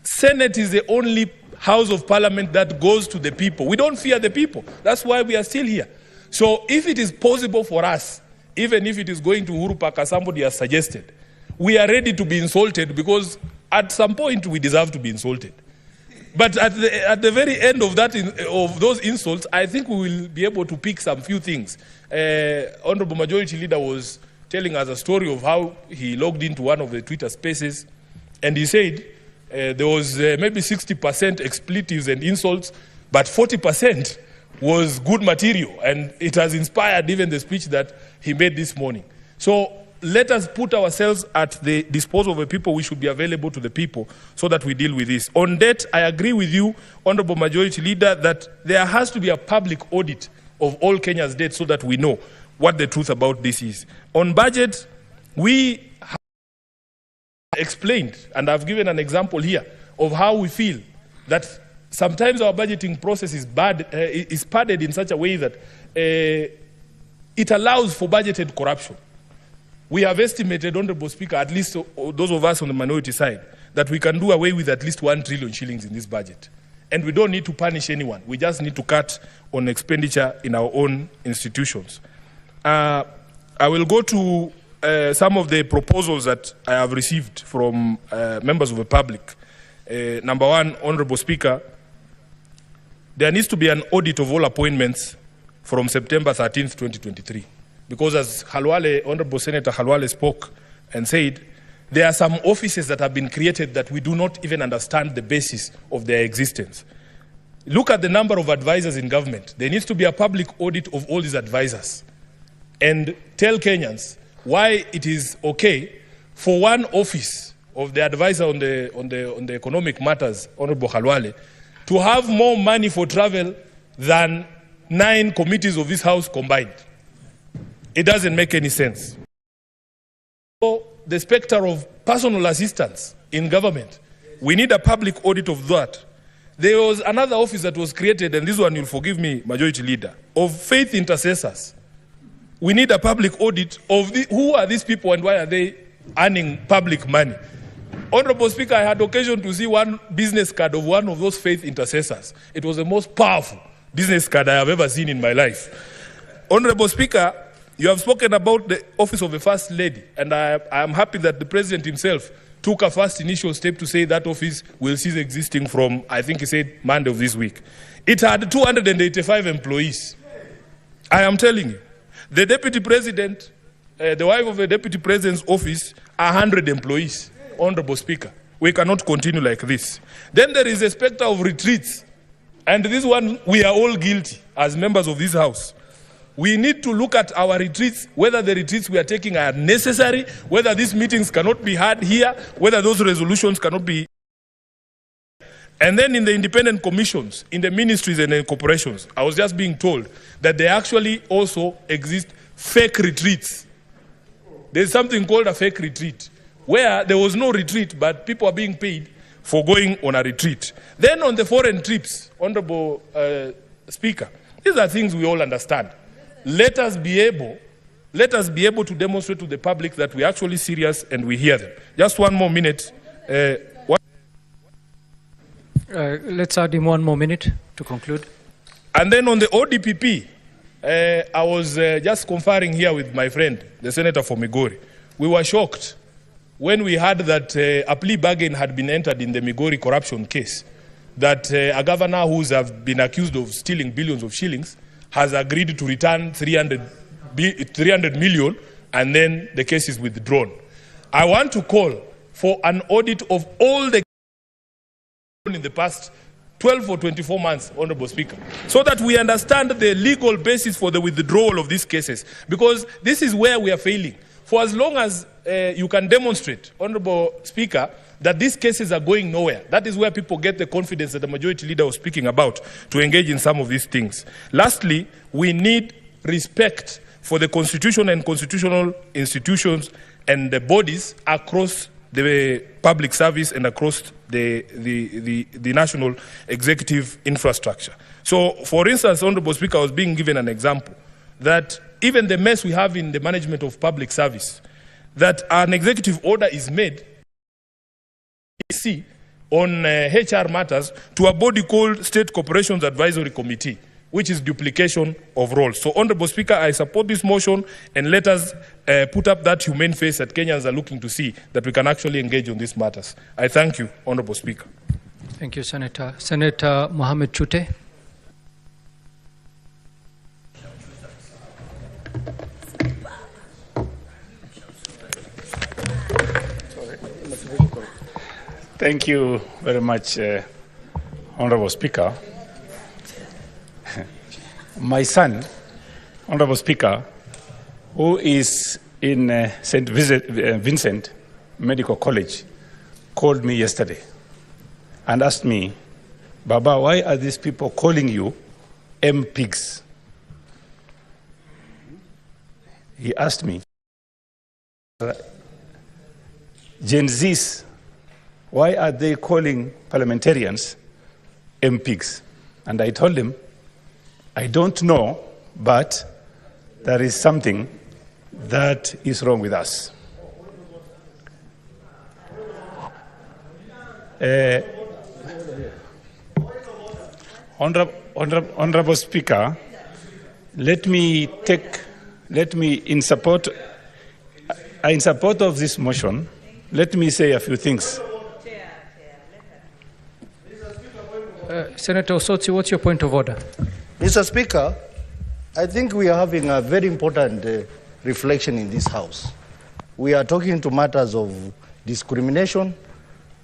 Senate is the only House of Parliament that goes to the people. We don't fear the people. That's why we are still here. So if it is possible for us, even if it is going to Uhuru Park, as somebody has suggested, we are ready to be insulted, because at some point we deserve to be insulted. But at the very end of of those insults, I think we will be able to pick some few things. Honorable Majority Leader was telling us a story of how he logged into one of the Twitter spaces, and he said there was maybe 60% expletives and insults, but 40% was good material, and it has inspired even the speech that he made this morning. So let us put ourselves at the disposal of the people. We should be available to the people so that we deal with this. On debt, I agree with you, Honorable Majority Leader, that there has to be a public audit of all Kenya's debt so that we know what the truth about this is. On budget, we have explained, and I've given an example here, of how we feel that sometimes our budgeting process is padded in such a way that it allows for budgeted corruption. We have estimated, Honorable Speaker, at least those of us on the minority side, that we can do away with at least 1 trillion shillings in this budget. And we don't need to punish anyone. We just need to cut on expenditure in our own institutions. I will go to some of the proposals that I have received from members of the public. Number one, Honorable Speaker, there needs to be an audit of all appointments from September 13th, 2023. Because as Honorable Senator Halwale spoke and said, there are some offices that have been created that we do not even understand the basis of their existence. Look at the number of advisors in government. There needs to be a public audit of all these advisors. And tell Kenyans why it is okay for one office of the advisor on the economic matters, Honorable Halwale, to have more money for travel than 9 committees of this House combined. It doesn't make any sense. So the specter of personal assistance in government, we need a public audit of that. There was another office that was created, and this one, you'll forgive me, Majority Leader, of faith intercessors. We need a public audit of who are these people and why are they earning public money. Honorable Speaker, I had occasion to see one business card of one of those faith intercessors. It was the most powerful business card I have ever seen in my life. Honorable Speaker, you have spoken about the office of the First Lady, and I am happy that the President himself took a first initial step to say that office will cease existing from, I think he said, Monday of this week. It had 285 employees. I am telling you. The Deputy President, the wife of the Deputy President's office, 100 employees. Honorable Speaker, we cannot continue like this. Then there is a specter of retreats. And this one, we are all guilty as members of this House. We need to look at our retreats, whether the retreats we are taking are necessary, whether these meetings cannot be had here, whether those resolutions cannot be. And then in the independent commissions, in the ministries and in corporations, I was just being told that there actually also exist fake retreats. There's something called a fake retreat, where there was no retreat, but people are being paid for going on a retreat. Then on the foreign trips, Honorable Speaker, these are things we all understand. Let us be able to demonstrate to the public that we're actually serious and we hear them. Just one more minute.
Let's add him 1 more minute to conclude.
And then on the ODPP, I was just conferring here with my friend, the Senator for Migori. We were shocked when we heard that a plea bargain had been entered in the Migori corruption case, that a governor who's have been accused of stealing billions of shillings has agreed to return 300 million, and then the case is withdrawn. I want to call for an audit of all the in the past 12 or 24 months, Honorable Speaker, so that we understand the legal basis for the withdrawal of these cases, because this is where we are failing. For as long as you can demonstrate, Honorable Speaker, that these cases are going nowhere, that is where people get the confidence that the Majority Leader was speaking about to engage in some of these things. Lastly, we need respect for the Constitution and constitutional institutions and the bodies across the public service and across the national executive infrastructure. So, for instance, Honorable Speaker, I was being given an example that even the mess we have in the management of public service, that an executive order is made on HR matters to a body called State Corporations Advisory Committee, which is duplication of roles. So, Honorable Speaker, I support this motion, and let us put up that humane face that Kenyans are looking to see, that we can actually engage on these matters. I thank you, Honorable Speaker.
Thank you, Senator. Senator Mohamed Chute.
Thank you very much, Honorable Speaker. My son, Honorable Speaker, who is in St. Vincent Medical College, called me yesterday and asked me, Baba, why are these people calling you M-pigs? He asked me, Genz, why are they calling parliamentarians M-pigs? And I told him, I don't know, but there is something that is wrong with us. Honorable Speaker, in support of this motion, let me say a few things.
Senator Osotsi, what's your point of order?
Mr. Speaker, I think we are having a very important reflection in this House. We are talking to matters of discrimination.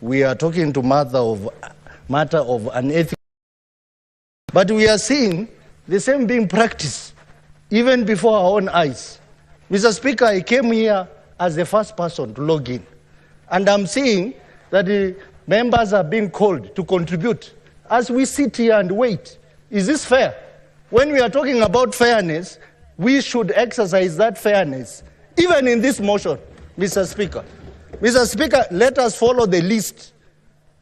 We are talking to matter of unethical. But we are seeing the same being practiced even before our own eyes. Mr. Speaker, I came here as the first person to log in, and I'm seeing that the members are being called to contribute as we sit here and wait. Is this fair? When we are talking about fairness, we should exercise that fairness, even in this motion, Mr. Speaker. Mr. Speaker, let us follow the list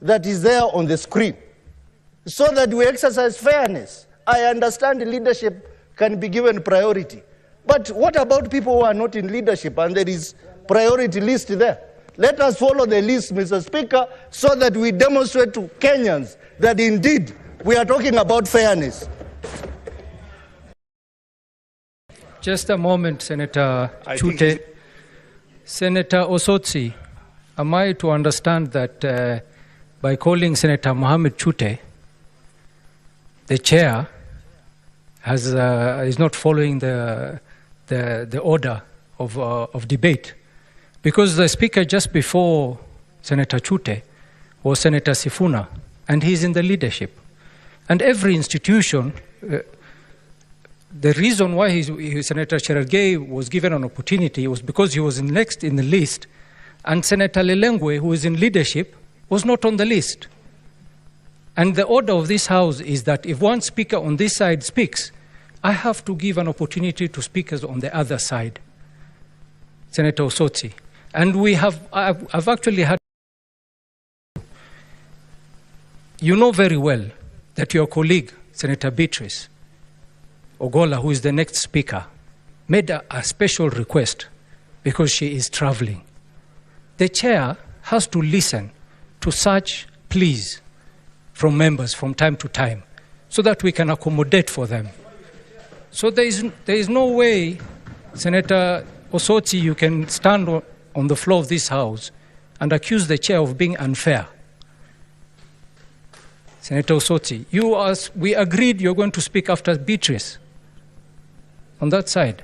that is there on the screen so that we exercise fairness. I understand leadership can be given priority. But what about people who are not in leadership and there is priority list there? Let us follow the list, Mr. Speaker, so that we demonstrate to Kenyans that indeed we are talking about fairness.
Just a moment, Senator Chute. Senator Osotsi, am I to understand that by calling Senator Mohamed Chute, the chair is not following the order of debate? Because the speaker just before Senator Chute was Senator Sifuna, and he's in the leadership. And every institution, the reason why Senator Cherargei was given an opportunity was because he was next in the list, and Senator Lelengwe, who is in leadership, was not on the list. And the order of this House is that if one speaker on this side speaks, I have to give an opportunity to speakers on the other side. Senator Osotsi. And I've actually had, you know very well that your colleague, Senator Beatrice Ogola, who is the next speaker, made a special request because she is traveling. The chair has to listen to such pleas from members from time to time so that we can accommodate for them. So there is no way, Senator Osotsi, you can stand on the floor of this House and accuse the chair of being unfair. Senator Osotsi, we agreed you're going to speak after Beatrice on that side.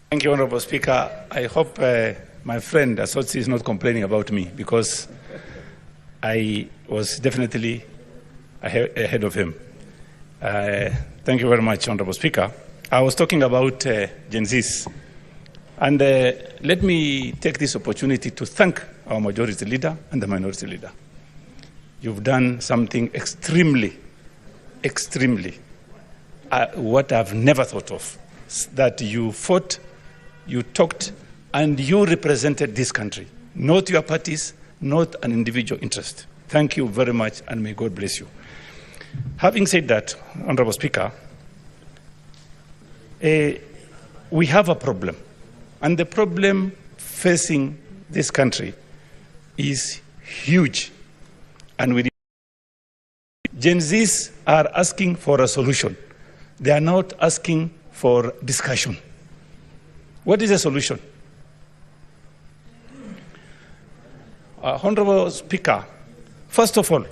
Thank you, Honorable Speaker. I hope my friend Osotsi is not complaining about me, because I was definitely ahead of him. Thank you very much, Honorable Speaker. I was talking about Genz. And let me take this opportunity to thank our majority leader and the minority leader. You've done something extremely, what I've never thought of, that you fought, you talked, and you represented this country, not your parties, not an individual interest. Thank you very much, and may God bless you. Having said that, Honorable Speaker, we have a problem, and the problem facing this country is huge. And Gen Zs are asking for a solution. They are not asking for discussion. What is the solution? Honorable Speaker, first of all,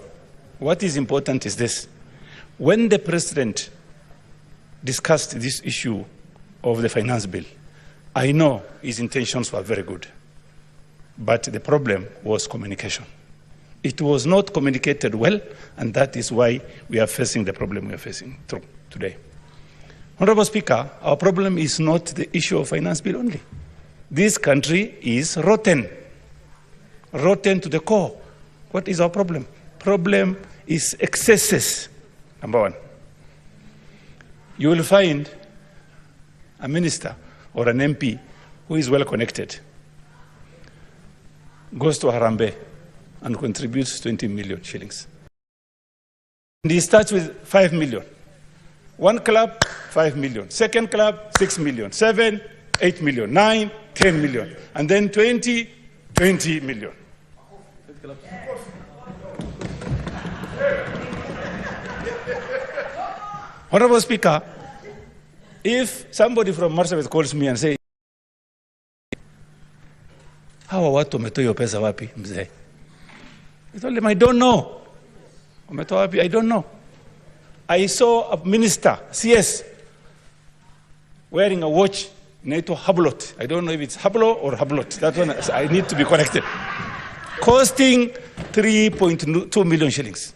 what is important is this. When the President discussed this issue of the finance bill, I know his intentions were very good, but the problem was communication. It was not communicated well, and that is why we are facing the problem we are facing today. Honorable Speaker, our problem is not the issue of finance bill only. This country is rotten to the core. What is our problem? Problem is excesses, number one. You will find a minister or an MP who is well connected, goes to Harambee and contributes 20 million shillings. And he starts with 5 million. One club, 5 million. Second club, 6 million. 7, 8 million. 9, 10 million. And then 20 million. Honorable Speaker, if somebody from Marsabit calls me and says, hawa watu wametoa hiyo pesa wapi mzee? I told him, I don't know. Wametoa wapi? I don't know. I saw a minister, CS, wearing a watch inaitwa Hublot. I don't know if it's Hublo or Hublot. That one, I need to be corrected. Costing 3.2 million shillings.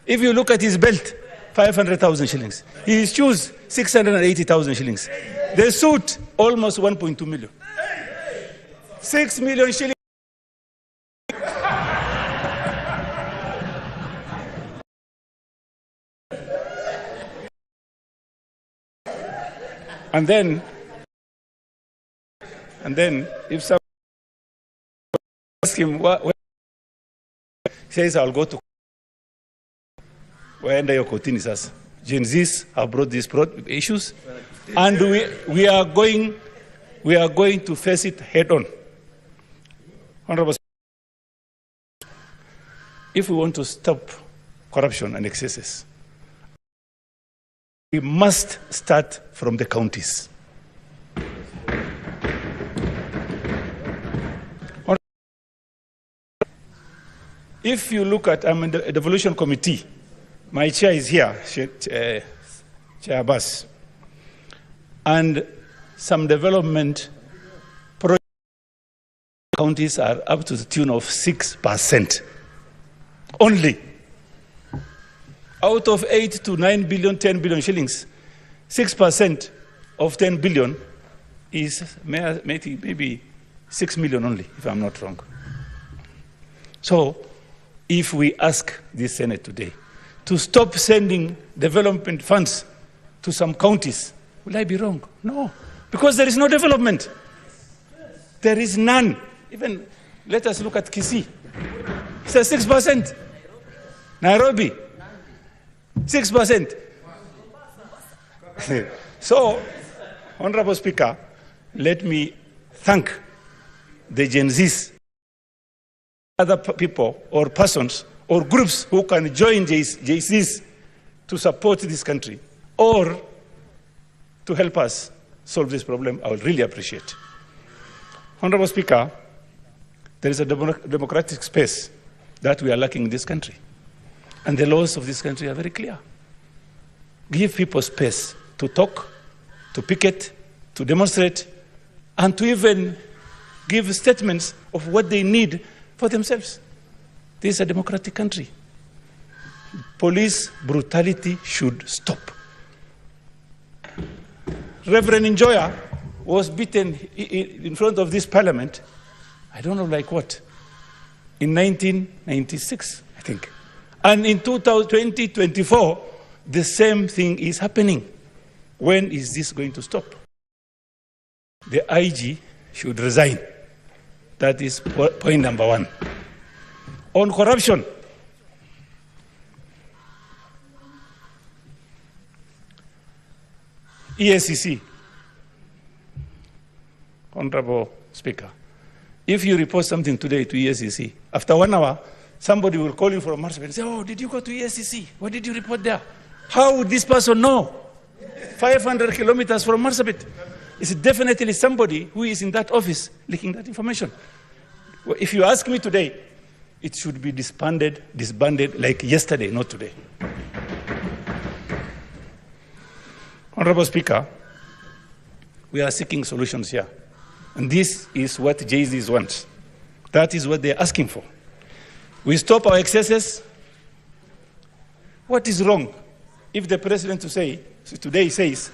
If you look at his belt, 500,000 shillings. His shoes, 680,000 shillings. The suit, almost 1.2 million. 6 million shillings. And then, if someone asks him, what says, I'll go to where your kotini says. Gen Zs have brought these issues, and we are going to face it head on. Honorable Speaker, if we want to stop corruption and excesses, we must start from the counties. If you look at, I'm in the devolution committee, my chair is here, Chair Abbas, and some development projects counties are up to the tune of 6% only. Out of 8 to 9 billion, 10 billion shillings, 6% of 10 billion is maybe 6 million only, if I'm not wrong. So, if we ask the Senate today to stop sending development funds to some counties, will I be wrong? No, because there is no development. There is none. Even, let us look at Kisii. It's a 6%. Nairobi, 6%. So, Honorable Speaker, let me thank the Gen Zs, other people or persons or groups who can join JCs to support this country or to help us solve this problem. I would really appreciate. Honorable Speaker, there is a democratic space that we are lacking in this country. And the laws of this country are very clear. Give people space to talk, to picket, to demonstrate, and to even give statements of what they need for themselves. This is a democratic country. Police brutality should stop. Reverend Njoya was beaten in front of this parliament, I don't know like what, in 1996, I think. And in 2024, the same thing is happening. When is this going to stop? The IG should resign. That is point number one. On corruption, EACC, Honorable Speaker, if you report something today to EACC, after 1 hour, Somebody will call you from Marsabit and say, oh, did you go to ESCC? What did you report there? How would this person know? 500 kilometers from Marsabit. It's definitely somebody who is in that office leaking that information. If you ask me today, it should be disbanded like yesterday, not today. Honorable Speaker, we are seeking solutions here. And this is what Genz wants. That is what they're asking for. We stop our excesses. What is wrong if the president today says,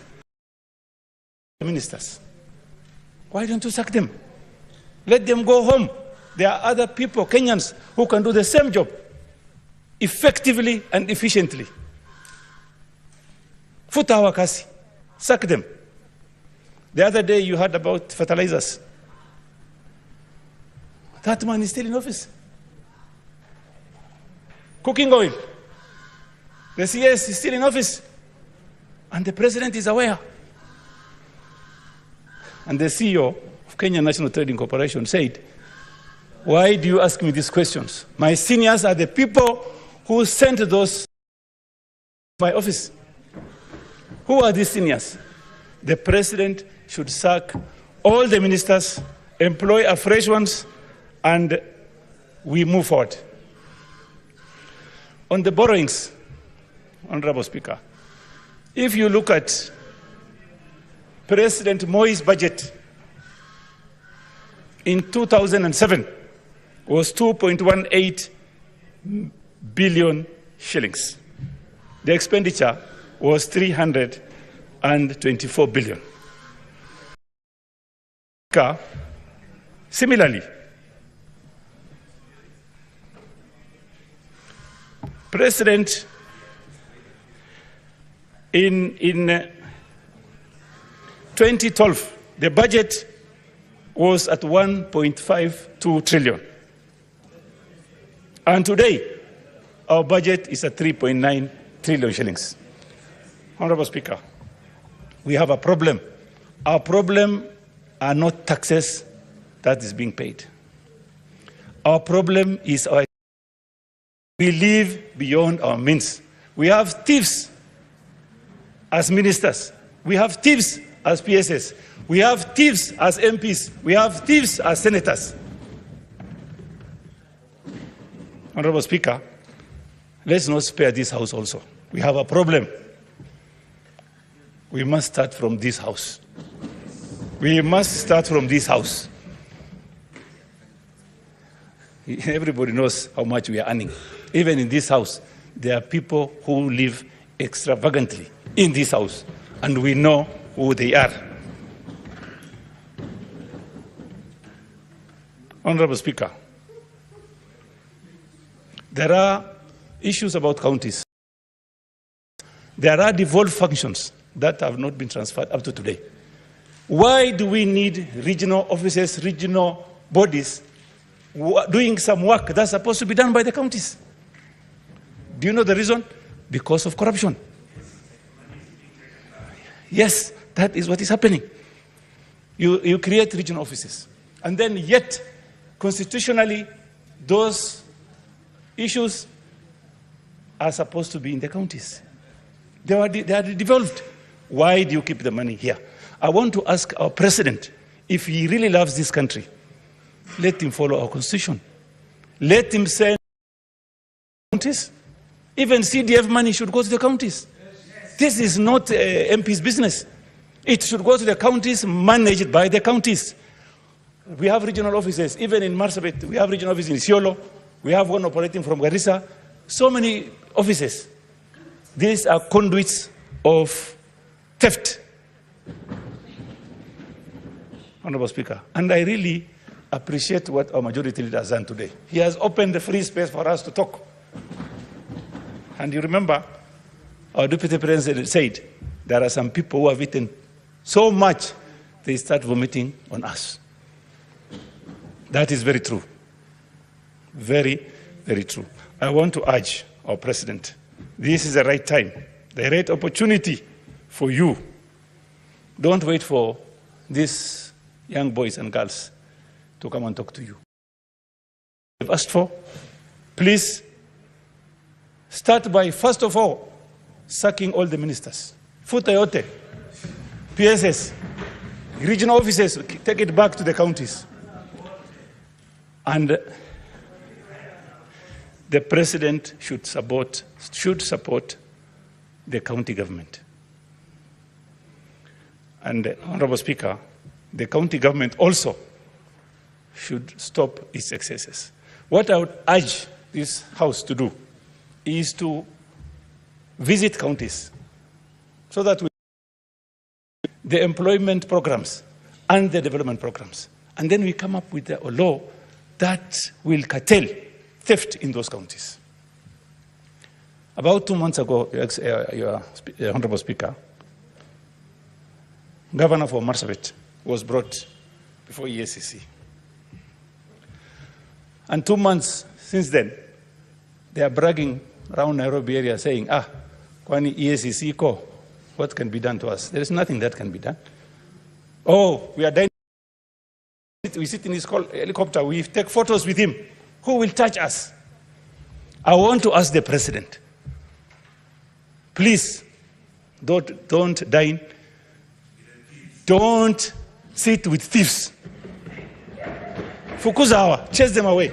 ministers, why don't you sack them? Let them go home. There are other people, Kenyans, who can do the same job effectively and efficiently. Futa wakasi, sack them. The other day you heard about fertilizers. That man is still in office. Cooking oil. The CS is still in office. And the president is aware. And the CEO of Kenya National Trading Corporation said, why do you ask me these questions? My seniors are the people who sent those to my office. Who are these seniors? The president should sack all the ministers, employ afresh ones, and we move forward. On the borrowings, Honorable Speaker, if you look at President Moi's budget in 2007 was 2.18 billion shillings. The expenditure was 324 billion. Similarly, President in 2012, the budget was at 1.52 trillion. And today, our budget is at 3.9 trillion shillings. Honorable Speaker, we have a problem. Our problem are not taxes that is being paid. Our problem is we live beyond our means. We have thieves as ministers. We have thieves as PSS. We have thieves as MPs. We have thieves as senators. Honorable Speaker, let's not spare this house also. We have a problem. We must start from this house. We must start from this house. Everybody knows how much we are earning. Even in this house, there are people who live extravagantly in this house, and we know who they are. Honorable Speaker, there are issues about counties. There are devolved functions that have not been transferred up to today. Why do we need regional offices, regional bodies doing some work that's supposed to be done by the counties? Do you know the reason? Because of corruption. Yes, that is what is happening. You create regional offices, and then yet, constitutionally, those issues are supposed to be in the counties. They are devolved. Why do you keep the money here? I want to ask our president, if he really loves this country, let him follow our constitution. Let him send counties. Even CDF money should go to the counties. This is not MP's business. It should go to the counties, managed by the counties. We have regional offices, even in Marsabit. We have regional offices in Isiolo. We have one operating from Garissa. So many offices. These are conduits of theft. Honorable Speaker, and I really appreciate what our majority leader has done today. He has opened the free space for us to talk. And you remember, our Deputy President said, there are some people who have eaten so much, they start vomiting on us. That is very true. Very, very true. I want to urge our President, this is the right time, the right opportunity for you. Don't wait for these young boys and girls to come and talk to you. You've asked for, please start by, first of all, sacking all the ministers. Futa yote, PSS, regional offices, take it back to the counties. And the president should support the county government. And Honorable Speaker, the county government also should stop its excesses. What I would urge this House to do is to visit counties so that we the employment programs and the development programs. And then we come up with a law that will curtail theft in those counties. About 2 months ago, your Honorable Speaker, Governor for Marsabit was brought before EACC. And 2 months since then, they are bragging around Nairobi area saying, kwani EACC ko, what can be done to us? There is nothing that can be done. Oh, we are dying. We sit in his helicopter, we take photos with him. Who will touch us? I want to ask the president, please, don't dine. Don't sit with thieves. Fukuzawa, chase them away.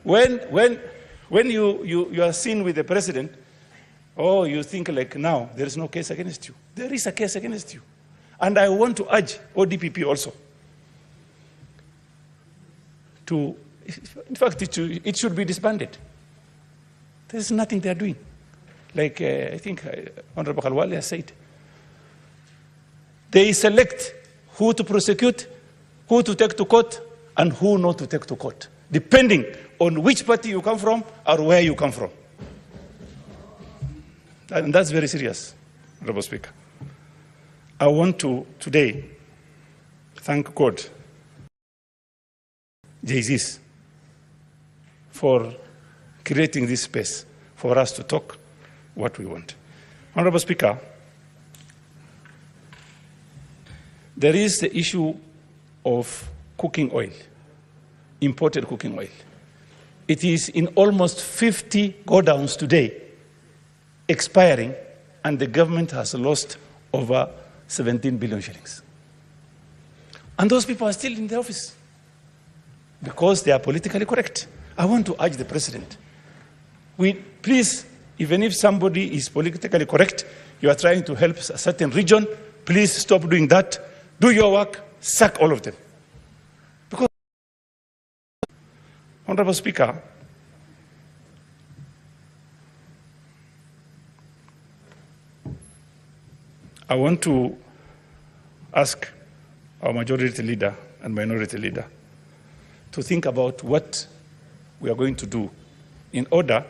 When you are seen with the president, you think like now there is no case against you. There is a case against you. And I want to urge ODPP also to, in fact, it should be disbanded. There is nothing they are doing. Like I think Honorable Khalwale has said. They select who to prosecute, who to take to court, and who not to take to court, depending on which party you come from or where you come from. And that's very serious, Honorable Speaker. I want to today thank God, Jesus, for creating this space for us to talk what we want. Honorable Speaker, there is the issue of cooking oil, imported cooking oil. It is in almost 50 godowns today, expiring, and the government has lost over 17 billion shillings. And those people are still in the office because they are politically correct. I want to urge the president, please, even if somebody is politically correct, you are trying to help a certain region, please stop doing that. Do your work, sack all of them. Because, Honorable Speaker, I want to ask our majority leader and minority leader to think about what we are going to do in order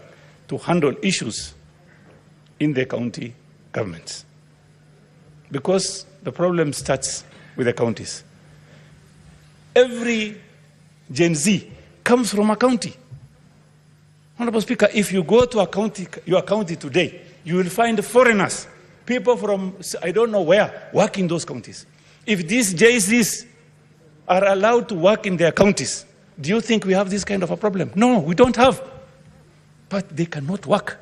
to handle issues in the county governments. Because the problem starts with the counties. Every Gen Z comes from a county. Honorable Speaker, if you go to your county today, you will find foreigners, people from I don't know where, work in those counties. If these JCs are allowed to work in their counties, do you think we have this kind of a problem? No, we don't have. But they cannot work.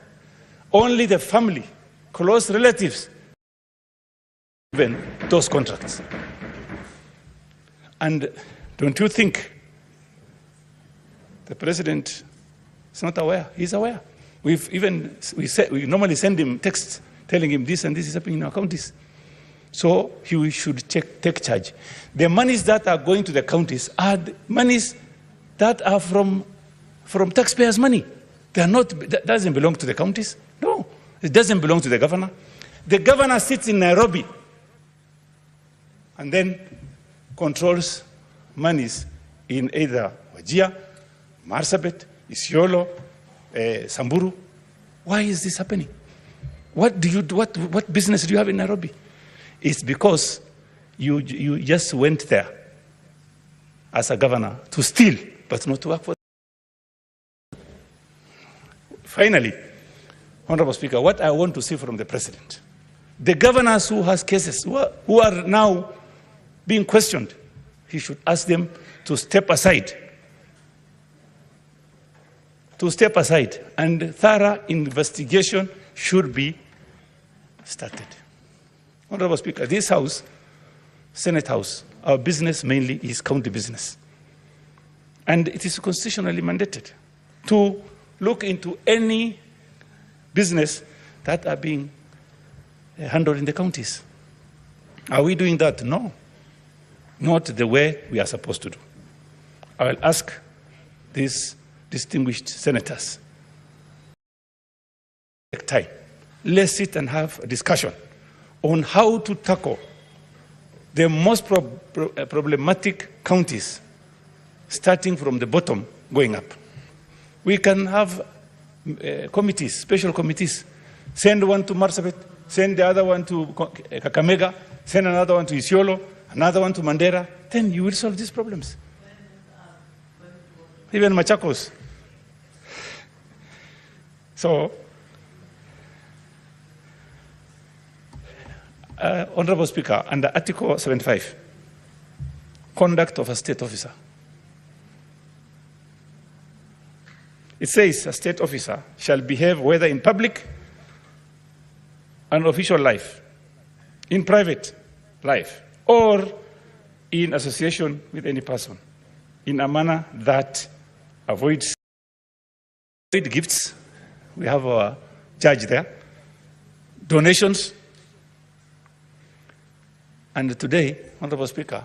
Only the family, close relatives, given those contracts. And don't you think the president is not aware? He's aware. We normally send him texts telling him this and this is happening in our counties. So he should take charge. The monies that are going to the counties are the monies that are from taxpayers' money. They are not. That doesn't belong to the counties. No, it doesn't belong to the governor. The governor sits in Nairobi and then controls monies in either Wajir, Marsabit, Isiolo, Samburu. Why is this happening? What business do you have in Nairobi? It's because you just went there as a governor to steal, but not to work for them. Finally, Honorable Speaker, what I want to see from the president, the governors who has cases, who are now being questioned, he should ask them to step aside to step aside and thorough investigation should be started. Honorable Speaker, this House, Senate House, our business mainly is county business. And it is constitutionally mandated to look into any business that are being handled in the counties. Are we doing that? No. Not the way we are supposed to do. I will ask these distinguished senators, take time. Let's sit and have a discussion on how to tackle the most problematic counties, starting from the bottom, going up. We can have committees, special committees. Send one to Marsabit, send the other one to Kakamega, send another one to Isiolo, another one to Mandera. Then you will solve these problems. Even Machakos. So, Honorable Speaker, under Article 75, conduct of a state officer. It says a state officer shall behave whether in public and official life, in private life, or in association with any person, in a manner that avoids gifts. We have our judge there. Donations. And today, Honorable Speaker,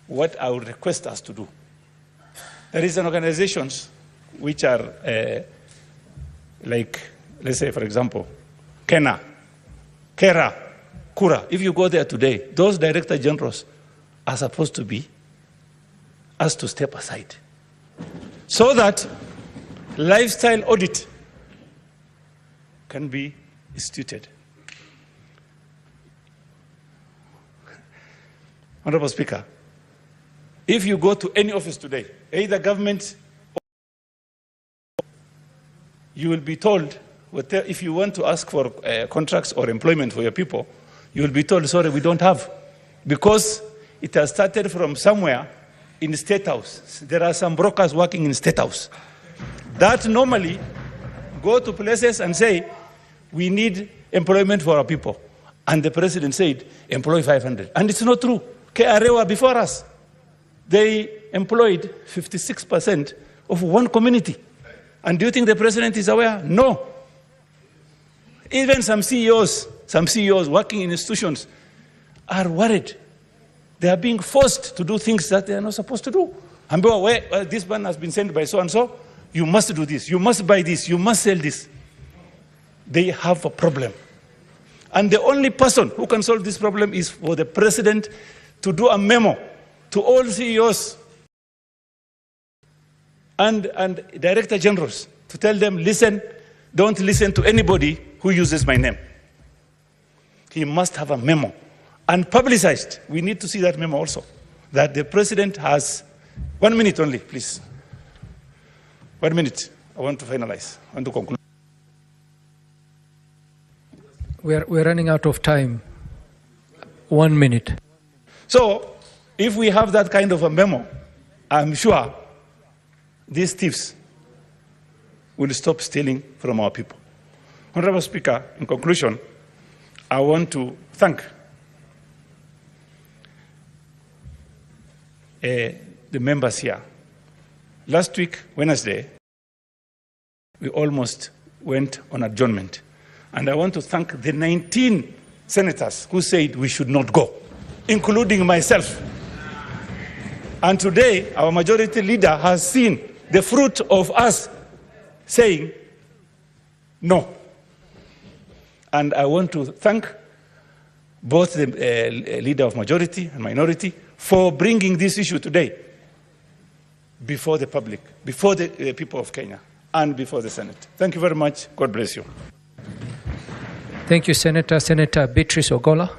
what I would request us to do, there is an organizations which are like, let's say, for example, Kena, Kera, Kura. If you go there today, those director generals are supposed to be asked to step aside so that lifestyle audit can be instituted. Honorable Speaker, if you go to any office today, either government or you will be told, if you want to ask for contracts or employment for your people, you will be told, sorry, we don't have. Because it has started from somewhere in the State House. There are some brokers working in the State House that normally go to places and say, we need employment for our people. And the president said, employ 500. And it's not true. KRA before us, they employed 56% of one community. And do you think the president is aware? No. Even some CEOs working in institutions are worried. They are being forced to do things that they are not supposed to do. And well, this one has been sent by so-and-so, you must do this, you must buy this, you must sell this. They have a problem. And the only person who can solve this problem is for the president to do a memo to all CEOs and director generals to tell them, listen, don't listen to anybody who uses my name. He must have a memo and publicized. We need to see that memo also, that the president has 1 minute only, please. 1 minute. I want to finalize. I want to conclude.
We're running out of time. 1 minute.
So, if we have that kind of a memo, I'm sure these thieves will stop stealing from our people. Honorable Speaker, in conclusion, I want to thank the members here. Last week, Wednesday, we almost went on adjournment. And I want to thank the 19 senators who said we should not go, including myself. And today, our majority leader has seen the fruit of us saying no. And I want to thank both the leader of majority and minority for bringing this issue today before the public, before the people of Kenya, and before the Senate. Thank you very much. God bless you.
Thank you, Senator. Senator Beatrice Ogola.